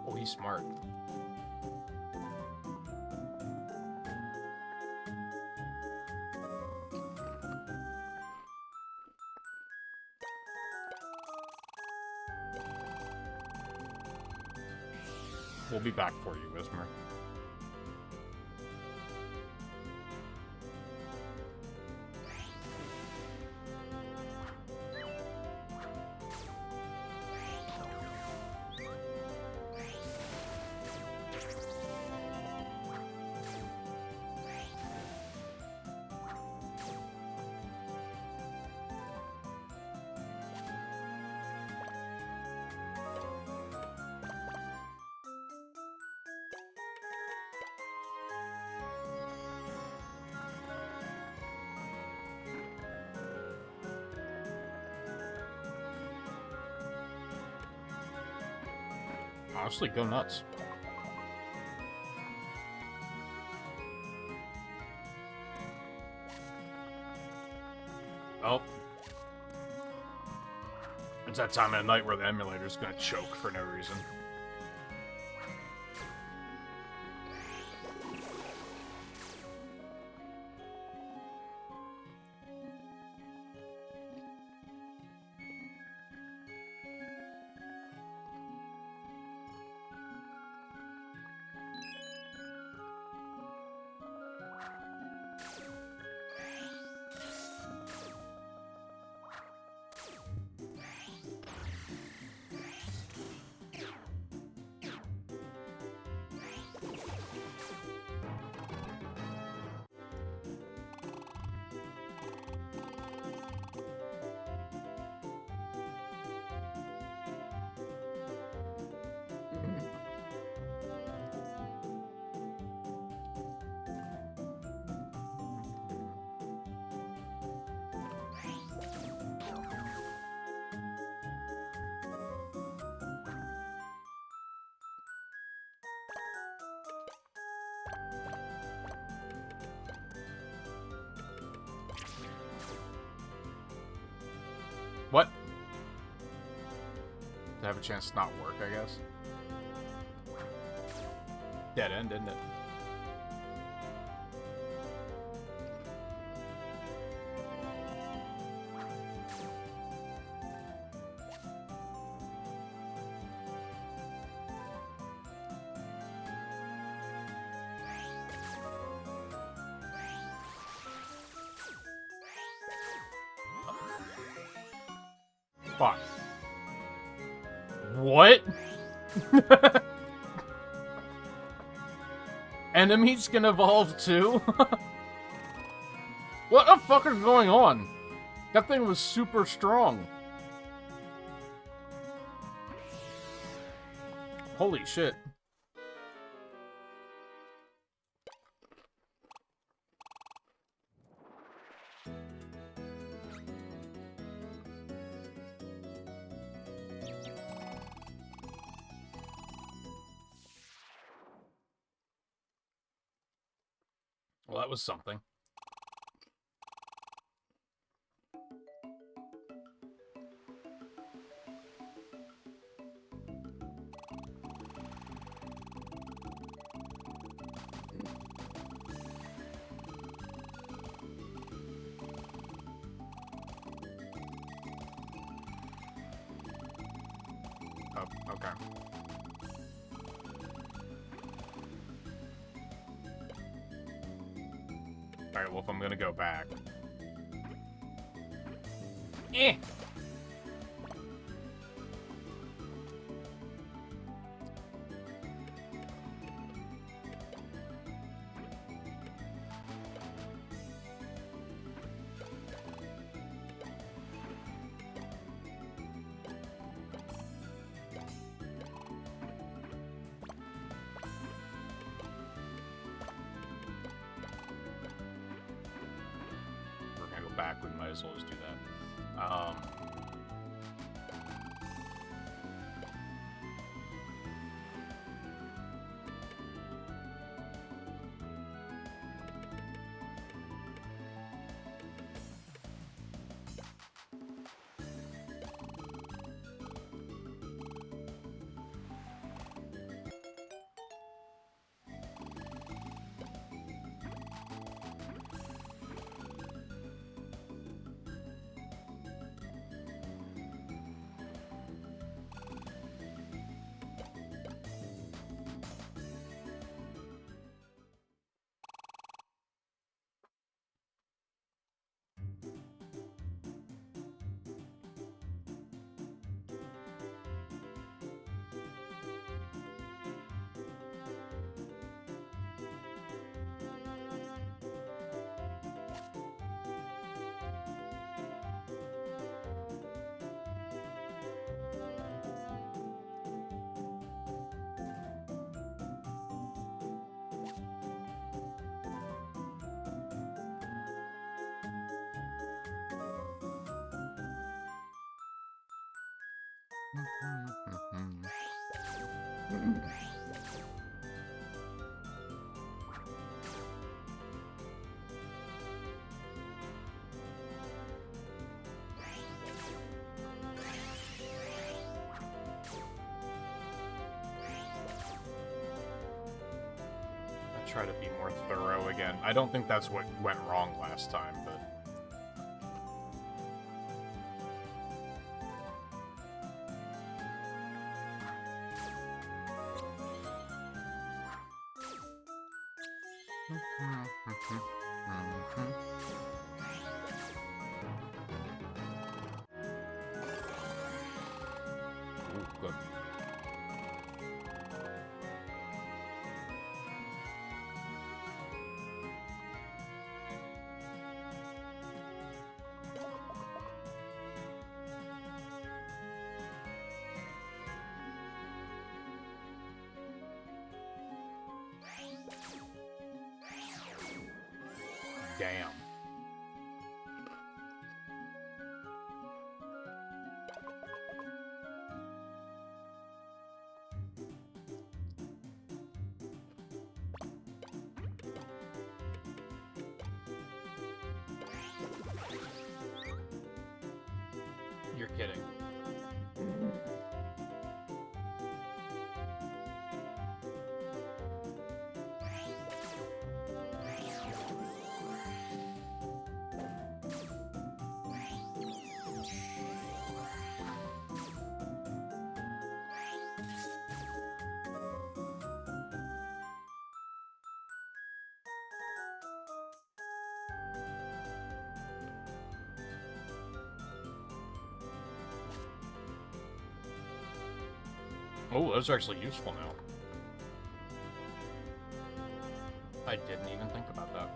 Oh, he's smart. We'll be back for you, Wismer. Honestly, go nuts. Oh. It's that time of night where the emulator's gonna choke for no reason. What? To have a chance to not work, I guess. Dead end, didn't it? Fuck. What? Enemies can evolve too? What the fuck is going on? That thing was super strong. Holy shit. Well, that was something. Oh, okay. Alright, well, if I'm gonna go back... Eh! We're gonna go back, we might as well just do that. Try to be more thorough again. I don't think that's what went wrong last time, but... Ooh, good. Damn. You're kidding. Oh, those are actually useful now. I didn't even think about that.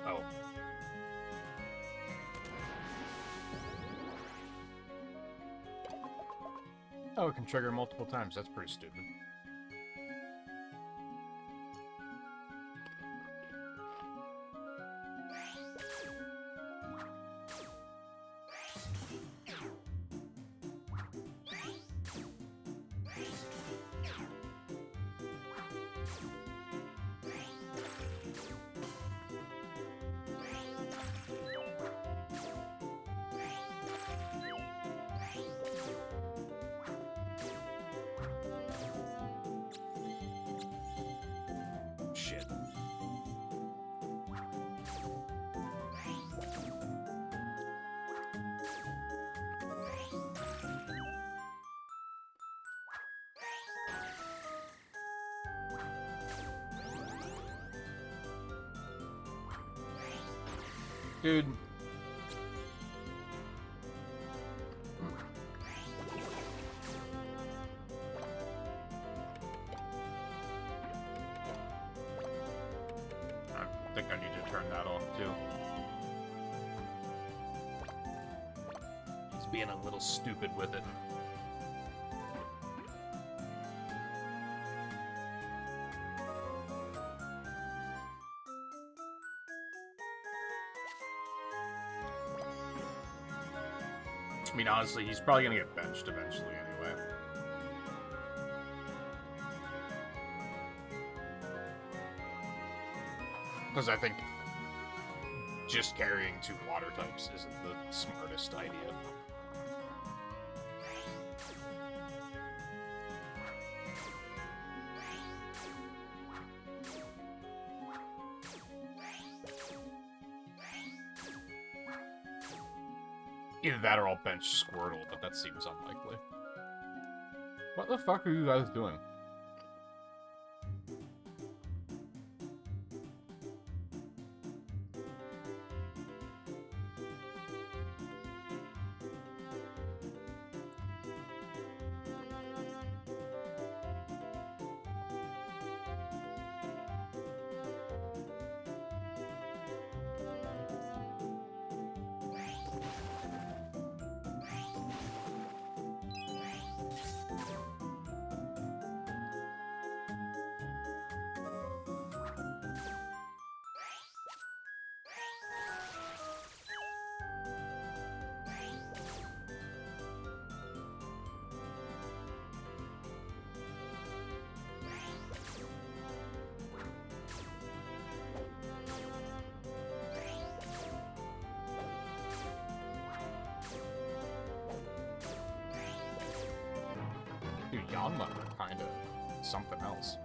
Oh. Oh, it can trigger multiple times. That's pretty stupid. Shit. Dude. I think I need to turn that off, too. He's being a little stupid with it. I mean, honestly, he's probably gonna get benched eventually anyway. Because I think just carrying two water types isn't the smartest idea. Either that or I'll bench Squirtle, but that seems unlikely. What the fuck are you guys doing? Dude, Yanma are kind of something else.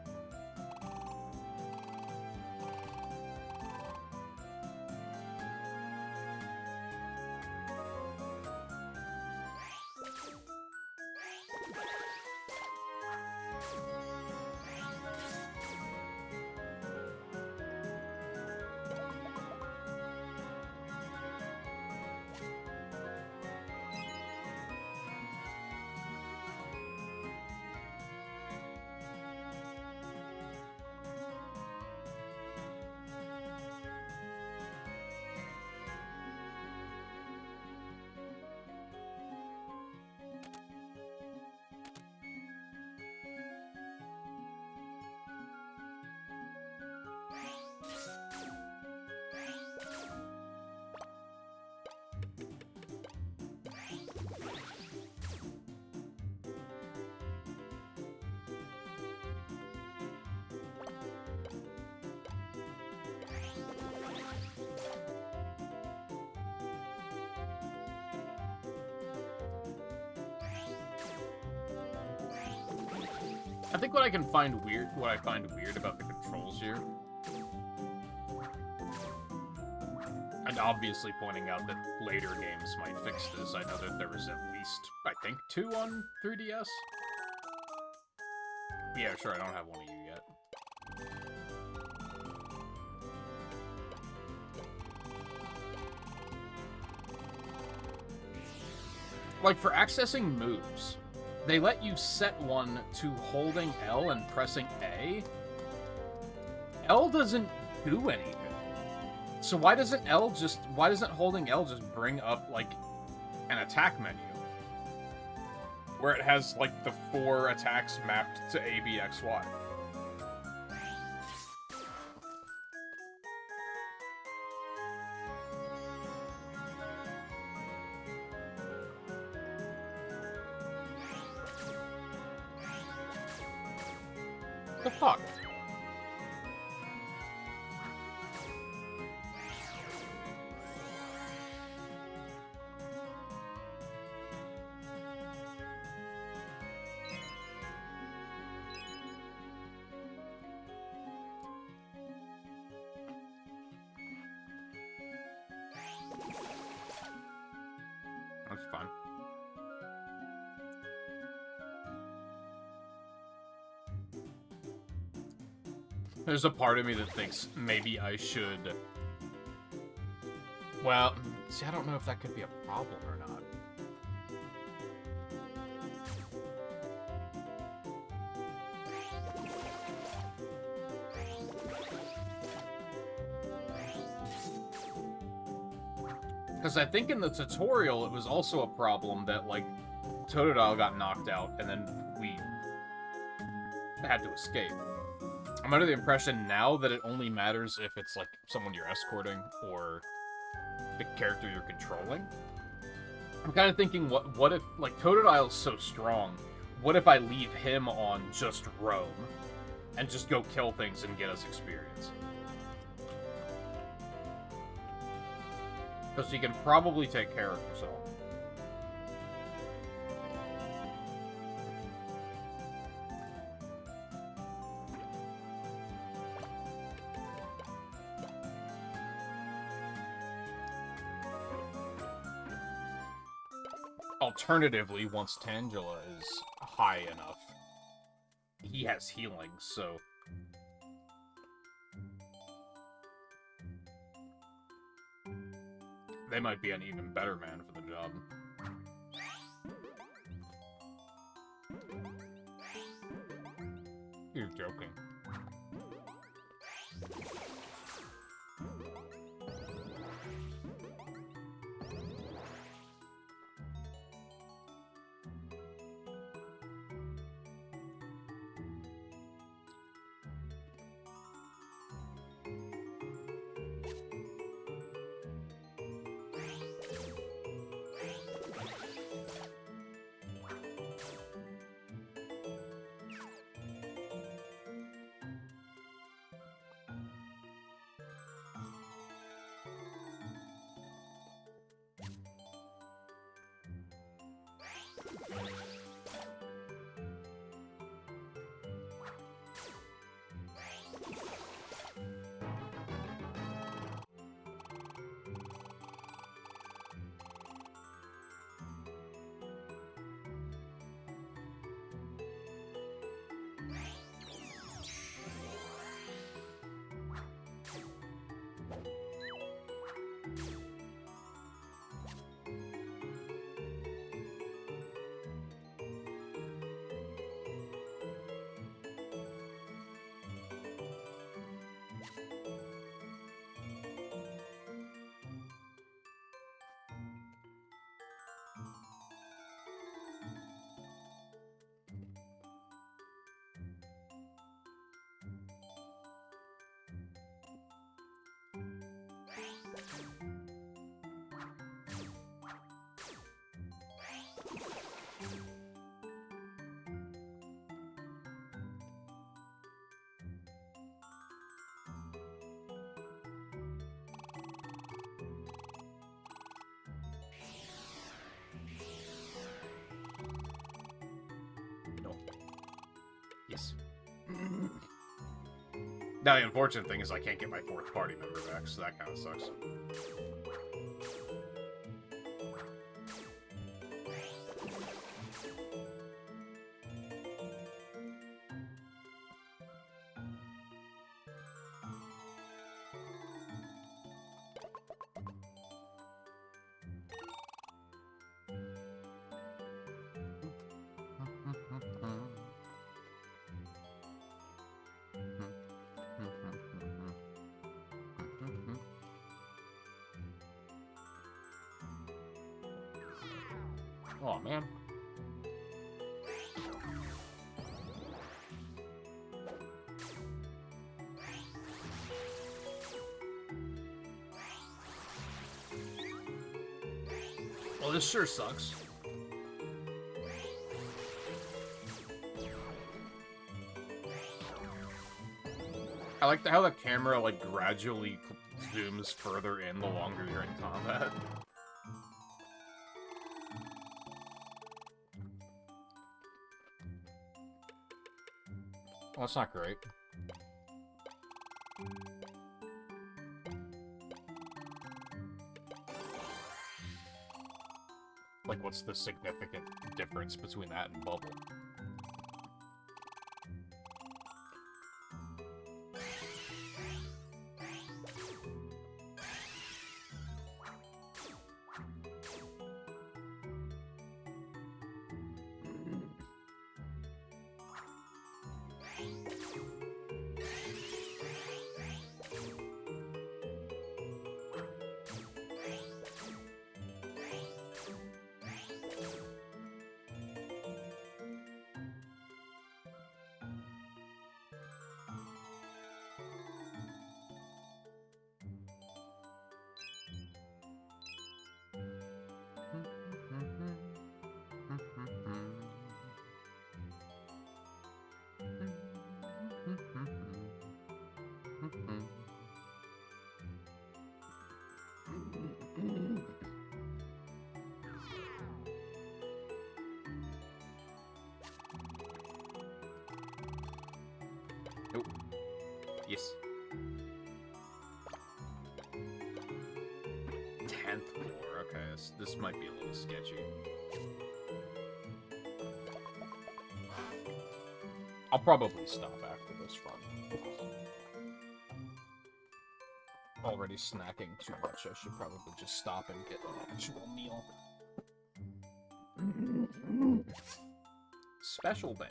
I think what I find weird about the controls here, and obviously pointing out that later games might fix this. I know that there was at least, I think, 2 on 3DS. Yeah, sure, I don't have one of you yet. Like, for accessing moves, they let you set one to holding L and pressing A. L doesn't do anything. So why doesn't holding L just bring up, like, an attack menu? Where it has, like, the 4 attacks mapped to A, B, X, Y. The fuck? That's fine. There's a part of me that thinks maybe I should... Well, see, I don't know if that could be a problem or not. Because I think in the tutorial, it was also a problem that, like, Totodile got knocked out, and then we had to escape. I'm under the impression now that it only matters if it's, like, someone you're escorting or the character you're controlling. I'm kind of thinking, what if, like, Totodile's so strong, what if I leave him on just roam and just go kill things and get us experience? Because he can probably take care of himself. Alternatively, once Tangela is high enough, he has healing, so... they might be an even better man for the job. You're joking. Now, the unfortunate thing is I can't get my fourth party member back, so that kind of sucks. Oh, man. Well, this sure sucks. I like how the camera, like, gradually zooms further in the longer you're in combat. Well, that's not great. Like, what's the significant difference between that and Bubble? Nope. Yes. 10th floor. Okay, this might be a little sketchy. I'll probably stop after this run. Already snacking too much. I should probably just stop and get an actual meal. Special band.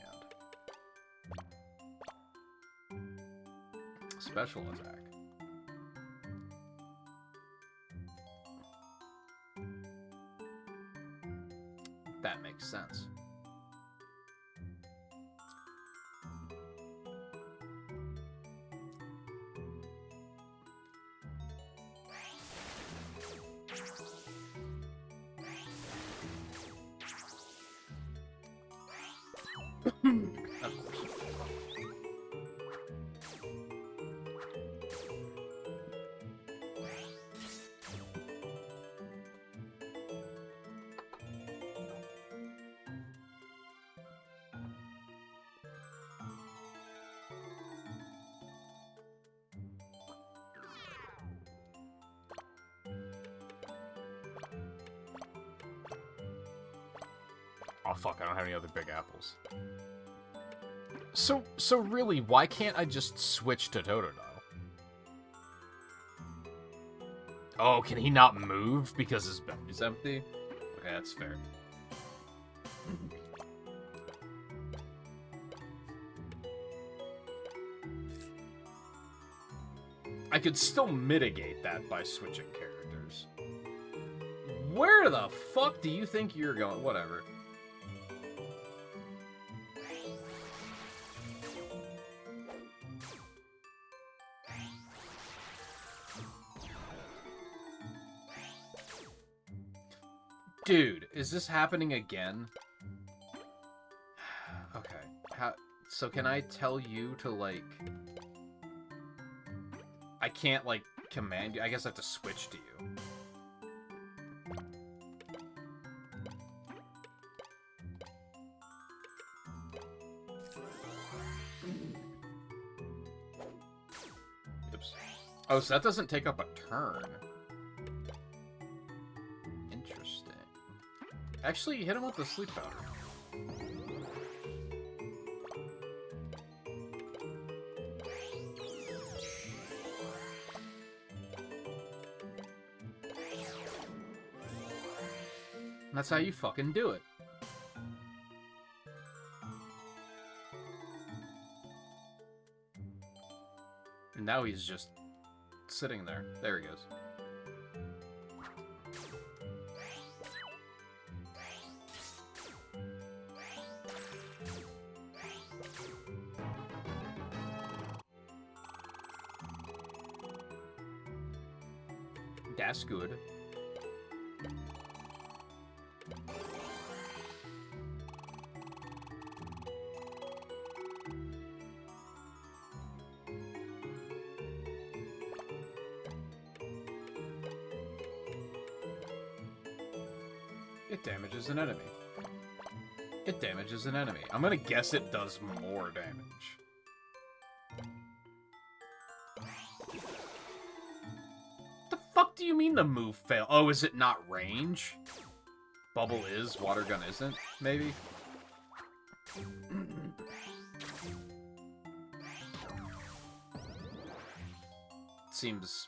Special attack. That makes sense. Of course. Oh fuck, I don't have any other big apples. So really, why can't I just switch to Totodile? Oh, can he not move because his belly's empty? Okay, that's fair. I could still mitigate that by switching characters. Where the fuck do you think you're going? Whatever. Dude, is this happening again? Okay. So can I tell you to, like... I can't, like, command you? I guess I have to switch to you. objectives. Oh, so that doesn't take up a turn. Interesting. Actually, hit him with the sleep powder. That's how you fucking do it. And now he's just sitting there. There he goes. That's good. It damages an enemy. It damages an enemy. I'm gonna guess it does more damage. The fuck do you mean the move fail? Oh, is it not range? Bubble is, water gun isn't, maybe? Seems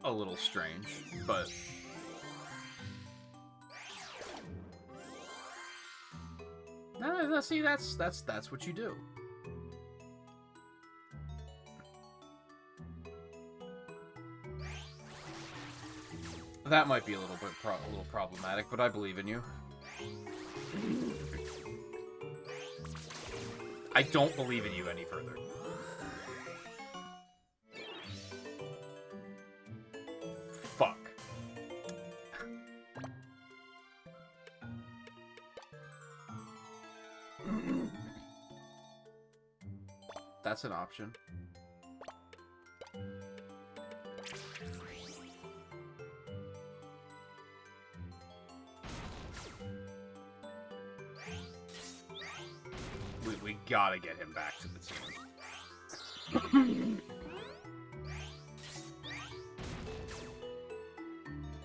a little strange, but... No, see, that's what you do. That might be a little problematic, but I believe in you. I don't believe in you any further. Fuck. That's an option. We gotta get him back to the team.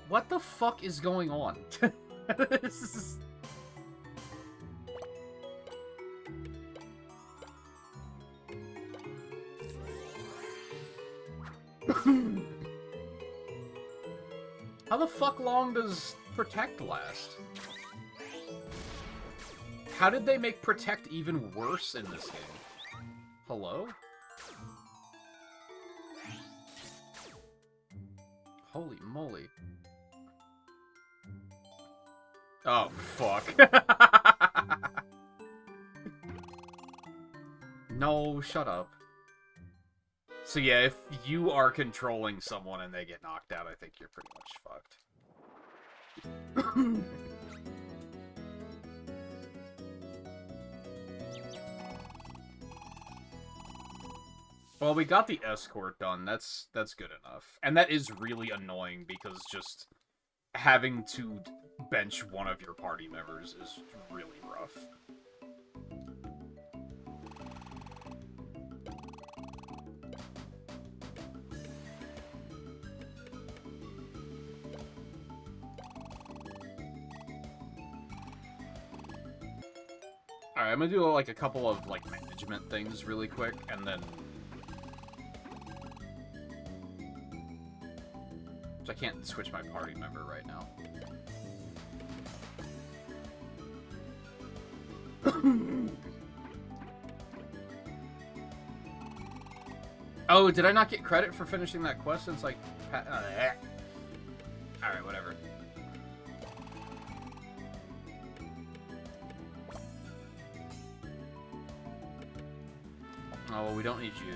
What the fuck is going on? This is... How the fuck long does Protect last? How did they make Protect even worse in this game? Hello? Holy moly. Oh, fuck. No, shut up. So yeah, if you are controlling someone and they get knocked out, I think you're pretty much fucked. Well, we got the escort done. That's good enough. And that is really annoying because just having to bench one of your party members is really rough. Alright, I'm gonna do like a couple of like management things really quick, and then... I can't switch my party member right now. Oh, did I not get credit for finishing that quest since like... Alright, whatever. Oh, well, we don't need you.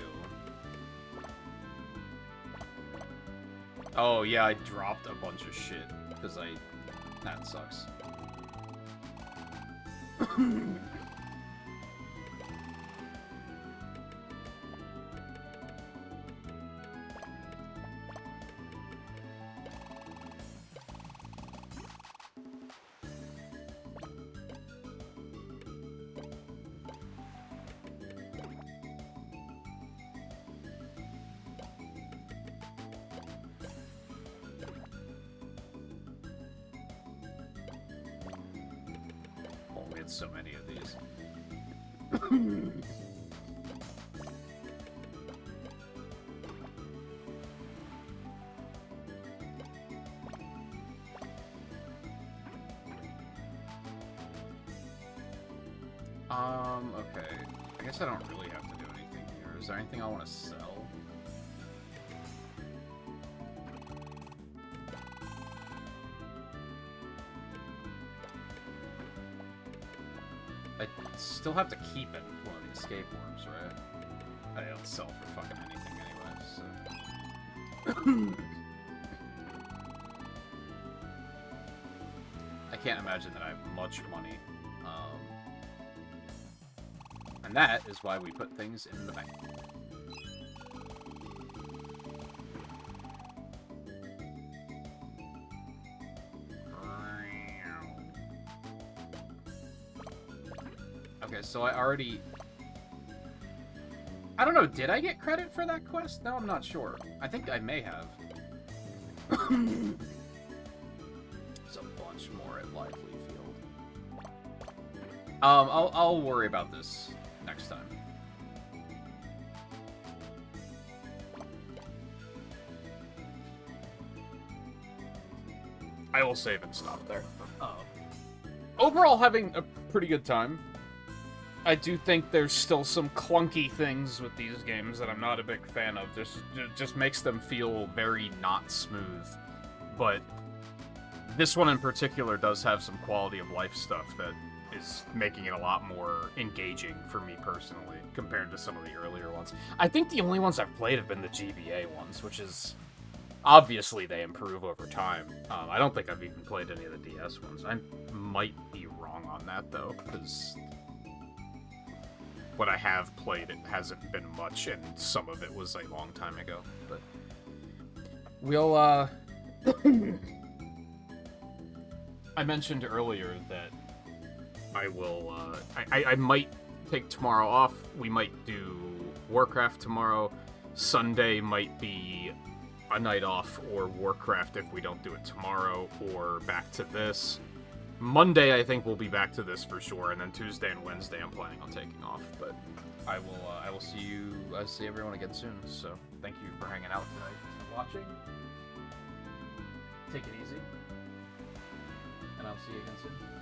Oh, yeah, I dropped a bunch of shit, because that sucks. did so many of these. Okay. I guess I don't really have to do anything here. Is there anything I want to sell? I still have to keep it, one of the escape orbs, right? I don't sell for fucking anything anyway, so... I can't imagine that I have much money. And that is why we put things in the bank. Okay, so I already... I don't know, did I get credit for that quest? No, I'm not sure. I think I may have. There's a bunch more at Lively Field. I'll worry about this next time. I will save and stop there. Overall, having a pretty good time. I do think there's still some clunky things with these games that I'm not a big fan of. It just makes them feel very not smooth. But this one in particular does have some quality of life stuff that is making it a lot more engaging for me personally compared to some of the earlier ones. I think the only ones I've played have been the GBA ones, which is... Obviously, they improve over time. I don't think I've even played any of the DS ones. I might be wrong on that, though, because... what I have played, it hasn't been much, and some of it was a long time ago, but... We'll, I mentioned earlier that I will, I might take tomorrow off. We might do Warcraft tomorrow. Sunday might be a night off, or Warcraft if we don't do it tomorrow, or back to this. Monday, I think we'll be back to this for sure, and then Tuesday and Wednesday, I'm planning on taking off. But I will see you. I'll see everyone again soon. So thank you for hanging out tonight, and watching. Take it easy, and I'll see you again soon.